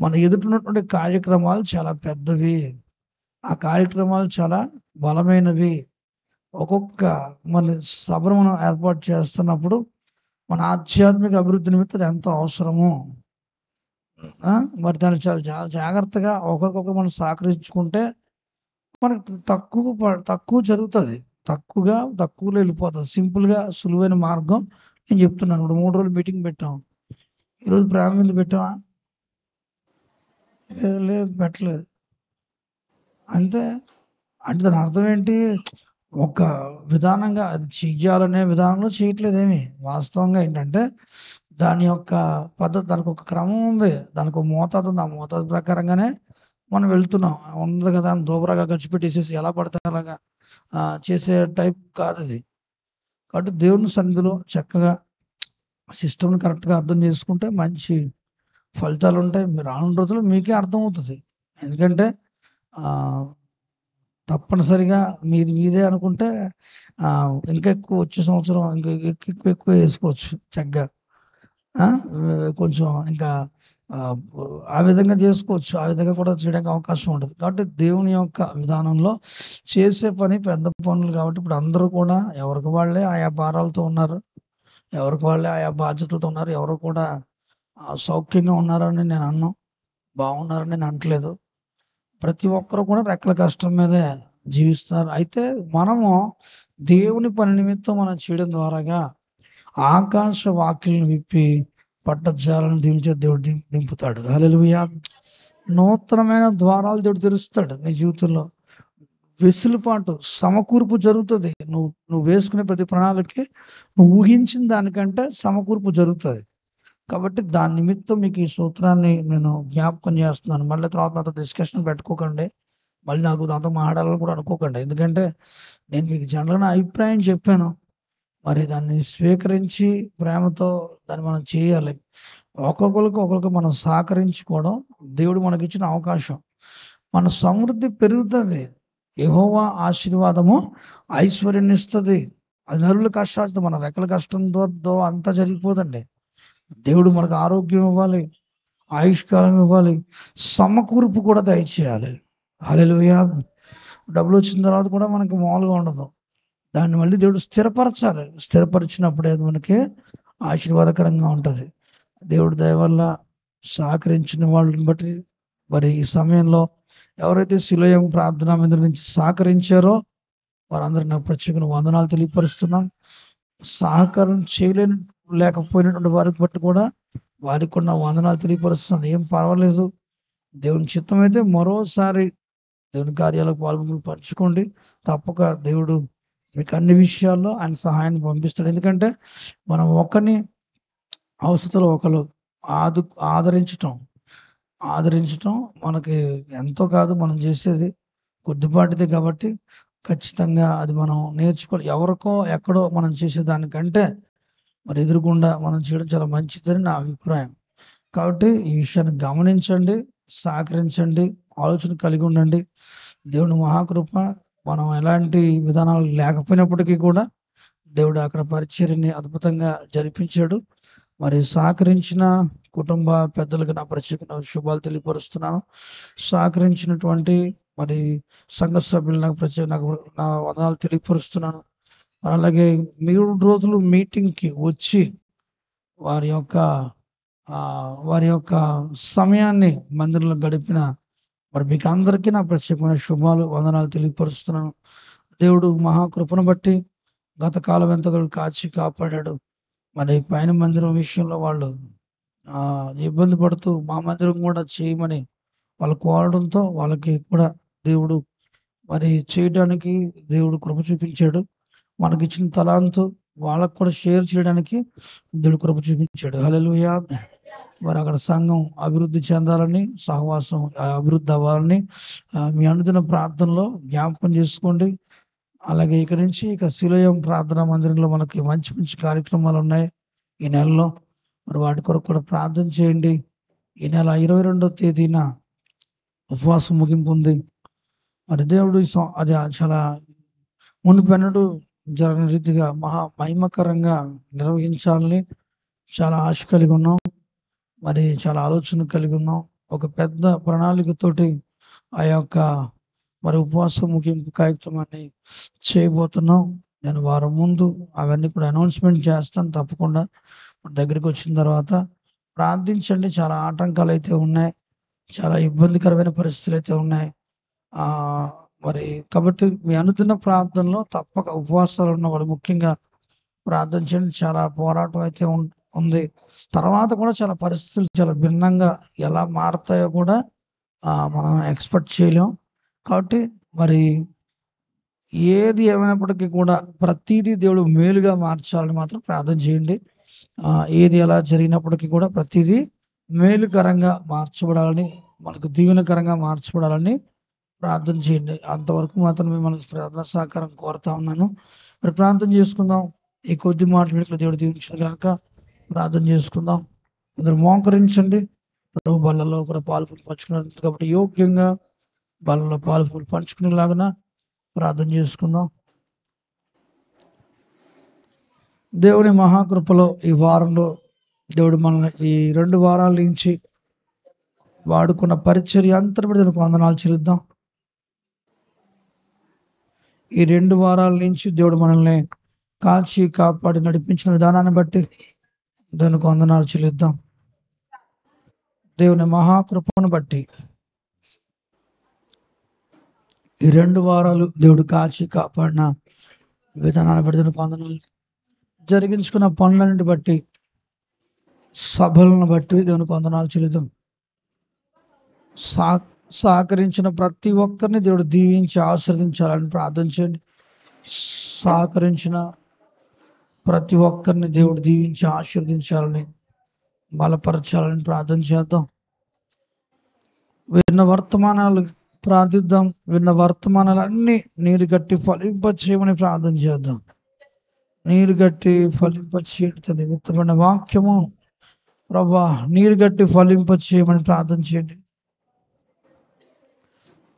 మన ఎదుటిన్నటువంటి కార్యక్రమాలు చాలా పెద్దవి, ఆ కార్యక్రమాలు చాలా బలమైనవి. ఒక్కొక్క మన సభను మనం ఏర్పాటు చేస్తున్నప్పుడు మన ఆధ్యాత్మిక అభివృద్ధి నిమిత్తం ఎంతో అవసరము. మరి దాన్ని చాలా జాగ్రత్తగా ఒకరికొకరు మనం సహకరించుకుంటే మనకు తక్కువ జరుగుతుంది, తక్కువలో వెళ్ళిపోతుంది. సింపుల్గా సులువైన మార్గం నేను చెప్తున్నాను. ఇప్పుడు 3 రోజులు మీటింగ్ పెట్టాం, ఈరోజు ప్రేమ విందు పెట్టామా? లేదు, పెట్టలేదు. అంతే. అంటే దాని అర్థం ఏంటి? ఒక విధానంగా అది చెయ్యాలనే విధానంలో చేయట్లేదేమి. వాస్తవంగా ఏంటంటే దాని యొక్క పద్ధతి, దానికి ఒక క్రమం ఉంది, దానికి ఒక మోతాదు ఉంది. ఆ మోతాదు ప్రకారంగానే మనం వెళ్తున్నాం. ఉంది కదా, దూబరాగా ఖర్చు పెట్టేసేసి ఎలా పడితే అలాగా చేసే టైప్ కాదు ఇది. కాబట్టి దేవుని సన్నిధిలో చక్కగా సిస్టమ్ని కరెక్ట్గా అర్థం చేసుకుంటే మంచి ఫలితాలు ఉంటాయి. మీరు రానున్న రోజులు మీకే అర్థమవుతుంది. ఎందుకంటే తప్పనిసరిగా మీదే అనుకుంటే ఇంకా ఎక్కువ వచ్చే సంవత్సరం ఇంకా ఎక్కువ వేసుకోవచ్చు చక్కగా. కొంచెం ఇంకా ఆ విధంగా చేసుకోవచ్చు. ఆ విధంగా కూడా చేయడానికి అవకాశం ఉంటుంది. కాబట్టి దేవుని యొక్క విధానంలో చేసే పని పెద్ద పనులు. కాబట్టి ఇప్పుడు అందరూ కూడా ఎవరికి వాళ్ళే ఆయా భారాలతో ఉన్నారు, ఎవరికి వాళ్ళే ఆయా బాధ్యతలతో ఉన్నారు. ఎవరు కూడా సౌఖ్యంగా ఉన్నారని నేను అన్నాను, బాగున్నారని నేను అనట్లేదు. ప్రతి ఒక్కరు కూడా రెక్కల కష్టం మీదే జీవిస్తున్నారు. అయితే మనము దేవుని పని నిమిత్తం మనం చేయడం ద్వారాగా ఆకాశ వాక్యలను విప్పి పట్టజాలను దించే దేవుడు నింపుతాడు. హల్లెలూయా. నూతనమైన ద్వారాలు దేవుడు తెరుస్తాడు నీ జీవితంలో. వెసులుపాటు సమకూర్పు జరుగుతుంది. నువ్వు వేసుకునే ప్రతి ప్రణాళికకి నువ్వు ఊహించిన దానికంటే సమకూర్పు జరుగుతుంది. కాబట్టి దాని నిమిత్తం మీకు ఈ సూత్రాన్ని నేను జ్ఞాపకం చేస్తున్నాను. మళ్ళీ తర్వాత నాతో డిస్కషన్ పెట్టుకోకండి, మళ్ళీ నాకు నాతో మాట్లాడాలని కూడా అనుకోకండి. ఎందుకంటే నేను మీకు జనరల్గా అభిప్రాయం చెప్పాను, మరి దాన్ని స్వీకరించి ప్రేమతో దాన్ని మనం చేయాలి. ఒకరికి మనం సహకరించుకోవడం దేవుడు మనకిచ్చిన అవకాశం. మన సమృద్ధి పెరుగుతుంది. యెహోవా ఆశీర్వాదము ఐశ్వర్యాన్ని ఇస్తుంది. అది నరుల కష్టాలు మన రెక్కల కష్టంతో అంతా జరిగిపోదండి. దేవుడు మనకు ఆరోగ్యం ఇవ్వాలి, ఆయుష్కాలం ఇవ్వాలి, సమకూర్పు కూడా దయచేయాలి. హల్లెలూయా. డబ్బులు వచ్చిన తర్వాత కూడా మనకి మామూలుగా ఉండదు. దాన్ని మళ్ళీ దేవుడు స్థిరపరచాలి. స్థిరపరిచినప్పుడే అది మనకి ఆశీర్వాదకరంగా ఉంటుంది. దేవుడి దయ వల్ల సహకరించిన వాళ్ళని బట్టి మరి ఈ సమయంలో ఎవరైతే శిలోయం ప్రార్థనా మందిరం నుంచి సహకరించారో వారందరికీ నాకు ప్రత్యేక వందనాలు తెలియపరుస్తున్నాం. సహకారం లేకపోయినటువంటి వారికి బట్టి కూడా వారికి కూడా వందనాలు తెలియపరుస్తున్నాను. ఏం పర్వాలేదు, దేవుని చిత్తం అయితే మరోసారి దేవుని కార్యాలకు పంచుకోండి. తప్పక దేవుడు మీకు అన్ని విషయాల్లో ఆయన సహాయాన్ని పంపిస్తాడు. ఎందుకంటే మనం ఒకరిని అవసరతలో ఒకరు ఆదరించటం మనకి ఎంతో కాదు, మనం చేసేది కొద్దిపాటిదే. కాబట్టి ఖచ్చితంగా అది మనం నేర్చుకోవాలి. ఎవరికో ఎక్కడో మనం చేసేదానికంటే మరి ఎదురుగుండా మనం చేయడం చాలా మంచిదని నా అభిప్రాయం. కాబట్టి ఈ విషయాన్ని గమనించండి, సహకరించండి, ఆలోచన కలిగి ఉండండి. దేవుని మహాకృప. మనం ఎలాంటి విధానాలు లేకపోయినప్పటికీ కూడా దేవుడు అక్కడ పరిచర్యని అద్భుతంగా జరిపించాడు. మరి సహకరించిన కుటుంబ పెద్దలకు నా ప్రత్యేక శుభాలు తెలియపరుస్తున్నాను. సహకరించినటువంటి మరి సంఘ సభ్యులు నాకు నా వందనాలు తెలియపరుస్తున్నాను. అలాగే 3 రోజులు మీటింగ్కి వచ్చి వారి యొక్క సమయాన్ని మందిరంలో గడిపిన మరి మీకు అందరికీ నా ప్రత్యేకమైన శుభాలు, వందనాలు తెలియపరుస్తున్నాను. దేవుడు మహాకృపను బట్టి గత కాలం ఎంతగా కాచి కాపాడాడు. మరి పైన మందిరం విషయంలో వాళ్ళు ఇబ్బంది పడుతూ మా మందిరం కూడా చేయమని వాళ్ళు కోరడంతో వాళ్ళకి కూడా దేవుడు మరి చేయడానికి దేవుడు కృప చూపించాడు. మనకిచ్చిన తలాంతు వాళ్ళకు కూడా షేర్ చేయడానికి దేవుడు కృప చూపించాడు. హల్లెలూయా. మరి అక్కడ సంఘం అభివృద్ధి చెందాలని, సహవాసం అభివృద్ధి అవ్వాలని మీ అనుదిన ప్రార్థనలో జ్ఞాపకం చేసుకోండి. అలాగే ఇక శిలోయం ప్రార్థనా మందిరంలో మనకి మంచి మంచి కార్యక్రమాలు ఉన్నాయి ఈ నెలలో. మరి వాటి కొరకు కూడా ప్రార్థన చేయండి. ఈ నెల 22వ తేదీన ఉపవాసం ముగింపు ఉంది. మరి దేవుడు అది చాలా మునిపెన్నడు జరగని రీతిగా మహిమకరంగా నిర్వహించాలని చాలా ఆశ కలిగి ఉన్నాం. మరి చాలా ఆలోచన కలిగి ఉన్నాం. ఒక పెద్ద ప్రణాళికతోటి ఆ యొక్క మరి ఉపవాసం ముగింపు కార్యక్రమాన్ని చేయబోతున్నాం. నేను వారం ముందు అవన్నీ కూడా అనౌన్స్మెంట్ చేస్తాను. తప్పకుండా దగ్గరికి వచ్చిన తర్వాత ప్రార్థించండి. చాలా ఆటంకాలు అయితే ఉన్నాయి, చాలా ఇబ్బందికరమైన పరిస్థితులు అయితే ఉన్నాయి. మరి కాబట్టి మీ అనుదిన ప్రార్థనలో తప్పక ఉపవాసాలు ఉన్నవాడు ముఖ్యంగా ప్రార్థన చేయండి. చాలా పోరాటం అయితే ఉంది. తర్వాత కూడా చాలా పరిస్థితులు చాలా భిన్నంగా ఎలా మారుతాయో కూడా మనం ఎక్స్పెక్ట్ చేయలేం. కాబట్టి మరి ఏది ఏమైనప్పటికీ కూడా ప్రతిదీ దేవుడు మేలుగా మార్చాలని మాత్రం ప్రార్థన చేయండి. ఏది ఎలా జరిగినప్పటికీ కూడా ప్రతిదీ మేలుకరంగా మార్చబడాలని, మనకు దీవెనకరంగా మార్చబడాలని ప్రార్థన చేయండి. అంతవరకు మాత్రం మిమ్మల్ని ప్రార్థన సహకారం కోరుతా ఉన్నాను. మరి ప్రార్థన చేసుకుందాం. ఈ కొద్ది మాటలు దేవుడు దీవించిన గాక. ప్రార్థన చేసుకుందాం. అందరూ మోకరించండి. ప్రభు బల్లలో కూడా పాలు పంచుకున్నారు కాబట్టి యోగ్యంగా బల్లలో పాలు పంచుకునేలాగా ప్రార్థన చేసుకుందాం. దేవుని మహాకృపలో ఈ వారంలో దేవుడు మనల్ని ఈ 2 వారాల నుంచి వాడుకున్న పరిచర్య అంతా బట్టి దేవునికి వందనాలు చెల్లిద్దాం. ఈ 2 వారాల నుంచి దేవుడు మనల్ని కాచి కాపాడి నడిపించిన విధానాన్ని బట్టి దేవునికి వందనాలు చెల్లిద్దాం. దేవుని మహాకృపను బట్టి ఈ 2 వారాలు దేవుడు కాచి కాపాడిన విధానాన్ని బట్టి దేవునికి వందనాలు. జరిగించుకున్న పనులన్నిటి బట్టి, సభలను బట్టి దేవునికి వందనాలు చెల్లిద్దాం. సహకరించిన ప్రతి ఒక్కరిని దేవుడు దీవించి ఆశీర్వదించాలని ప్రార్థన చేయండి. సహకరించిన ప్రతి ఒక్కరిని దేవుడు దీవించి ఆశీర్వదించాలని, బలపరచాలని ప్రార్థన చేద్దాం. విన్న వర్తమానాలు ప్రార్థిద్దాం. విన్న వర్తమానాలు అన్ని నీరు గట్టి ఫలింప చేయమని ప్రార్థన చేద్దాం. నీరు గట్టి ఫలింప చేయటది విత్తబడిన వాక్యము ప్రభా నీరు గట్టి ఫలింప చేయమని ప్రార్థన చేయండి.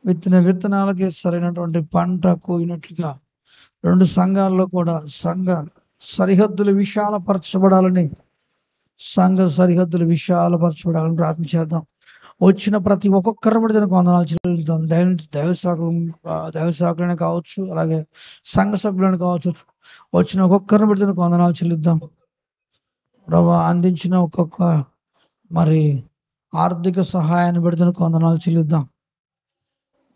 విత్తిన విత్తనాలకి సరైనటువంటి పంట కోయినట్లుగా 2 సంఘాల్లో కూడా సంఘ సరిహద్దులు విశాలపరచబడాలని ప్రార్థన చేద్దాం. వచ్చిన ప్రతి ఒక్కొక్కరిని బట్టి దానికి వందనాలు చెల్లిద్దాం. దైవశాఖలైనా కావచ్చు, అలాగే సంఘ సభ్యులను కావచ్చు, వచ్చిన ఒక్కొక్కరిని బట్టి దానికి వందనాలు చెల్లిద్దాం. ప్రభా అందించిన ఒక్కొక్క మరి ఆర్థిక సహాయాన్ని బట్టి దానికి వందనాలు చెల్లిద్దాం.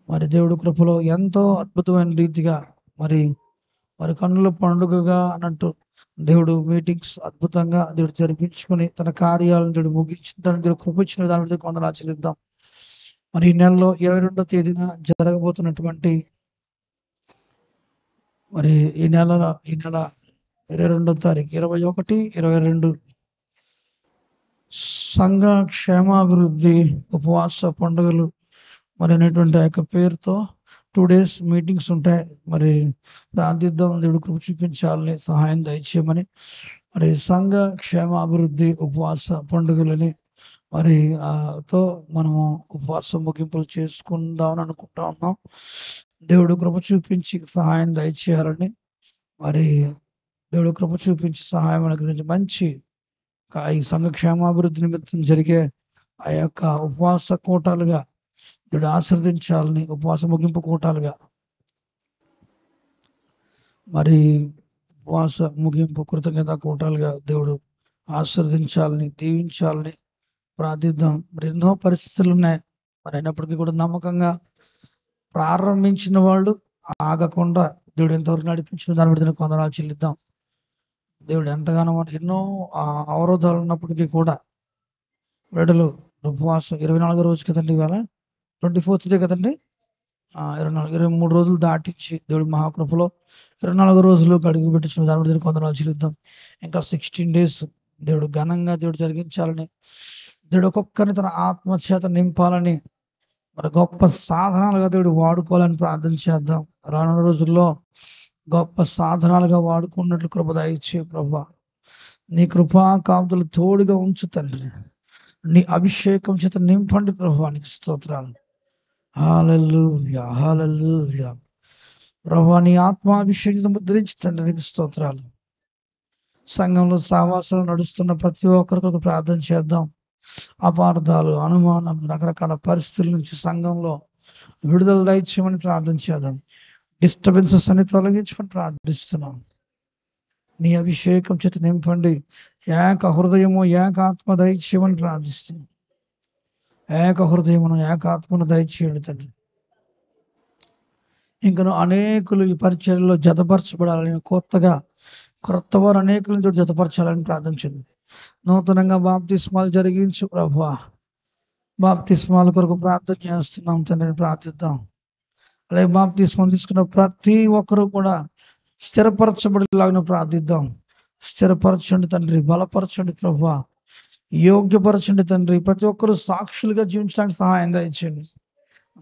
మరి దేవుడి కృపలో ఎంతో అద్భుతమైన రీతిగా మరి కన్నుల పండుగగా అన్నట్టు దేవుడు మీటింగ్స్ అద్భుతంగా దేవుడు జరిపించుకొని తన కార్యాలను దేవుడు ముగించిన దేవుడు కృప ఇచ్చిన దాని మీద వందనాలు చెల్లిద్దాం. మరి ఈ నెలలో 22వ తేదీన జరగబోతున్నటువంటి మరి ఈ నెల 22వ తారీఖు 21, 22 సంఘ క్షేమాభివృద్ధి ఉపవాస పండుగలు మరి అనేటువంటి ఆ యొక్క పేరుతో 2 days మీటింగ్స్ ఉంటాయి. మరి ప్రార్థిద్దాం. దేవుడు కృప చూపించాలని, సహాయం దయచేయమని. మరి సంఘ క్షేమాభివృద్ధి ఉపవాస పండుగలని మరి తో మనము ఉపవాస ముగింపులు చేసుకుందామని అనుకుంటా ఉన్నాం. దేవుడు కృప చూపించి సహాయం దయచేయాలని, మరి దేవుడు కృప చూపించి సహాయం అనుగ్రహించి మంచి ఈ సంఘ క్షేమాభివృద్ధి నిమిత్తం జరిగే ఆ యొక్క ఉపవాస కూటాలుగా దేవుడు ఆశీర్వదించాలని, ఉపవాస ముగింపు కూటాలుగా మరి ఉపవాస ముగింపు కృతజ్ఞత కూటాలుగా దేవుడు ఆశీర్వదించాలని, దీవించాలని ప్రార్థిద్దాం. మరి ఎన్నో పరిస్థితులు ఉన్నాయి. మరి అయినప్పటికీ కూడా నమ్మకంగా ప్రారంభించిన వాళ్ళు ఆగకుండా దేవుడు ఎంతవరకు నడిపించిన దాన్ని బట్టి వందనాలు చెల్లిద్దాం. దేవుడు ఎంతగానో ఎన్నో అవరోధాలు ఉన్నప్పటికీ కూడా బిడ్డలు ఉపవాసం 24వ రోజు కదండి, ఇవాళ 24th డే కదండి, 23 రోజులు దాటించి దేవుడి మహాకృపలో 24 రోజులు అడుగు పెట్టించిన దాని బట్టి వందనాలు చెల్లిద్దాం. ఇంకా 16 days దేవుడు ఘనంగా దేవుడు జరిగించాలని, దేవుడు ఒక్కొక్కరిని తన ఆత్మచేత నింపాలని, మరి గొప్ప సాధనాలుగా దేవుడు వాడుకోవాలని ప్రార్థన చేద్దాం. రానున్న రోజుల్లో గొప్ప సాధనాలుగా వాడుకున్నట్లు కృప దయచే ప్రభా. నీ కృపా కాపుదలు తోడుగా ఉంచు తండ్రి. నీ అభిషేకం చేత నింపండి ప్రభా. నీకు స్తోత్రాలు. హల్లెలూయా, హల్లెలూయా. ప్రభా నీ ఆత్మాభిషేకం ముద్రించి తండ్రి నీకు స్తోత్రాలు. సంఘంలో సావాసాలు నడుస్తున్న ప్రతి ఒక్కరికి ప్రార్థన చేద్దాం. అపార్థాలు, అనుమానాలు, రకరకాల పరిస్థితుల నుంచి సంఘంలో విడుదల దయచేయమని ప్రార్థన చేద్దాం. డిస్టర్బెన్సెస్ అని తొలగించమని ప్రార్థిస్తున్నాం. నీ అభిషేకం చేత నింపండి. ఏక హృదయము ఏకాత్మ దయచేయమని ప్రార్థిస్తున్నాం. ఏక హృదయమును ఏకాత్మను దయచేయండి తండ్రి. ఇంకను అనేకులు ఈ పరిచర్యలో జతపరచబడాలని, క్రొత్త వారు అనేకులను జతపరచాలని ప్రార్థించండి. నూతనంగా బాప్తిస్మాలు జరిగించు ప్రభువా. బాప్తిస్మాల కొరకు ప్రార్థన చేస్తున్నాం తండ్రిని ప్రార్థిద్దాం. అలాగే బాప్తిస్మాలు తీసుకున్న ప్రతి ఒక్కరూ కూడా స్థిరపరచబడేలాగా ప్రార్థిద్దాం. స్థిరపరచండి తండ్రి, బలపరచండి ప్రభువా, యోగ్యపరచండి తండ్రి. ప్రతి ఒక్కరూ సాక్షులుగా జీవించడానికి సహాయం దయచేయండి.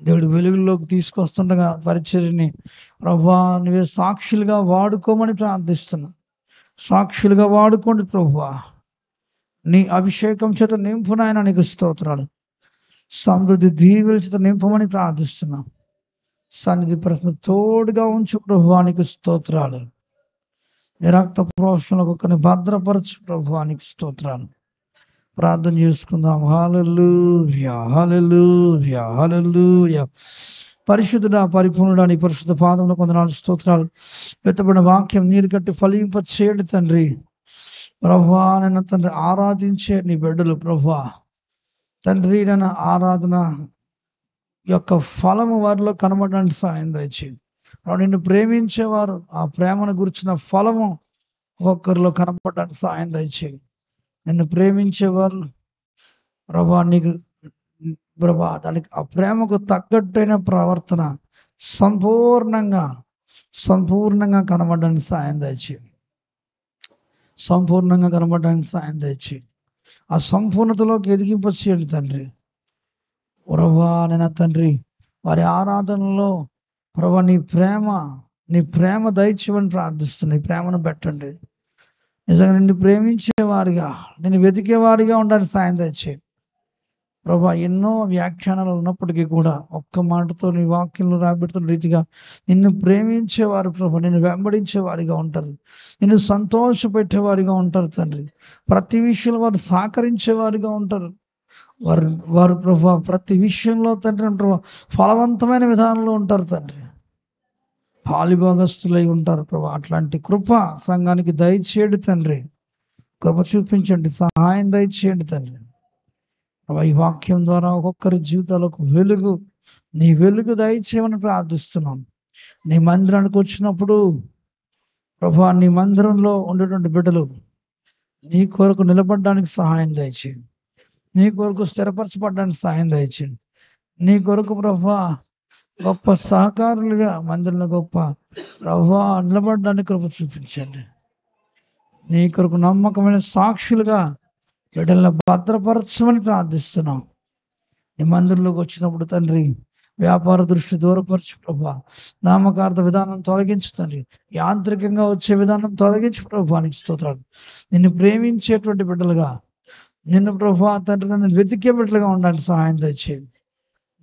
దేవుడు వెలుగులోకి తీసుకొస్తుండగా పరిచర్యని ప్రభువా నువ్వే సాక్షులుగా వాడుకోమని ప్రార్థిస్తున్నా. సాక్షులుగా వాడుకోండి ప్రభువా. నీ అభిషేకం చేత నింపు నాయన, నీకు స్తోత్రాలు. సమృద్ధి దీవెల చేత నింపమని ప్రార్థిస్తున్నాం. సన్నిధి ప్రశ్న తోడుగా ఉంచు ప్రభువా, నీకు స్తోత్రాలు. నీ రక్త ప్రోషణలో ఒక్కరిని భద్రపరచు ప్రభువా, నీకు స్తోత్రాలు. ప్రార్థన చేసుకుందాం. హల్లెలూయా, హల్లెలూయా, హల్లెలూయా. పరిశుద్ధుడా, పరిపూర్ణుడా, నీ పరిశుద్ధ పాదములకు వందనాలు, స్తోత్రాలు. వెత్తబడిన వాక్యం నీరు కట్టి ఫలింప చేయండి తండ్రి. ప్రభువా నన్ను తండ్రి ఆరాధించే నీ బిడ్డలు ప్రభువా తండ్రి, నన్ను ఆరాధన యొక్క ఫలము వారిలో కనబడడానికి సాయం దయచేయండి. నిన్ను ప్రేమించేవారు ఆ ప్రేమను గురించిన ఫలము ఒక్కొక్కరిలో కనబడడానికి సాయం దయచేయండి. నిన్ను ప్రేమించేవారు ప్రభా నీకు ప్రభా దానికి ఆ ప్రేమకు తగ్గట్టైన ప్రవర్తన సంపూర్ణంగా కనబడడానికి సాయం దయచేయండి. సంపూర్ణంగా కనబడడానికి సాయం దయచేయండి. ఆ సంపూర్ణతలోకి ఎదిగింప చేయండి తండ్రి. ప్రభా నేను తండ్రి వారి ఆరాధనలో ప్రభా నీ ప్రేమ దయచేయమని ప్రార్థిస్తున్నా. నీ ప్రేమను పెట్టండి. నిజంగా నిన్ను ప్రేమించేవారిగా, నిన్ను వెతికేవారిగా ఉండడానికి సాయం దయచేయండి ప్రభా. ఎన్నో వ్యాఖ్యానాలు ఉన్నప్పటికీ కూడా ఒక్క మాటతో నీ వాక్యంలో రాబెడుతున్న రీతిగా నిన్ను ప్రేమించేవారు ప్రభా, నిన్ను వెంబడించేవారిగా ఉంటారు, నిన్ను సంతోషపెట్టేవారిగా ఉంటారు తండ్రి. ప్రతి విషయంలో వారు సహకరించేవారిగా ఉంటారు. వారు ప్రభా ప్రతి విషయంలో తండ్రి ప్రభా ఫలవంతమైన విధానంలో ఉంటారు తండ్రి. పాలిభాగస్తులై ఉంటారు ప్రభా. అట్లాంటి కృప సంఘానికి దయచేయండి తండ్రి. కృప చూపించండి, సహాయం దయచేయండి తండ్రి. ప్రభా ఈ వాక్యం ద్వారా ఒక్కొక్కరి జీవితాలకు నీ వెలుగు దయచేయమని ప్రార్థిస్తున్నాం. నీ మందిరానికి వచ్చినప్పుడు ప్రభా నీ మందిరంలో ఉండేటువంటి బిడ్డలు నీ కొరకు నిలబడడానికి సహాయం దయచేయండి. నీ కొరకు స్థిరపరచబడడానికి సహాయం దయచేయండి. నీ కొరకు ప్రభా గొప్ప సహకారులుగా మందిరంలో గొప్ప ప్రభా నిలబడడానికి కృప చూపించండి. నీ కొరకు నమ్మకమైన సాక్షులుగా బిడ్డలను భద్రపరచమని ప్రార్థిస్తున్నాం. నీ మందిరంలోకి వచ్చినప్పుడు తండ్రి వ్యాపార దృష్టి దూరపరచు ప్రభా. నామకార్థ విధానం తొలగించు తండ్రి. యాంత్రికంగా వచ్చే విధానం తొలగించు ప్రభా, నీకు స్తోత్రాలు. నిన్ను ప్రేమించేటువంటి బిడ్డలుగా, నిన్ను ప్రభా తండ్రి నన్ను వెతికే బిడ్డలుగా ఉండడానికి సహాయం తెచ్చేది.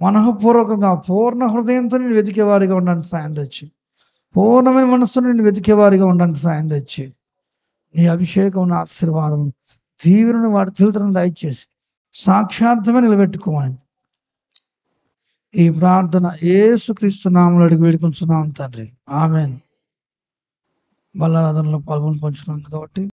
మనఃపూర్వకంగా పూర్ణ హృదయంతో నేను వెతికేవారిగా ఉండడానికి సాయం తెచ్చి, పూర్ణమైన మనస్సును నేను వెతికేవారిగా ఉండడానికి సాయం తెచ్చి, నీ అభిషేకం ఆశీర్వాదం దీవెనను వారి తీర్థను దయచేసి సాక్షార్థమే నిలబెట్టుకోమని ఈ ప్రార్థన యేసుక్రీస్తు నామములో అడిగి వేడుకొంచున్నాం తండ్రి. ఆమేన్. బల్లారాధనలో పాల్గొని పంచుకున్నాం కాబట్టి